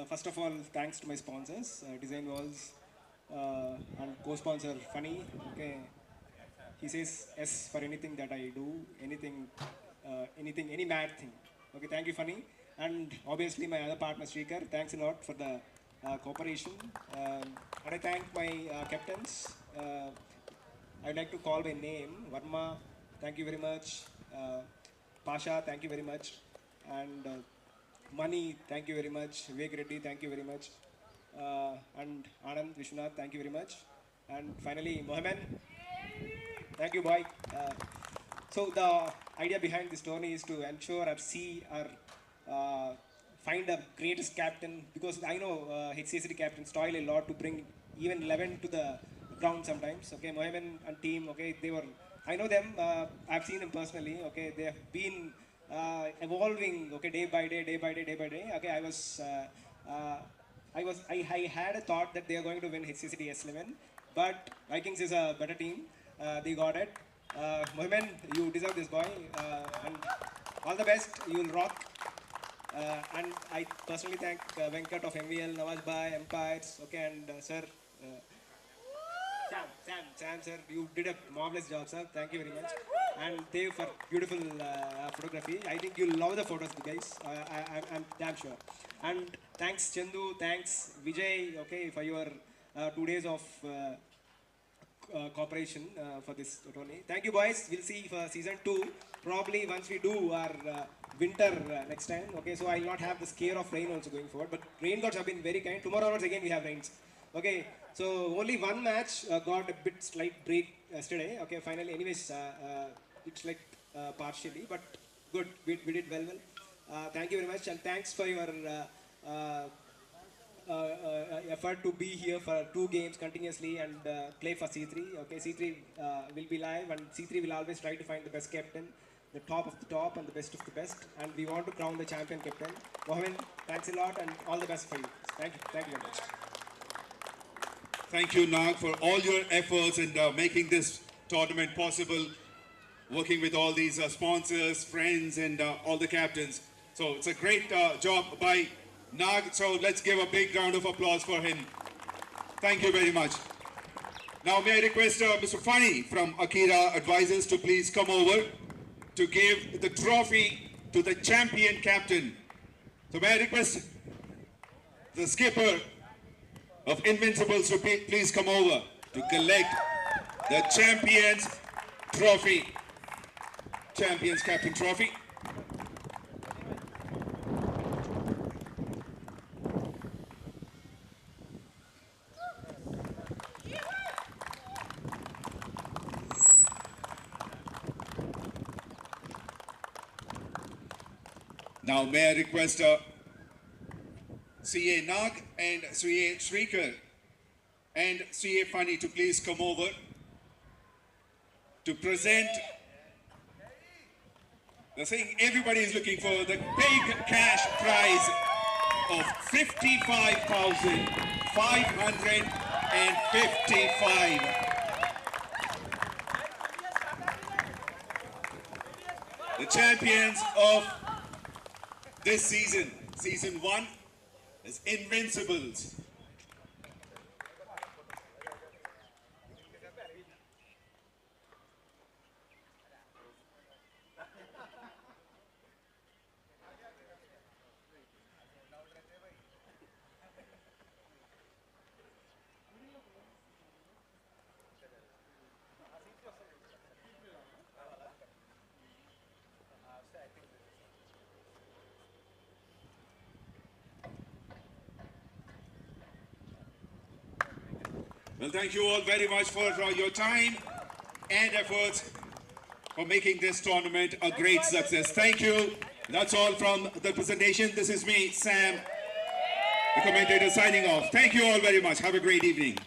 J: First of all, thanks to my sponsors, Design Walls,
F: and co-sponsor Funny. Okay, he says yes for anything that I do, anything, any mad thing. Okay, thank you, Funny, and obviously my other partner 𝗃𝗃𝗲. Thanks a lot for the cooperation, and I thank my captains. I'd like to call by name. Varma, thank you very much. Pasha, thank you very much. And Mani, thank you very much. Vivek Reddy, thank you very much. And Anand Vishwanath, thank you very much. And finally, Mohammed, thank you, boy. So the idea behind this tourney is to ensure or see or find a greatest captain, because I know 𝘃𝗃𝗃 captains toil a lot to bring even 11 to the ground sometimes. Okay, Mohammed and team, okay, I know them, I've seen them personally, okay, they have been evolving, okay, day by day. Okay, I had a thought that they are going to win 𝘃𝗃𝗃 S11, but Vikings is a better team, they got it. Mohammed, you deserve this, boy, and all the best, you will rock. And I personally thank Venkat of MVL, Nawazbhai, Empires, okay, and sir, Sam, sir, you did a marvelous job, sir. Thank you very much. And Dev for beautiful photography. I think you'll love the photos, guys. I'm damn sure. And thanks, Chandu. Thanks, Vijay, okay, for your 2 days of cooperation for this tourney. Thank you, boys. We'll see for season 2. Probably once we do our winter next time. Okay, so I'll not have the scare of rain also going forward. But rain gods have been very kind. Tomorrow onwards again we have rains. Okay, so only one match got a bit slight break yesterday. Okay, finally, anyways, it's like partially, but good. We did well. Thank you very much, and thanks for your effort to be here for 2 games continuously and play for C3. Okay, C3 will be live, and C3 will always try to find the best captain, the top of the top, and the best of the best. And we want to crown the champion captain. Mohammed, thanks a lot, and all the best for you. Thank you very much.
A: Thank you, Nag, for all your efforts in making this tournament possible, working with all these sponsors, friends, and all the captains. So it's a great job by Nag. So let's give a big round of applause for him. Thank you very much. Now may I request Mr. Funny from Akira Advisors to please come over to give the trophy to the champion captain. So may I request the skipper of Invincibles to please come over to collect the Champions Trophy. Champions Captain Trophy. Now may I request CA Nag and CA 𝗃𝗃𝗃 and CA Funny to please come over to present the thing everybody is looking for, the big cash prize of 55,555. The champions of this season, season 1, is Invincibles. Well, thank you all very much for your time and efforts for making this tournament a great success. Thank you. That's all from the presentation. This is me, Sam, the commentator, signing off. Thank you all very much. Have a great evening.